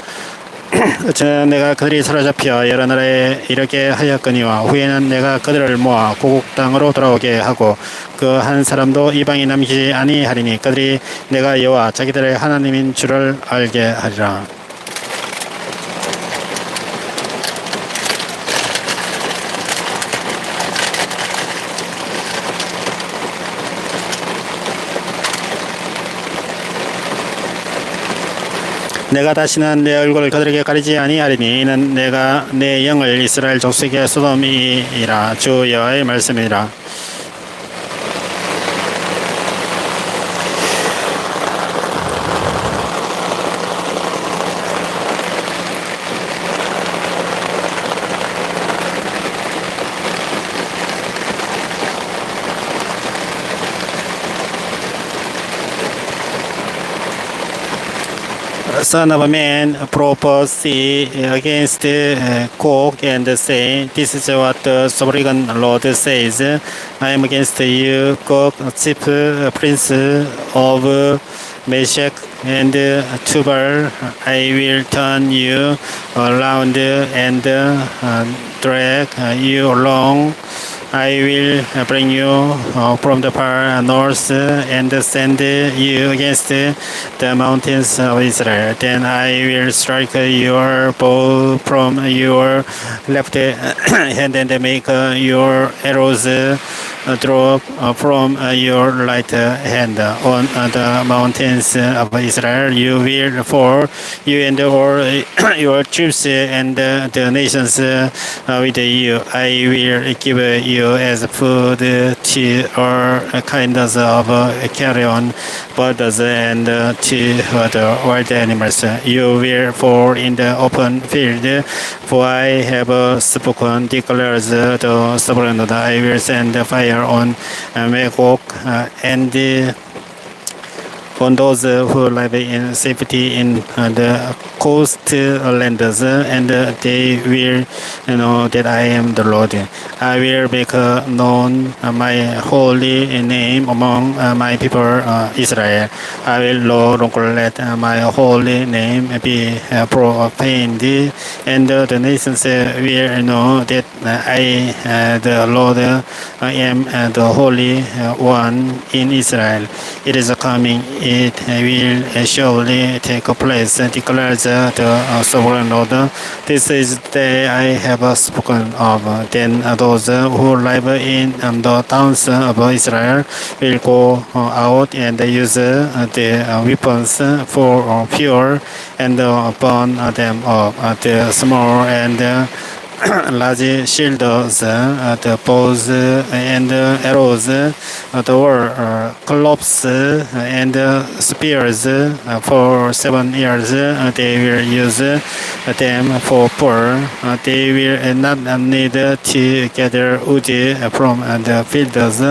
어찌나 내가 그들이 사로잡혀 여러 나라에 이르게 하였거니와 후에는 내가 그들을 모아 고국 땅으로 돌아오게 하고 그 한 사람도 이방에 남기지 아니하리니 그들이 내가 여호와 자기들의 하나님인 줄을 알게 하리라. 내가 다시는 내 얼굴을 그들에게 가리지 아니하리니 이는 내가 내 영을 이스라엘 족속에 쏟음이라. 주 여호와의 말씀이라. Son of man, prophecy against Gog and say, this is what the sovereign Lord says, I am against you, Gog, chief prince of Meshach and Tubal. I will turn you around and drag you along. I will bring you from the far north and send you against the mountains of Israel. Then I will strike your bow from your left hand and make your arrows drop from your right hand on the mountains of Israel. You will fall, you and all your troops and the nations with you. I will give you as food to all kinds of carrion birds and to other wild animals. You will fall in the open field, for I have spoken, declares the sovereign Lord. I will send fire on Magog and on those who live in safety in the coastlands, and they will know that I am the Lord. I will make known my holy name among my people Israel. I will no longer let my holy name be profaned, and the nations will know that I, the Lord, am the Holy One in Israel. It is coming, it will surely take place, declares the sovereign Lord. This is the day I have spoken of. Then those who live in the towns of Israel will go out and use the weapons for fuel and burn them up. The small and large shields, the bows and arrows, the war clubs and spears. For 7 years they will use them for poor. They will not need to gather wood from the fields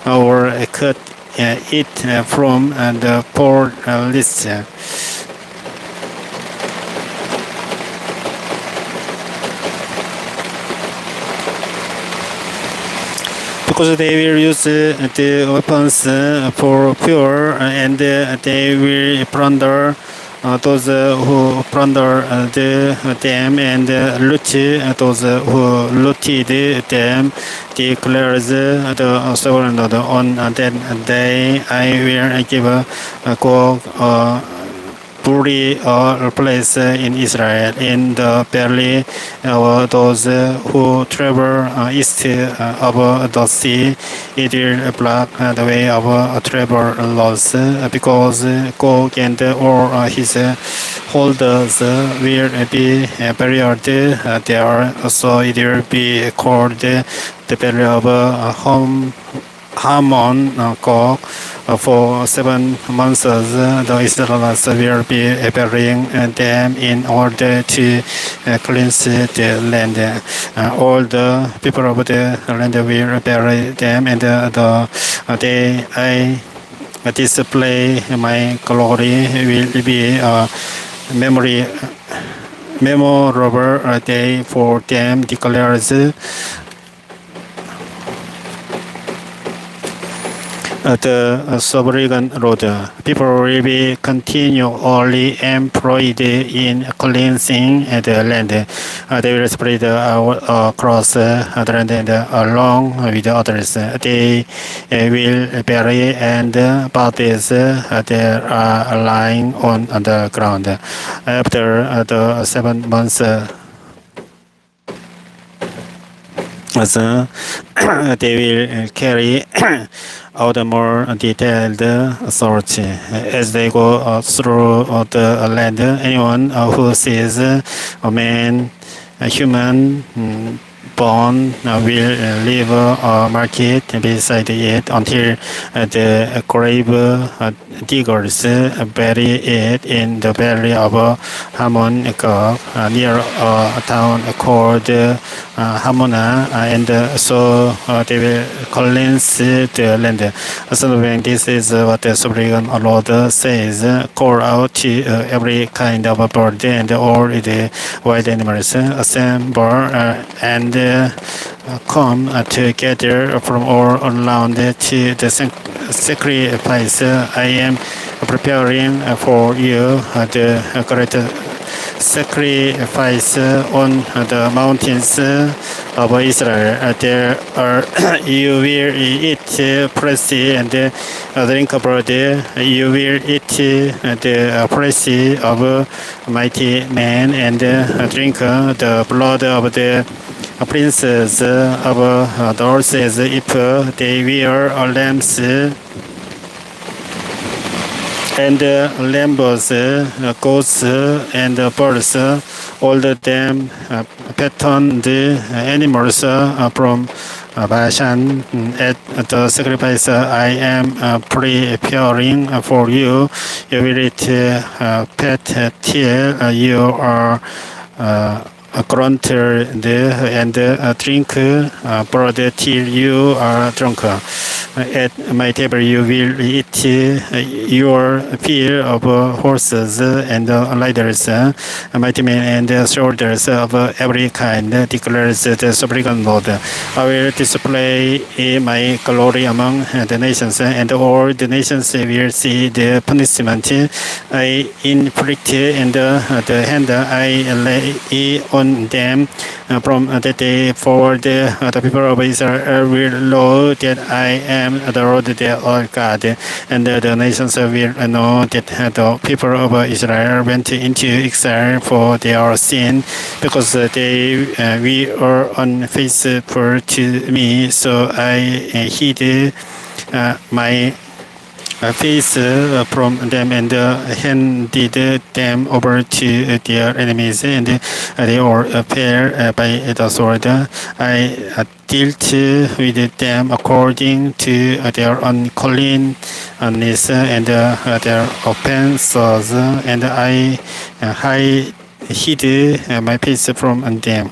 or cut it from the forests. because they will use the weapons for pure and they will plunder those who plunder them and loot those who looted them, declares the sovereign Lord. On that day I will give Gog bury a place in Israel in the belly of those who travel east of the sea. It will block the way of travelers because Gog and all his holders will be buried there. So it will be called the belly of Hammon Gog. For 7 months, the Israelites will be burying them in order to cleanse the land. All the people of the land will bury them, and the day I display my glory will be a memorable day for them, declares the sovereign Lord. People will be continually employed in cleansing the land. They will spread out across the land and along with others. They will bury and bodies that are lying on the ground. After the 7 months, they will carry out a more detailed search as they go through the land. Anyone who sees a man, a human bone will leave a market beside it until the grave diggers bury it in the belly of Hammon Gog near a town called Hammona, and so they will cleanse the land. So this is what the sovereign Lord says: call out to every kind of bird and all the wild animals, assemble and come together from all around to the sacrifice. I am preparing for you the great sacrifice on the mountains of Israel. There you will eat flesh and drink blood. You will eat the flesh of mighty men and drink the blood of the princes of the horses if they wear lambs and lambs, goats, and birds, all of them fattened animals from Bashan. At the sacrifice I am preparing for you, you will eat fat till you are grunted and drink blood till you are drunk. At my table you will eat your fill of horses and riders, mighty men and soldiers of every kind, declares the sovereign Lord. I will display my glory among the nations, and all the nations will see the punishment I inflict and the hand I lay on them. From that day forward, the people of Israel will know that I am the Lord their God, and the nations will know that the people of Israel went into exile for their sin, because they were unfaithful to me. So I hid my face from them and handed them over to their enemies, and they all fell by the sword. I dealt with them according to their uncleanness and their offenses, and I hid my face from them.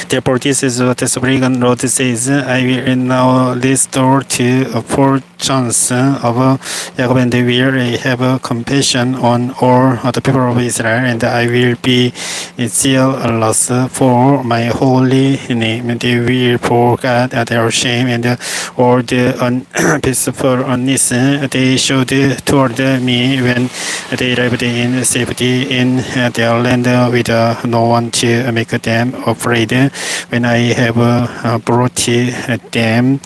Therefore, this is what the sovereign Lord says: I will now restore to fortunes of Jacob, and will have compassion on all the people of Israel, and I will be zealous for my holy name. They will forget their shame and all the unpeacefulness they showed toward me when they lived in safety in their land with no one to make them afraid. When I have brought them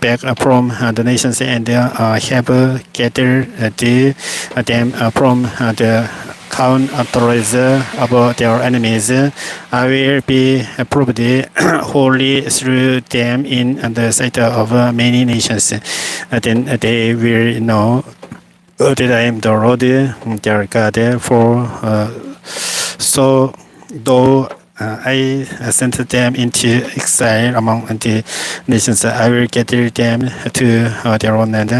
back from the nations and have gathered them from the countries of their enemies, I will be proved holy through them in the sight of many nations. Then they will know that I am the Lord their God. For so though I sent them into exile among the nations, I will gather them to their own land,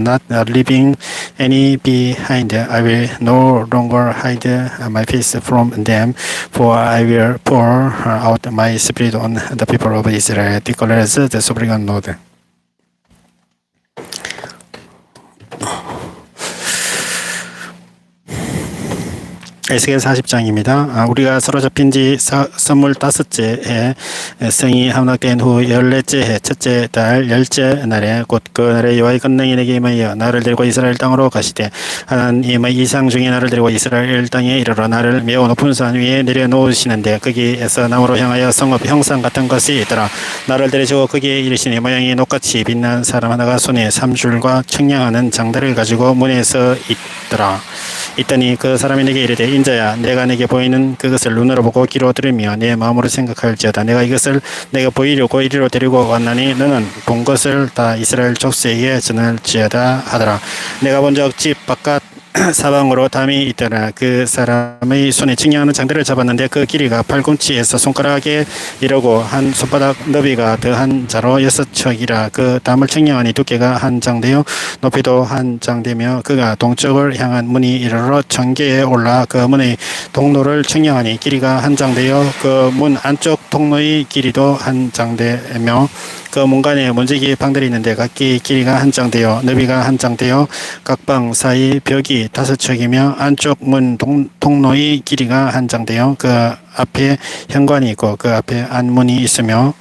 not leaving any behind. I will no longer hide my face from them, for I will pour out my spirit on the people of Israel, declares the sovereign Lord. 에스겔 40장입니다. 우리가 사로잡힌 지 25째에 성이 함락된 후 14째 해 첫째 달 10째 날에 곧 그 날에 여호와의 권능이 내게 임하여 나를 데리고 이스라엘 땅으로 가시되 하나님의 이상 중에 나를 데리고 이스라엘 땅에 이르러 나를 매우 높은 산 위에 내려놓으시는데 거기에서 나무로 향하여 성읍 형상 같은 것이 있더라. 나를 데리시고 거기에 이르시니 모양이 녹같이 빛난 사람 하나가 손에 3줄과 청량하는 장대를 가지고 문에 서 있더라. 있더니 그 사람이 내게 이르되 인자야, 내가 내게 보이는 그것을 눈으로 보고 귀로 들으며 내 마음으로 생각할지어다. 내가 이것을 내가 보이려고 이리로 데리고 왔나니 너는 본 것을 다 이스라엘 족속에게 전할지어다 하더라. 내가 본 적 집 바깥 사방으로 담이 있더라. 그 사람의 손에 측량하는 장대를 잡았는데 그 길이가 팔꿈치에서 손가락에 이르고 한 손바닥 너비가 더한 자로 6척이라. 그 담을 측량하니 두께가 한 장대요 높이도 한 장대며 그가 동쪽을 향한 문이 이르러 청계에 올라 그 문의 통로를 측량하니 길이가 한 장대요 그 문 안쪽 통로의 길이도 한 장대며 그 문간에 문지기 방들이 있는데 각기 길이가 한 장대요 너비가 한 장대요 각 방 사이 벽이 5척이며 안쪽 문 통로의 길이가 한 장대요 그 앞에 현관이 있고 그 앞에 안문이 있으며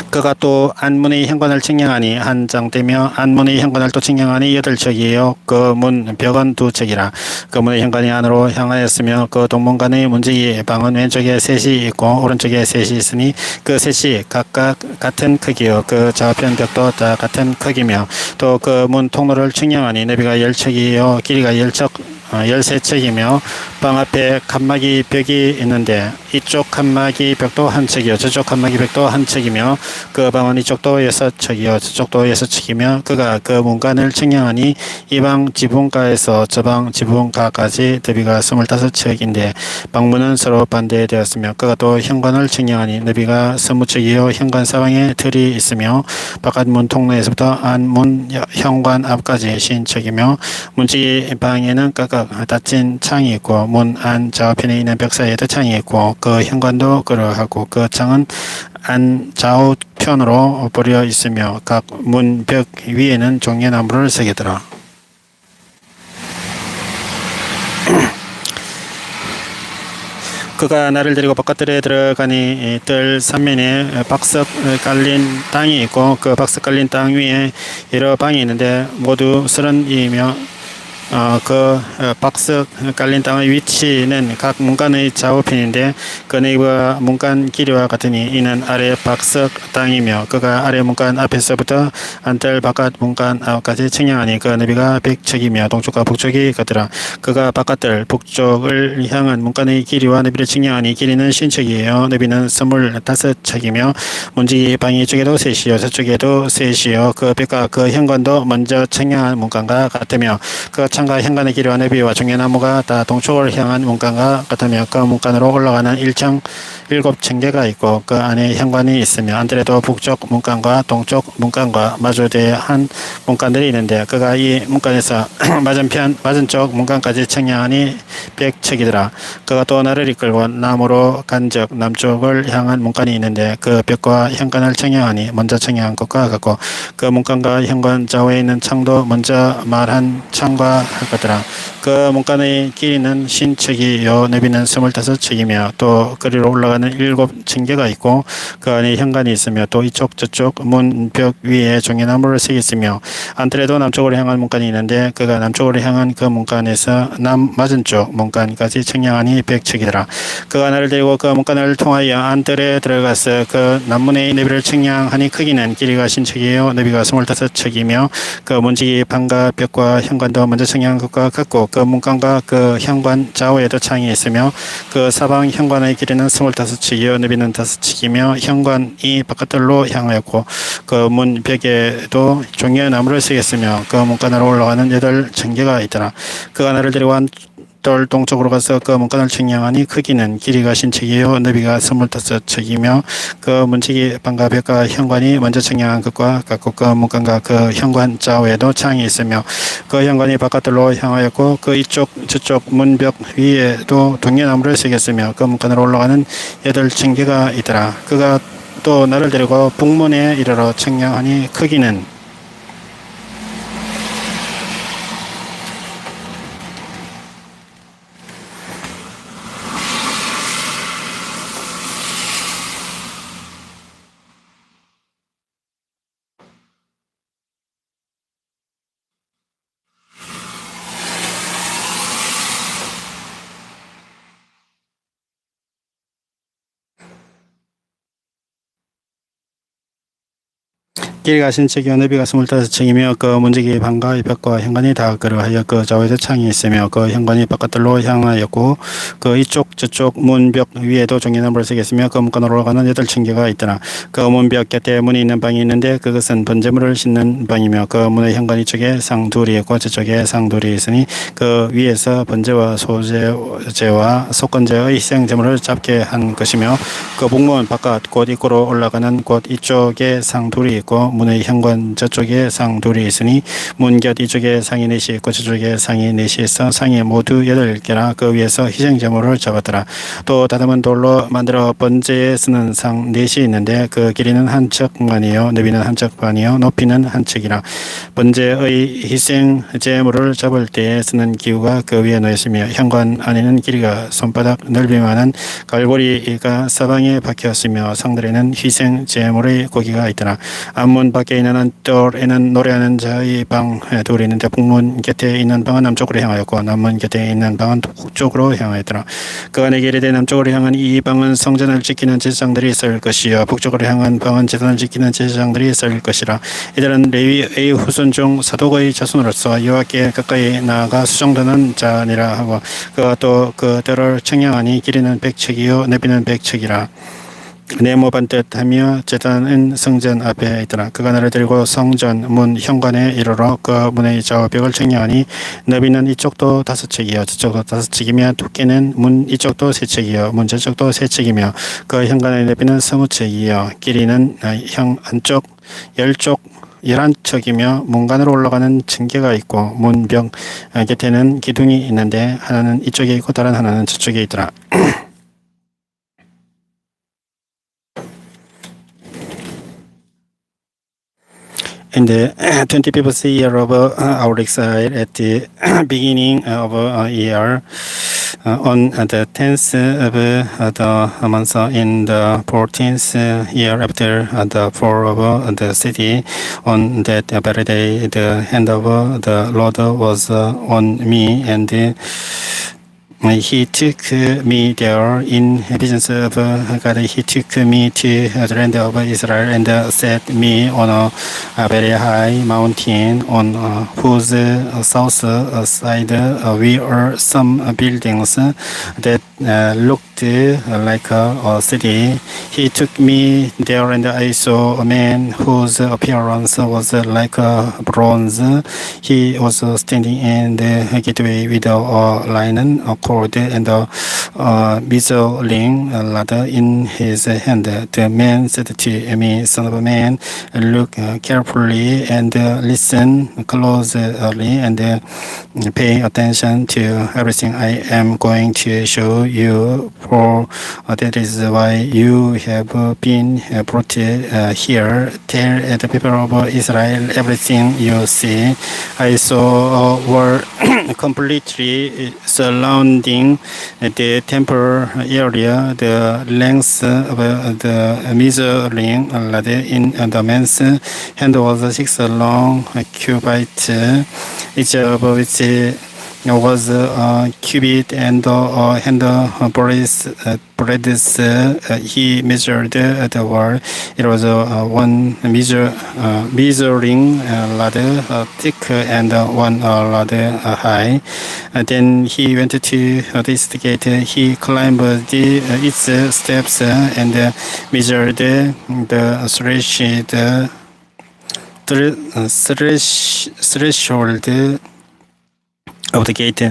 그가 또 안문의 현관을 측량하니 한 장대며 안문의 현관을 또 측량하니 8척이에요. 그 문 벽은 2척이라. 그 문의 현관이 안으로 향하였으며 그 동문간의 문지기 방은 왼쪽에 셋이 있고 오른쪽에 셋이 있으니 그 셋이 각각 같은 크기요. 그 좌편 벽도 다 같은 크기며 또 그 문 통로를 측량하니 너비가 10척이에요. 길이가 13척이며 방 앞에 칸막이 벽이 있는데 이쪽 칸막이 벽도 한 척이요 저쪽 칸막이 벽도 한 척이며 그 방은 이쪽도 6척이요 저쪽도 6척이며 그가 그 문간을 측량하니 이 방 지붕가에서 저 방 지붕가까지 너비가 25척인데 방문은 서로 반대되었으며 그가 또 현관을 측량하니 너비가 20척이요 현관 사방에 틀이 있으며 바깥 문 통로에서부터 안문 현관 앞까지 신척이며 문지기 방에는 각각 닫힌 창이 있고 문 안 좌우편에 있는 벽 사이에도 창이 있고 그 현관도 그러하고 그 창은 안 좌우편으로 버려 있으며 각 문 벽 위에는 종려나무를 새기더라. 그가 나를 데리고 바깥들에 들어가니 뜰 삼면에 박석 깔린 땅이 있고 그 박석 깔린 땅 위에 여러 방이 있는데 모두 30이며 그 박석 깔린 땅의 위치는 각 문간의 좌우편인데 그 네이버 문간 길이와 같으니 이는 아래 박석 땅이며 그가 아래 문간 앞에서부터 안뜰 바깥 문간 앞까지 측량하니 그 너비가 100척이며 동쪽과 북쪽이 같더라. 그가 바깥뜰 북쪽을 향한 문간의 길이와 너비를 측량하니 길이는 신척이에요. 너비는 25척이며 문지기 방이 이쪽에도 셋이요 저쪽에도 셋이요 그 벽과 그 현관도 먼저 측량한 문간과 같으며 그 창과 현관의 길이와 내비와 종려나무가 다 동쪽을 향한 문간과 같으며 그 문간으로 올라가는 일정 7층계가 있고 그 안에 현관이 있으며 안뜰에도 북쪽 문간과 동쪽 문간과 마주대에 한 문간들이 있는데 그가 이 문간에서 맞은쪽 문간까지 청량하니 100척이더라. 그가 또 나를 이끌고 남으로 간즉 남쪽을 향한 문간이 있는데 그 벽과 현관을 청량하니 먼저 청량한 것과 같고 그 문간과 현관 좌우에 있는 창도 먼저 말한 창과 같더라. 그 문간의 길이는 50척이요 내비는 25척이며 또 그리로 올라가는 7층계가 있고 그 안에 현관이 있으며 또 이쪽 저쪽 문벽 위에 종려나무를 새겼으며 안뜰에도 남쪽으로 향한 문간이 있는데 그가 남쪽으로 향한 그 문간에서 맞은쪽 문간까지 청량하니 100척이더라. 그가 나를 데리고 그 문간을 통하여 안뜰에 들어가서 그 남문의 내비를 청량하니 크기는 길이가 50척이요 내비가 25척이며 그 문지기 방과 벽과 현관도 먼저 청량한 것과 같고 그 문간과 그 현관 좌우에도 창이 있으며 그 사방 현관의 길이는 25척이요 내비는 5척이며 현관이 바깥들로 향하였고 그 문벽에도 종려나무를 새겼으며 그 문간으로 올라가는 8층계가 있더라. 그가 나를 데리고 안뜰 동쪽으로 가서 그 문간을 청량하니 크기는 길이가 50척이요 내비가 25척이며 그 문지기 방과 벽과 현관이 먼저 청량한 것과 같고 그 문간과 그 현관 좌우에도 창이 있으며 그 현관이 바깥들로 향하였고 그 이쪽 저쪽 문벽 위에도 동려나무를 새겼으며 그 문간으로 올라가는 8층계가 있더라. 그가 또 나를 데리고 북문에 이르러 청량하니 크기는 길이가 50척이요 내비가 25척이며 그 문지기 방과 벽과 현관이 다 그러하여 그 좌우에도 창이 있으며 그 현관이 바깥들로 향하였고 그 이쪽 저쪽 문벽 위에도 종려나무를 새겼으며 그 문간으로 올라가는 8층계가 있더라. 그 문벽 곁에 문이 있는 방이 있는데 그것은 번제물을 싣는 방이며 그 문의 현관 이쪽에 상 둘이 있고 저쪽에 상 둘이 있으니 그 위에서 번제와 소제와 속건제의 희생제물을 잡게 한 것이며 그 북문 바깥 곧 입구로 올라가는 곳 이쪽에 상 둘이 있고 문의 현관 저쪽에 상 둘이 있으니 문 곁 이쪽에 상이 넷이 있고 저쪽에 상이 넷이 있어 상이 모두 8개라. 그 위에서 희생제물을 잡았더라. 또 다듬은 돌로 만들어 번제에 쓰는 상 넷이 있는데 그 길이는 한 척 반이요 내비는 한 척 반이요 높이는 한 척이라. 번제의 희생제물을 잡을 때에 쓰는 기구가 그 위에 놓였으며 현관 안에는 길이가 손바닥 넓이만한 갈고리가 사방에 박혔으며 상들에는 희생제물의 고기가 있더라. 앞문 밖에 있는 안뜰에는 노래하는 자의 방 둘이 있는데 북문 곁에 있는 방은 남쪽으로 향하였고 남문 곁에 있는 방은 북쪽으로 향하였더라. 그 안에 길이되 남쪽으로 향한 이 방은 성전을 지키는 제사장들이 있을 것이요 북쪽으로 향한 방은 제단을 지키는 제사장들이 있을 것이라. 이들은 레위의 후손 중 사독의 자손으로서 여호와께 가까이 나아가 수종드는 자니라 하고 그가 또 그들을 청량하니 길이는 100척이요 내비는 100척이라. 네모 반듯하며 제단은 성전 앞에 있더라. 그가 나를 데리고 성전 문 현관에 이르러 그 문의 좌우벽을 청량하니 너비는 이쪽도 5척이요 저쪽도 5척이며 두께는 문 이쪽도 3척이요 문 저쪽도 3척이며 그 현관의 너비는 20척이요 길이는 한쪽 10쪽 11척이며 문간으로 올라가는 층계가 있고 문벽 곁에는 기둥이 있는데 하나는 이쪽에 있고 다른 하나는 저쪽에 있더라. In the 25th year of our exile, at the beginning of a year, on the 10th of the month, in the 14th year after the fall of the city, on that very day, the hand of the Lord was on me, and He took me there in visions of God. He took me to the land of Israel and set me on a very high mountain on whose south side were some buildings that looked looked like a city. He took me there, and I saw a man whose appearance was like bronze. He was standing in the gateway with a linen cord and a measuring ladder in his hand. The man said to me, "Son of man, look carefully and listen closely and pay attention to everything I am going to show you, for that is why you have been brought here. Tell the people of Israel everything you see." I saw were completely surrounding the temple area. The length of the measuring ladder in the man's hand was 6 long cubits, each of which was a cubit, and hand breadth he measured the wall. It was one measuring ladder thick and one ladder high. Then he went to this gate. He climbed its steps and measured the threshold of the gate.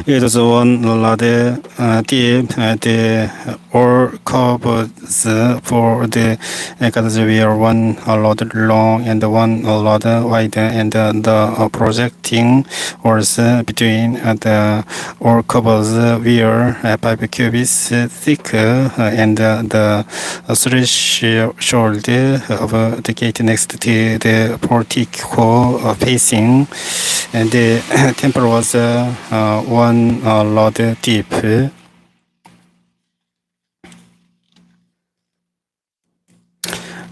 It was one ladder deep. The all cupboards for the guards were one ladder long and one ladder wide, and the projecting walls between the all cupboards were 5 cubits thick, and the threshold of the gate next to the portico facing and the temple was one ladder deep.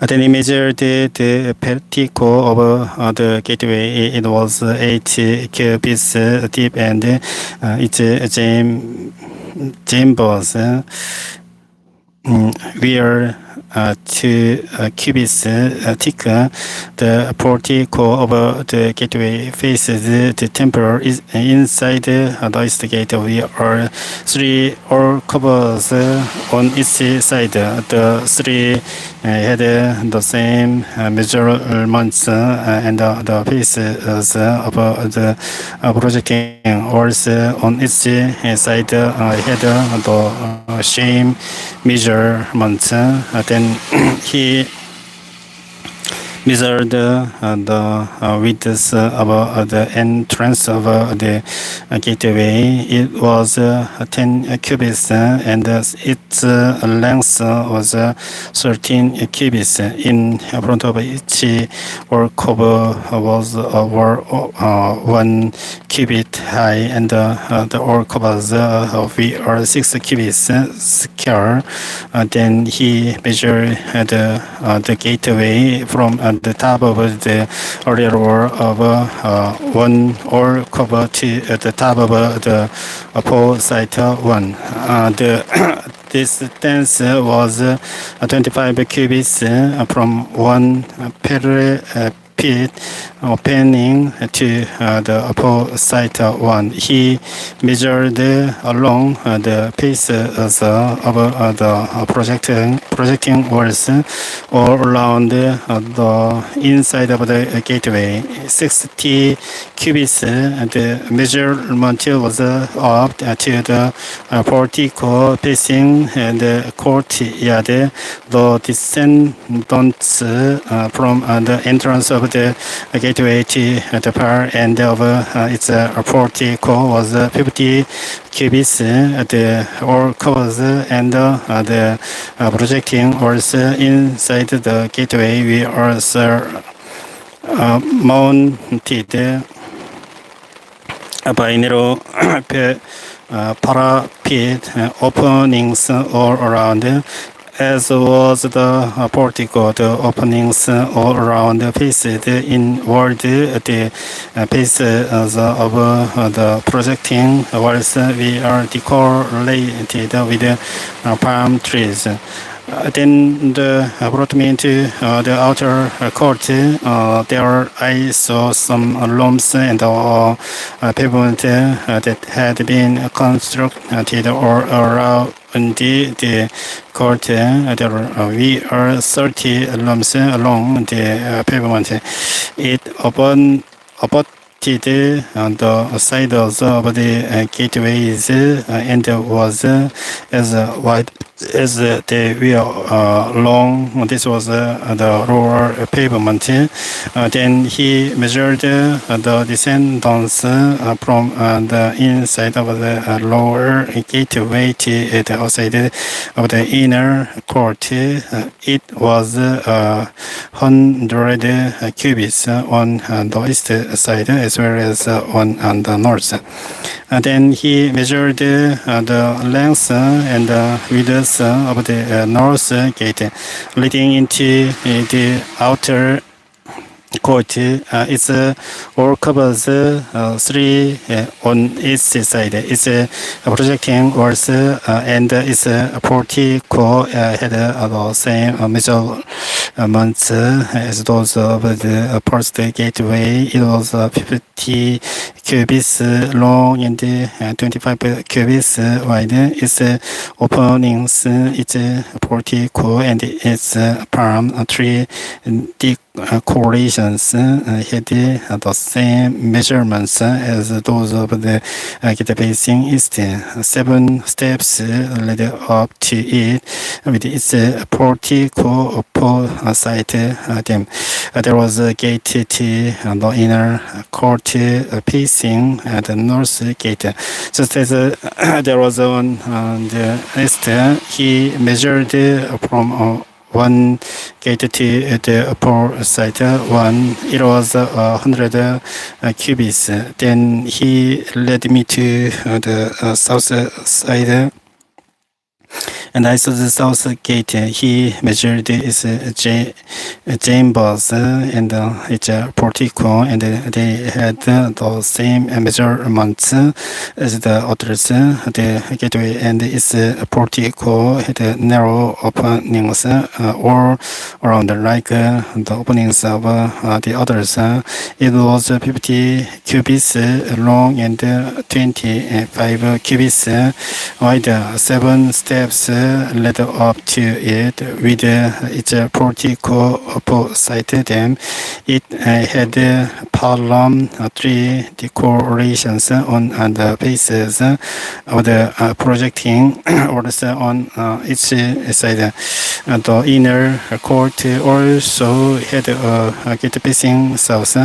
Then he measured the portico of the gateway. It was 8 cubits deep, and its chambers were 2 cubits thick. The portico of the gateway faces the temple. Inside the east gate there are 3 all cupboards on each side. The 3 had the same measurements, and the faces of the projecting walls on each side had the same measurements. Then he measured the width of the entrance of the gateway. It was 10 cubits, and its length was 13 cubits. In front of each work-cover was 1 cubit high, and the work-covers were 6 cubits square. Then he measured the gateway from the top of the rear wall of one or cover to the top of the opposite one. The distance was 25 cubits from one pit opening to the opposite one. He measured along the faces of the projecting walls all around the inside of the gateway. 60 cubits. The measurement was up to the portico facing the courtyard. The descendants from the entrance of the gateway to the far end of its portico was 50 cubits. The all covers and the projecting walls inside the gateway were mounted by narrow parapet openings all around. As was the portico, the openings all around faced inward. The faces of the projecting walls were decorated with palm trees. Then brought me into the outer court. There I saw some rooms and pavement that had been constructed all the court. We are 30 looms along the pavement. It abutted on the sides of the gateways and was as wide as they were long. This was the lower pavement. Then he measured the distance from the inside of the lower gateway to the outside of the inner court. It was 100 cubits on the east side as well as on the north. Then he measured the length and width of the north gate leading into the outer court. It's all covers 3 on each side. It's projecting walls and its portico had the same measurements as those of the first gateway. It was 50 cubits long and 25 cubits wide. Its openings, its portico and its palm tree decorations had the same measurements as those of the gate facing east. 7 steps led up to it with its portico opposite them. There was a gate to the inner court facing the north gate. Just as there was on the east, he measured from one gate to the upper side. It was 100 cubits. Then he led me to the south side. And I saw the south gate. He measured its chambers and its portico, and they had the same measurements as the others. The gateway and its portico had narrow openings all around, like the openings of the others. It was 50 cubits long and 25 cubits wide. 7 steps led up to it with its portico opposite them. It had palm tree decorations on the bases of the projecting walls on each side. The inner court also had a gate facing south,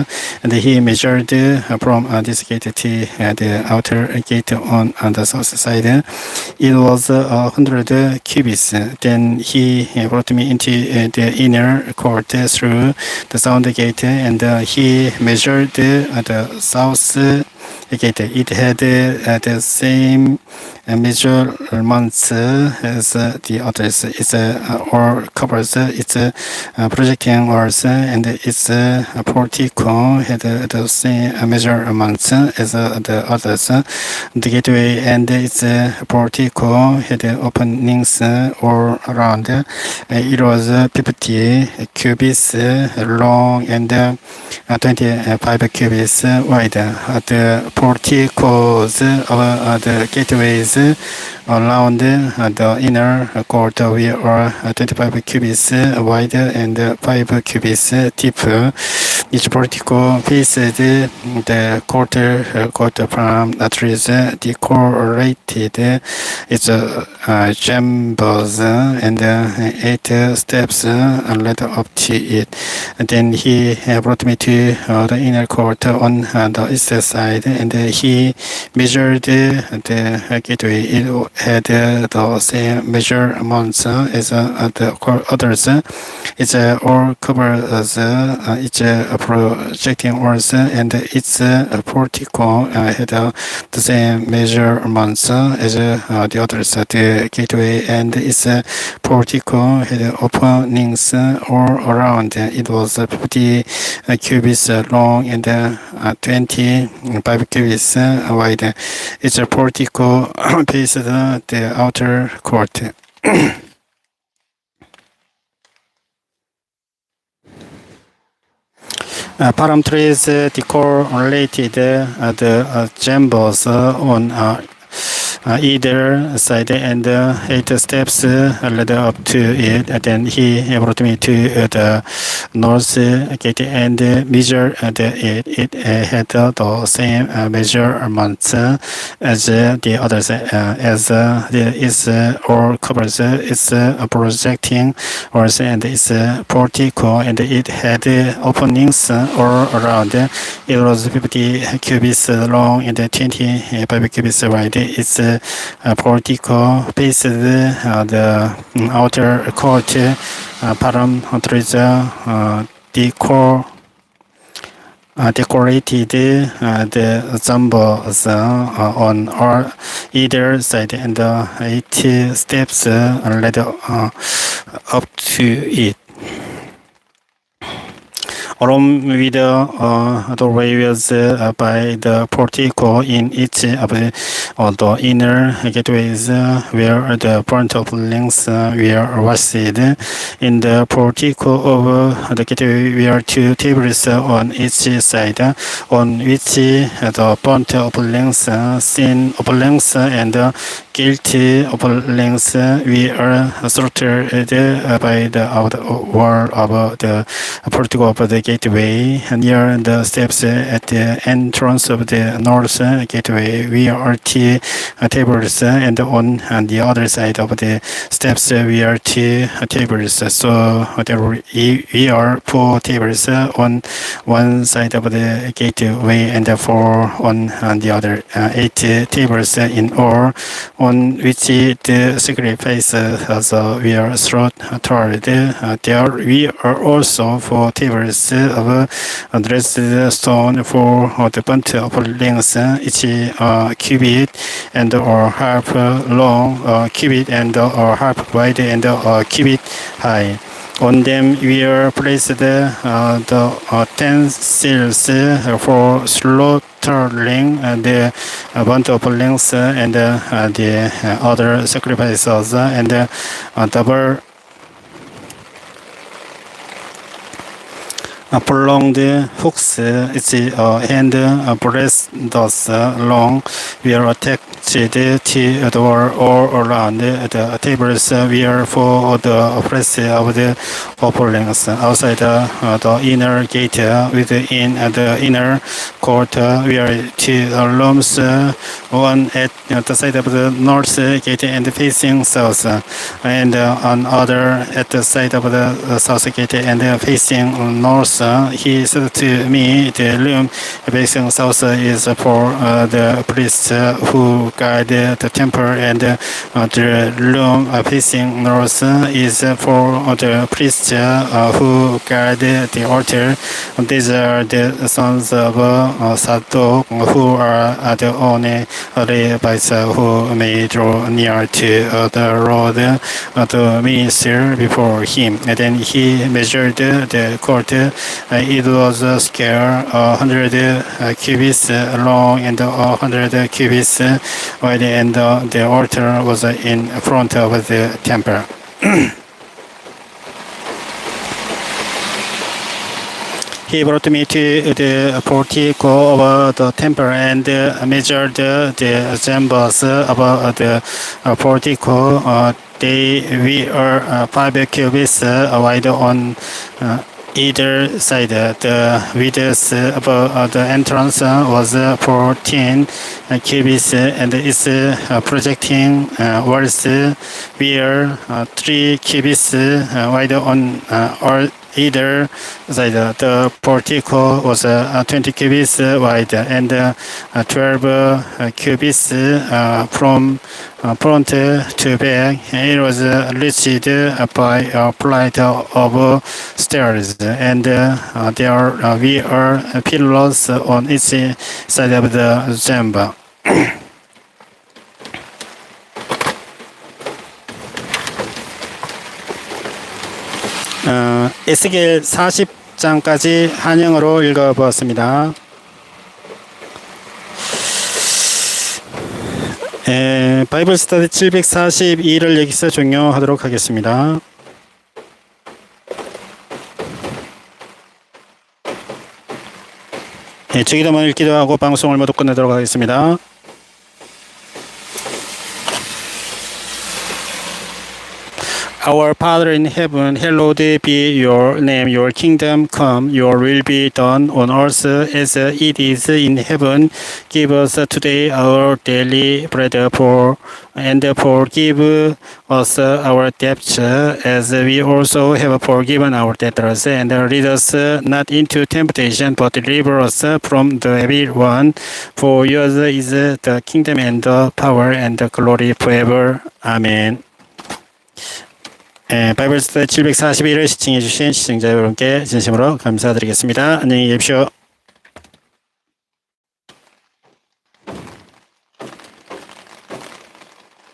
and he measured from this gate to the outer gate on the south side. It was 100 cubits. Then he brought me into the inner court through the south gate, and he measured the south gate. It had the same measurements as the others. It's all covers its projecting walls, and its portico had the same measurements as the others. The gateway and its portico had openings all around. It was 50 cubits long and 25 cubits wide. The porticos of the gateways around the inner court were 25 cubits wide and 5 cubits deep. Each portico faced the court from trees decorated its chambers, and 8 steps led up to it. Then he brought me to the inner court on the east side, and he measured the gateway. It had the same measurements as the others. It's all covers each projecting walls, and its portico had the same measurements as the others. The gateway and its portico had openings all around. It was 50 cubits long and 25 cubits wide. Its portico faced the outer court. Palm trees decorated the chambers on either side, and 8 steps led up to it. Then he brought me to the north gate and measured it. It had the same measurements as the others, as its or covers its projecting walls and its portico, and it had openings all around. It was 50 cubits long and 25 cubits wide. Its portico faced the outer court. Palm trees decorated the jumbles on either side, and 8 steps led up to it. Along with the doorway was by the portico in each of the inner gateways where the burnt offerings were washed. In the portico of the gateway were 2 tables on each side, on which the burnt offerings, sin offerings, and guilt offerings were sorted by the outer wall of the portico of the gateway. Near the steps at the entrance of the north gateway were 2 tables, and on the other side of the steps were 2 tables. So there were 4 tables on one side of the gateway and 4 on the other. 8 tables in all, on which the sacrifices were slaughtered. There were also 4 tables of dressed stone for the burnt offerings, each cubit and a half long, cubit and a half wide, and a cubit high. On them were placed the 10 seals for slaughtering the burnt offerings and the other sacrifices, and double prolonged hooks, its hand breadths long, were attached to the door all around. The tables were for the press of the offerings. Outside the inner gate, within the inner court, were 2 rooms, one at the side of the north gate and facing south, and another at the side of the south gate and facing north. He said to me, the room facing south is for the priests who guard the temple, and the room facing north is for the priests who guard the altar. These are the sons of Sadok, who are the only Levites who may draw near to the Lord to minister before him. And then he measured the court. It was square, 100 cubits long and 100 cubits wide, and the altar was in front of the temple. He brought me to the portico of the temple and measured the chambers of the portico. They were 5 cubits wide on either side. The width of the entrance was 14 cubits, and its projecting walls were 3 cubits wide on either side. The portico was 20 cubits wide and 12 cubits from front to back. It was reached by a flight of stairs, and there were pillars on each side of the chamber. 에스겔 40장까지 한영어로 읽어보았습니다. 바이블 스터디 742를 여기서 종료하도록 하겠습니다. 주기도문을 기도하고 방송을 모두 끝내도록 하겠습니다. Our Father in heaven, hallowed be your name, your kingdom come, your will be done on earth as it is in heaven. Give us today our daily bread and forgive us our debts as we also have forgiven our debtors. And lead us not into temptation, but deliver us from the evil one. For yours is the kingdom and the power and the glory forever. 아멘. 바이블 스터디 741을 시청해 주신 시청자 여러분께 진심으로 감사드리겠습니다. 안녕히 계십시오.